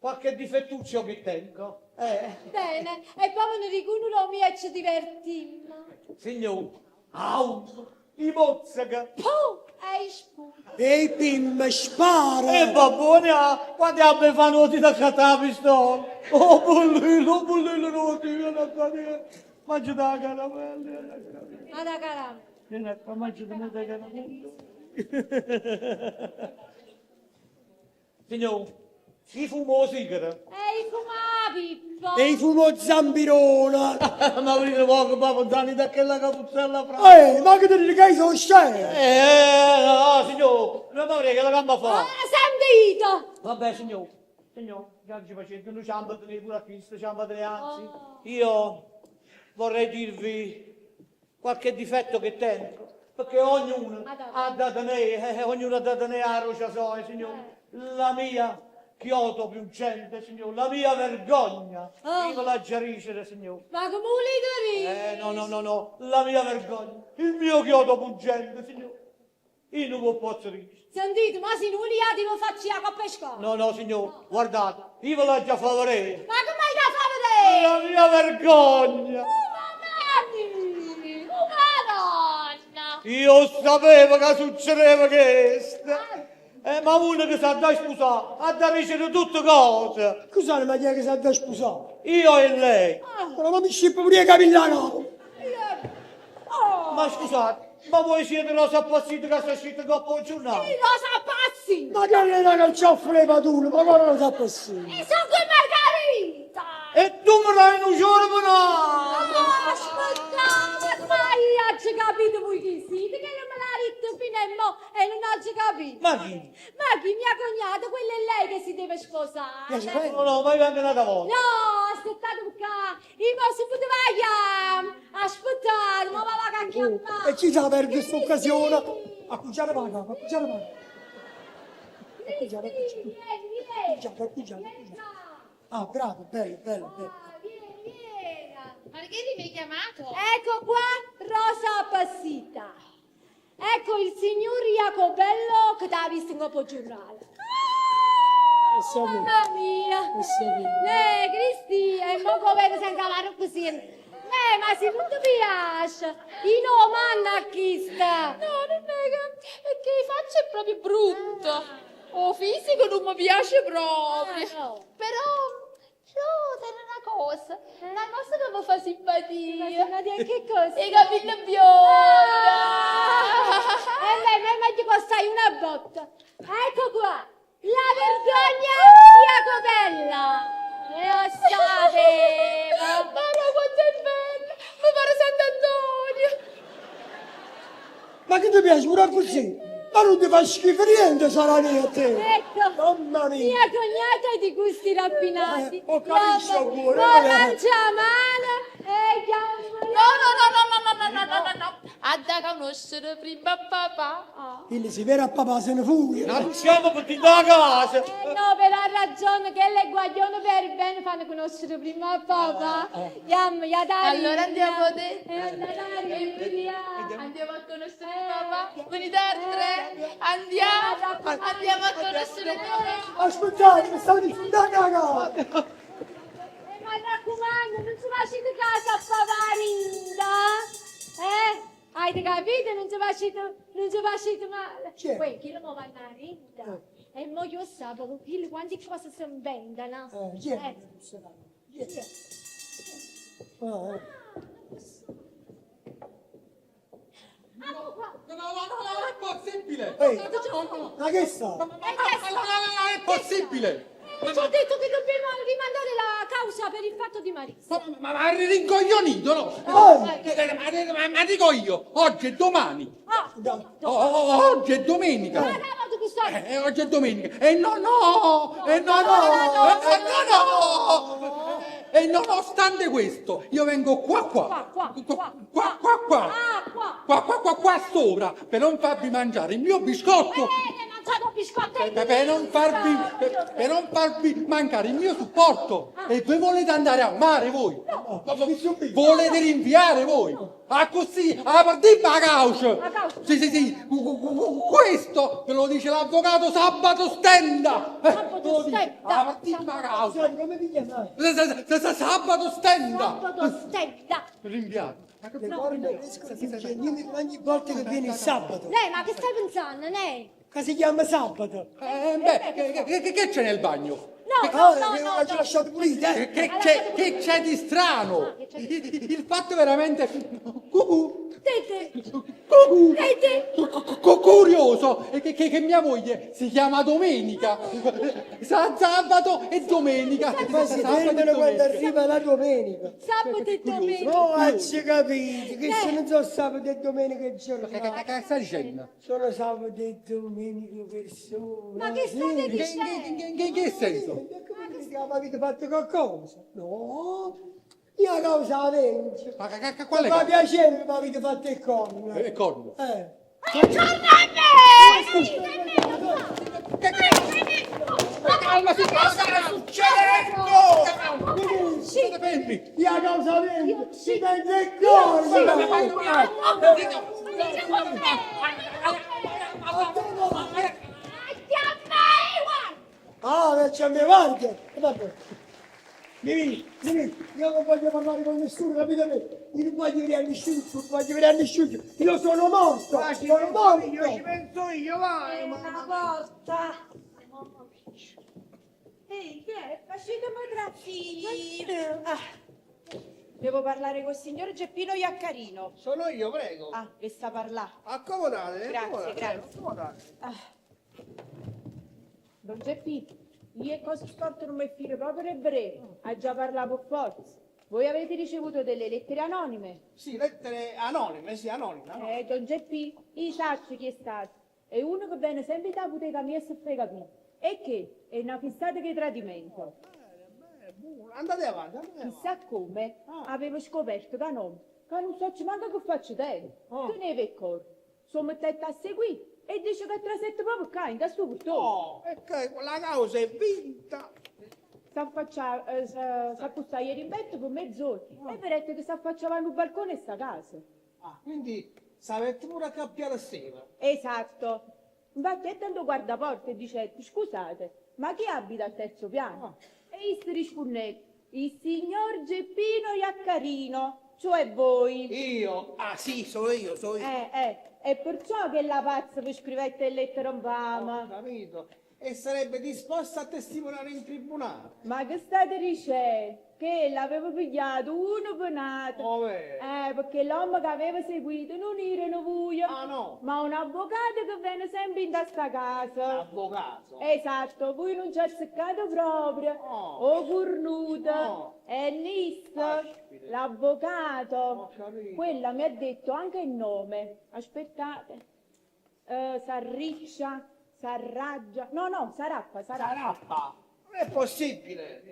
qualche difettuccio che tengo. Bene, e poi ne riconosco mia e ci divertimmo. Signore, i mozzaca. Ehi, sputa. Ehi, Pim, spara! E babbone, quando abbiamo fatto da cattiva pistola. Oh, bollino, non Dio, non accade. Mangio da caramella. Ada caramella. Mangio da caramella. Signore, chi fumo sigara? Ehi, fuma Pippo. Ehi, fumo Zambirona! Ma venite poco, papà, danni da quella capuzzella fra. Ma che te ne che sono scemo? No, signore, non vorrei che la gamba fa. Sentito! Vabbè, signore, già ci facete, noi ci abbiamo tenuto pure a Cristo, ci abbiamo tenuto, anzi. Io vorrei dirvi qualche difetto che tengo. Perché ognuno ha da tenere, ognuno ha da tenere la roccia sua, signore. La mia chiodo piungente, signore, la mia vergogna. Io la giarisce, signore. Ma come li No, la mia vergogna. Il mio chiodo piungente, signore. Io non posso ridere. Sentite, ma se non li devo farci la coppa pescare. No, signore, guardate, io ve la già fa vedere. Ma come hai da fare vedere? La mia vergogna. Madonna! Io sapevo che succedeva questo. Ma uno che sa da sposare, ha da ricevere tutte cose. Scusate, ma chi è che sa da sposare? Io e lei. Ma mi scippa pure i capelli a capo. Ma scusate, ma voi siete rosa appassiti che sta scritto dopo il giornale? Rosa pazzi! Ma che ne era che c'ho le patule, ma guarda non sa passare. E sono qui Margherita! E tu mi dai un giorno per Aspetta, ma io ho capito voi chi siete, che non me l'ha detto fino a mo' e non ho capito. Ma chi? Ma chi? Mia cognata, quella è lei che si deve sposare. No, ma io vengo un'altra volta. No, aspettate qua, io non si poteva chiamare. Aspettate, ma va a chiamare. E ci sa per questa occasione. A cucciare paga, a cucciare paga. Ah, bravo, bello. Margherita mi hai chiamato? Ecco qua, Rosa Appassita. Ecco il signor Jacobello che t'ha visto in copo giornale. Mamma mia! Cristi, e mo come che si incavare così? Ma se non ti piace, io non mando a chista. No, non è che faccia è proprio brutto. O fisico non mi piace proprio. Però, c'è una cosa che mi fa simpatia. Che cosa? I capelli biondi. Ma ti costai una botta. Ecco qua, la vergogna di Jacobella. E lo sapevo. Ma quanto è bella. Mi pare Sant'Antonio. Ma che ti piace pure così? Ma non ti fa schifo niente, sarà niente. Ecco, mamma mia. Mia cognata è di gusti raffinati. Ho capito pure. Ma lancia a mano e chiama. No. Ha da conoscere prima papà. Quindi si vede a papà se ne fuga. Non siamo tutti da casa. No, per la ragione che le guaglione per il bene fanno conoscere prima a papà. Allora andiamo Andiamo a conoscere papà. Venite a tre. Andiamo a conoscere papà. Aspettate, mi stavo dicendo a cagare. Ma raccomando, non ci facete caso a Pavarinda? Avete capito? Non ci facete male. Poi chi lo muove a Rinda? E mo io sapevo quante cose si inventano. No, è possibile! Ma che sta? È possibile! Ci ho detto che dobbiamo rimandare la causa per il fatto di Marisa. Ma è rincoglionito, no? Ma dico io, oggi è domani. Oggi è domenica. Oggi è domenica. E nonostante questo, io vengo qua sopra per non farvi mangiare il mio biscotto. Per non farvi mancare il mio supporto. E voi volete andare a mare voi? Volete rinviare voi? Ah così, a partita a causa! Sì. Questo ve lo dice l'avvocato Sabato Stenda! Sabato Stenda? A partita a causa! Come ti chiamai? Sabato Stenda! Sabato Stenda! Rinviato. Ricorda che ogni volta che viene il sabato. Ma che stai pensando, ne? Che si chiama sabato? Che c'è nel bagno? No, ci lasciate pulite, Che c'è di strano? Il fatto è veramente curioso è che mia moglie si chiama Domenica. Sabato e domenica. Ma si fermano quando arriva la domenica. Sabato e domenica. No, ci capite che se non so sabato e domenica il giorno. Che stai dicendo? Sono sabato e domenica persone. Ma che state dicendo? In che senso? Ma avete fatto qualcosa? No. Io a causa la vengo. Ma quale cosa? Mi piacere che mi avete fatto il corno. Il corno? Calma, cosa sta succedendo? Siete fermi! Io a causa la vengo. Si prende il corno. Perché a me guardia. Vabbè. Vieni, io non voglio parlare con nessuno, capite me? Io non voglio vedere nessuno, io sono morto, sono morto! Io ci penso io, vai! La porta! Ehi, che è? Facetemi devo parlare col signor Geppino Iaccarino. Sono io, prego. Che sta parlando. Accomodate, Grazie. accomodate. Don Geppino, io e cose storte non mi filo proprio il breve. Ha già parlato per forza. Voi avete ricevuto delle lettere anonime? Sì, lettere anonime, sì, anonime. Don Geppino, io saccio chi è stato. È uno che viene sempre da bottega mia e si frega più. E che? È una fissata che tradimento. Andate avanti. Chissà come avevo scoperto da nome che non so manco che faccio te. Tu ne vedi corpo. Sono mettetta a seguire e dice che trasette proprio qua, in questo portone. La causa è vinta. S'appostava ieri in petto per mezz'ora e vedete che s'affacciavano il balcone e sta casa. Quindi sapete pure a cappiare sera. Esatto. Infatti è tanto guardaporta e dice, scusate, ma chi abita al terzo piano? E io rispondete, il signor Geppino Iaccarino, cioè voi. Io? Sì, sono io. È perciò che la pazza vi scrivete le lettere in fama. Ho capito. E sarebbe disposta a testimoniare in tribunale. Ma che state dicendo? Che l'avevo pigliato uno penato. Perché l'uomo che aveva seguito non erano voi, ma un avvocato che viene sempre in questa casa. Avvocato? Esatto, voi non ci azzeccato proprio. O cornuto. E Nisto, l'avvocato. Quella mi ha detto anche il nome. Aspettate. Sarriccia. Sarraggia. No, Sarappa. Non è possibile.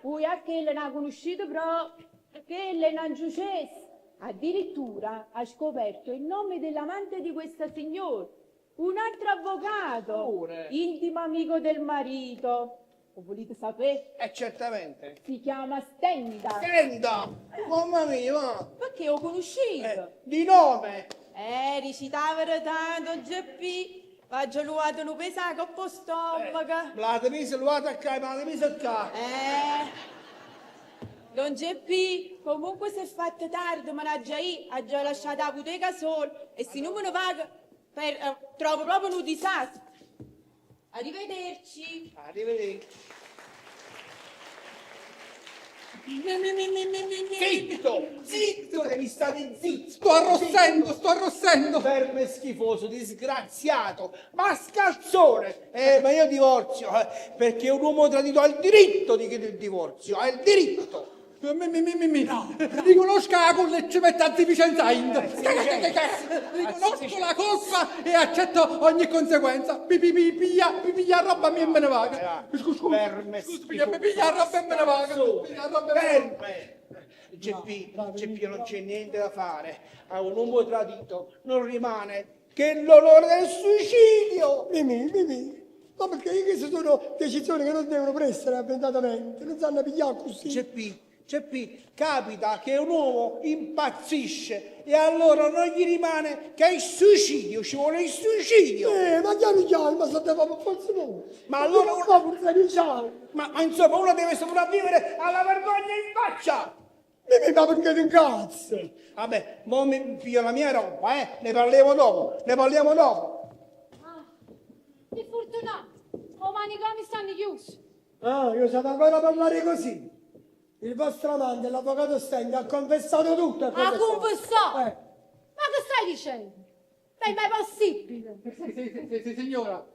Voi a che le ha conosciuto proprio, che le non giucesse. Addirittura ha scoperto il nome dell'amante di questa signora, un altro avvocato, intimo amico del marito. Lo volete sapere? Certamente. Si chiama Stenda. Stenda? Mamma mia, ma... Perché ho conosciuto? Di nome? Recitava tanto, Geppi. Faccio luato un pesato a po' stomaco. L'ate mise luato a ca, ma l'ate mise a ca. Don Geppi, comunque si è fatto tardi, ma ha già lasciato la bottega sola. E se non me ne paga, trovo proprio un disastro. Arrivederci. Arrivederci. Zitto, devi stare zitto. Sto arrossendo. Fermo e schifoso, disgraziato, mascalzone. Ma io divorzio, perché un uomo tradito ha il diritto di chiedere il divorzio, ha il diritto. Riconosca la colpa e ci metta a Vicenza Ind. Riconosco la colpa e accetto ogni conseguenza. Piglia roba mia e me ne vaga. Scusi, piglia roba e me ne vaga. GP, non c'è niente da fare. A un uomo tradito non rimane che l'onore del suicidio. Mimì. Ma perché queste sono decisioni che non devono prendere avventatamente, non sanno pigliare così. GP, capita che un uomo impazzisce e allora non gli rimane che il suicidio, ci vuole il suicidio. Ma chiaro, ma sapevamo forse no. Ma allora ma insomma uno deve sopravvivere alla vergogna in faccia. Ma perché ti incazzo? Vabbè, mo mi piglio la mia roba, ne parliamo dopo. Che fortunato! I manicomi stanno chiusi. Io sono ancora a parlare così. Il vostro amante, l'avvocato Stendi, ha confessato tutto. Ha confessato? Ma che stai dicendo? Beh, ma è possibile? Sì, signora.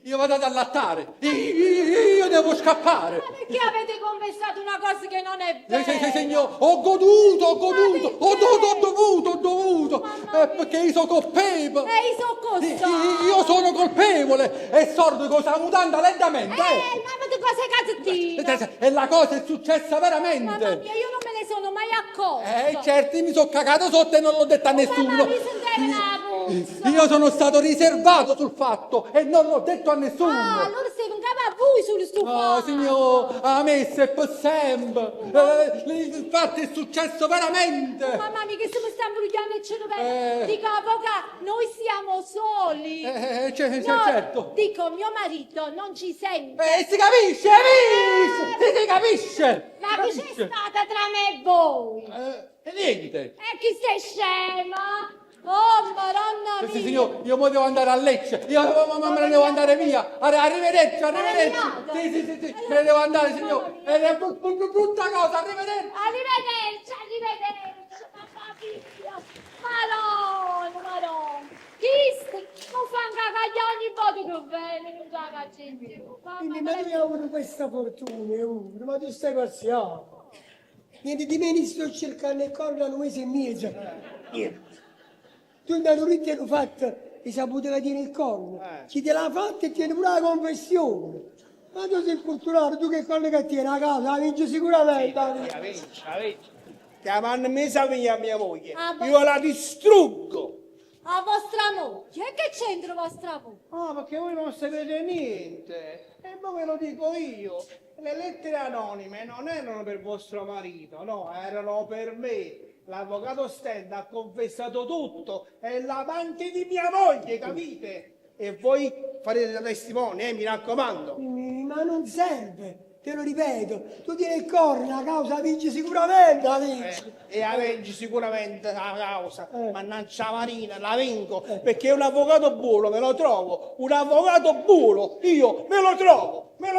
Io vado ad allattare. Io devo scappare. Ma perché avete confessato una cosa che non è vera? Sì, signor. Ho goduto. Ho dovuto. Perché io sono colpevole. Io sono cosa? Io sono colpevole. E sordo con la mutanda lentamente. Ma che cosa è cazzettino? E la cosa è successa veramente. Mamma mia, io non me ne sono mai accorta. Certo, mi sono cagato sotto e non l'ho detto a nessuno. Ma mi sentire la puzza. Io sono stato riservato sul fatto e non l'ho detto a nessuno. Allora sei un capo a voi sul stufato. Signor, a me se per sempre. Il fatto è successo veramente. Mamma mia, che se mi sta imbrugliando il cervello. Dico, avvocato, noi siamo soli. Certo. Dico, mio marito non ci sente. Si capisce, si capisce. Ma chi c'è stata tra me e voi? Niente. Chi sei scema? Oh, madonna mia! Signor, io mo devo andare a Lecce, io me ne devo andare via. Arrivederci. Sì, me ne devo andare, signor. È una brutta cosa, arrivederci. Mamma mia! Madonna! Chi non fa un cagaglia ogni volta che viene, non fa cagaglia. Ma io ho avuto questa fortuna, ma tu stai paziando. Niente di me, sto cercando il corno da un mese e mezzo. Tu da un te l'ho fatta e saputo dire il corno. Chi te l'ha fatta e tieni pure la confessione. Ma tu sei fortunato, tu che corno che tieni a casa, la vinci sicuramente. La vinci. Chiamando me sa mia moglie. Io la distruggo. A vostra moglie? E che c'entra vostra moglie? Perché voi non sapete niente. E poi ve lo dico io. Le lettere anonime non erano per vostro marito, no, erano per me. L'avvocato Stenda ha confessato tutto, è l'amante di mia moglie, capite? E voi farete da testimoni, mi raccomando. Ma non serve, te lo ripeto, tu tieni il corno, la causa la vinci sicuramente, la vinci. E la vinci sicuramente la causa, mannaggia Marina, la vinco, perché un avvocato buono me lo trovo, un avvocato buono io me lo trovo. Non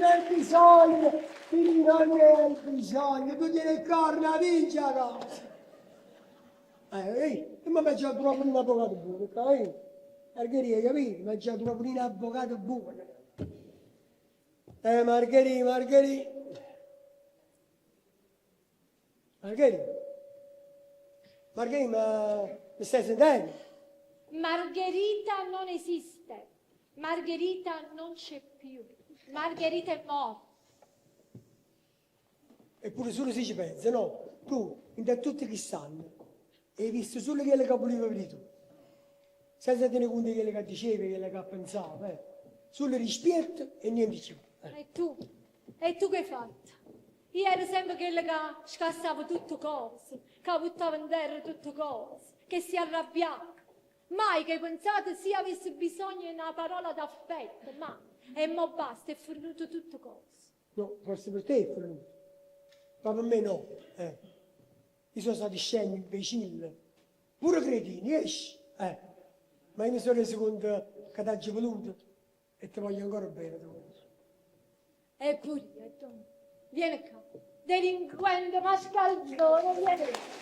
hai bisogno. Non hai bisogno, tu tieni il corno, la vinci la causa. Ma mi ha già trovato un avvocato buono, Margherita, capito? Mi ha già trovato un avvocato buono. Margherita, ma mi stai sentendo? Margherita non esiste. Margherita non c'è più. Margherita è morta. Eppure solo si ci pensa, no? Tu, da tutti che sanno, hai visto solo quello che volevi vedere tu. Senza tenere conto di quello che dicevi, quello che pensava, Solo rispetto e niente più. E tu che hai fatto? Io ero sempre quella che scassava tutte cose, che buttava in terra tutte cose, che si arrabbiava. Mai che pensate se avessi bisogno di una parola d'affetto, ma e mo basta, è fornuto tutte cose. No, forse per te è fornuto. Ma per me no. Io sono stato scemi, imbecille, pure cretini, esci. Ma io mi sono reso conto che ti ho voluto e ti voglio ancora bene. Eppure io, vieni qua, delinquente mascaldone, vieni qua.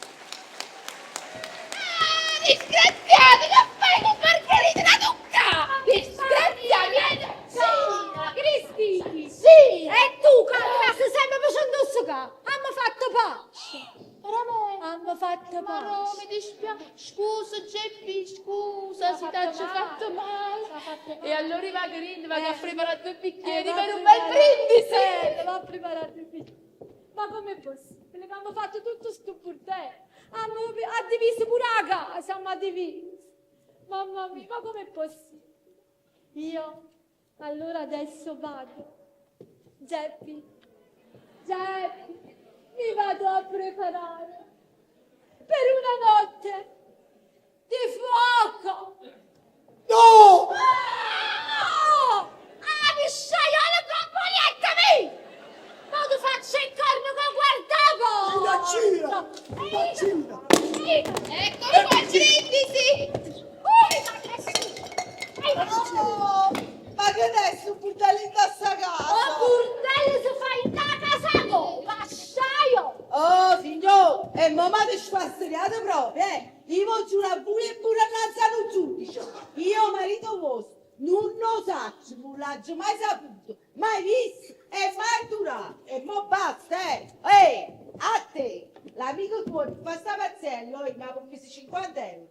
Disgraziato, che fai con Margherita da Ducca? Disgraziato! Cristi! Sì, Sì, t'ho fatto male. E allora i Magrini vado a preparare 2 bicchieri per un bel brindisi. Va a preparare 2 bicchieri. Ma com'è possibile? Che hanno fatto tutto sto bordello. Ha diviso pure la casa, siamo divisi. Mamma mia, ma com'è possibile? Io, allora adesso vado. Geppi, mi vado a preparare per una notte di fuoco. No! Ah, mi sciaiolo con polietta, ma tu faccio il corno che guardavo! Eccolo qua, brindisi. Ma che adesso un bordello in sta casa? Ma bordello si fa in casa tua, vasciaio! Oh, signor, e mamma ti spasseriate proprio, Io voglio una pure innanzi al giudice. Io, marito vostro, non lo saccio, non l'ho mai saputo, mai visto e mai durato. E mo basta, a te, l'amico tuo ti fa sta pazzella, mi ha commesso 50 euro.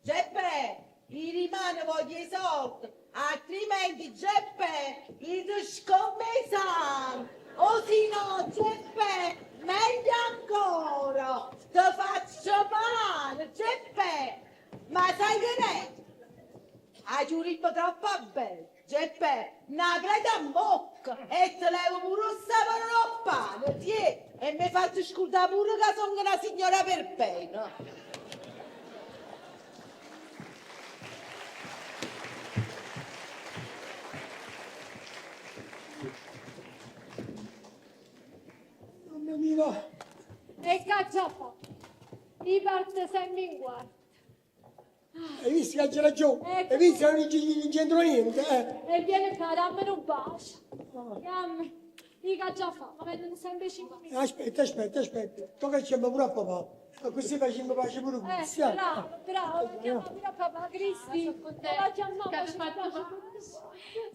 Geppe, gli rimane voglio i soldi, altrimenti Geppe, gli ti scommessa. O si no, Geppe, meglio ancora, ti faccio male, Geppe. Ma sai che è? Hai un ritmo troppo bello, Geppe, una creda a bocca e te levo pure un sapore pane, tie, e mi faccio scordare pure che sono una signora per bene. Mamma mia! E cacciappa, mi parte sempre in guardia. Hai visto che c'era giù? Hai visto che non c'entra niente, E viene qua, dammene un bacio. Dammi, mica già fa, ma vedono sempre 5 minuti. Aspetta. Tocca che chiama pure a papà. Ma così facciamo pace pure qui. Bravo, chiama pure a papà, Cristi. La chiamiamo, ci facciamo.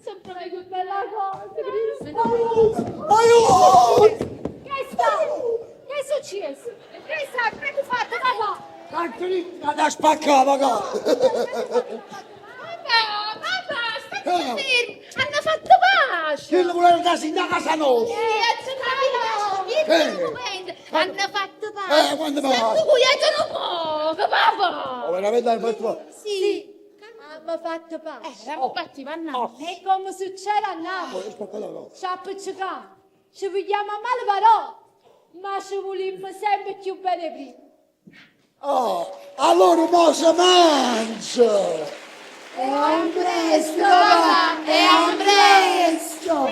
Sempre che bella cosa, Cristi. Aiuto! Che sta? Che è successo? Cristi, che hai fatto, papà? Da spaccava, Mamma, stai fermo. Hanno fatto pace. Che lo voleva da casa nostra? Hanno fatto pace. Quando Siamo pace? cuiato poco, papà. Oh, veramente hai fatto Sì. Hanno fatto pace. Siamo fatti, vanno. E come succede a Napoli? Aspetta, no. Ci appiccichiamo, ci pigliamo a male però, ma ci vogliamo sempre più bene prima. Oh, allora mo si mangia! E a un presto, papà, e a un presto!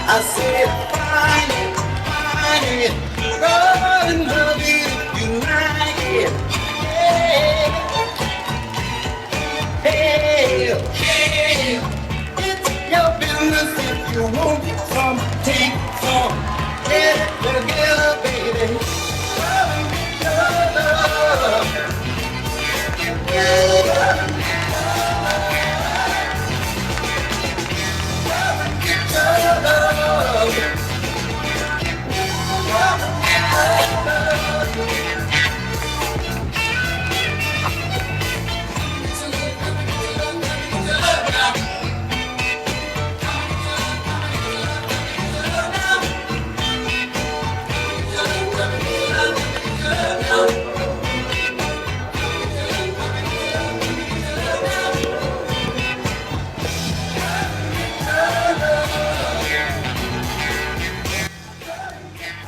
I said, find it, God and love you, united. Hey, hey, it's your business if you want some, take some. Get it together, baby. Love, love, love.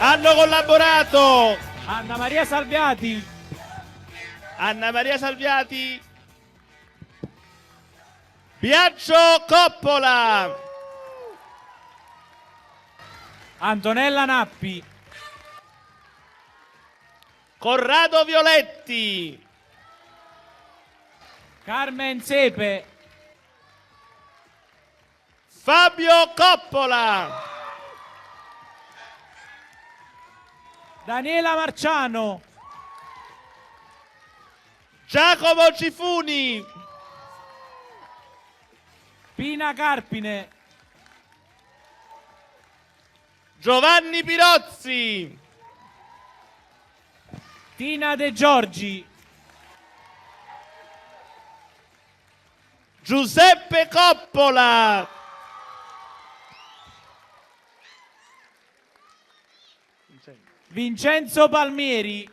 Hanno collaborato Anna Maria Salviati, Biagio Coppola, Antonella Nappi, Corrado Violetti, Carmen Sepe, Fabio Coppola, Daniela Marciano, Giacomo Cifuni, Pina Carpine, Giovanni Pirozzi, Tina De Giorgi, Giuseppe Coppola, Vincenzo Palmieri,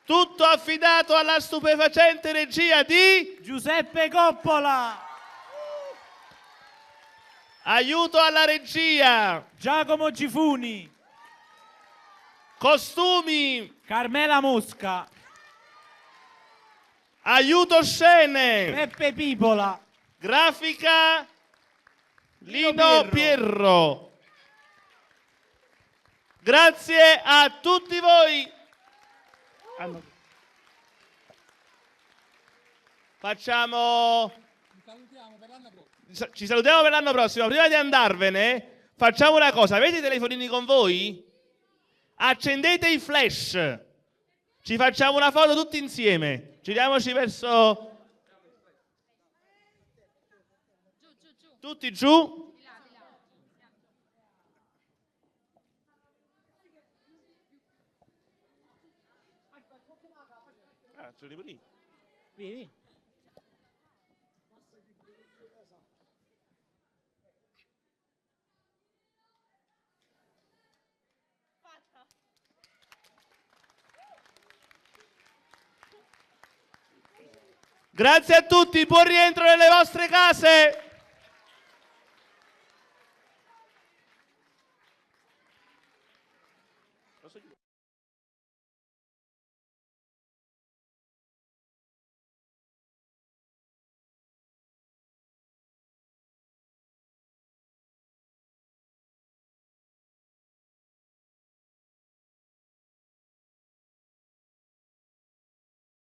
tutto affidato alla stupefacente regia di Giuseppe Coppola, aiuto alla regia, Giacomo Cifuni, costumi, Carmela Mosca, aiuto scene, Peppe Pipola, grafica Lino Pierro. Grazie a tutti voi. Ci salutiamo per l'anno prossimo. Prima di andarvene, facciamo una cosa. Avete i telefonini con voi? Accendete i flash. Ci facciamo una foto tutti insieme. Giriamoci verso... Tutti giù. Vieni. Grazie a tutti, buon rientro nelle vostre case.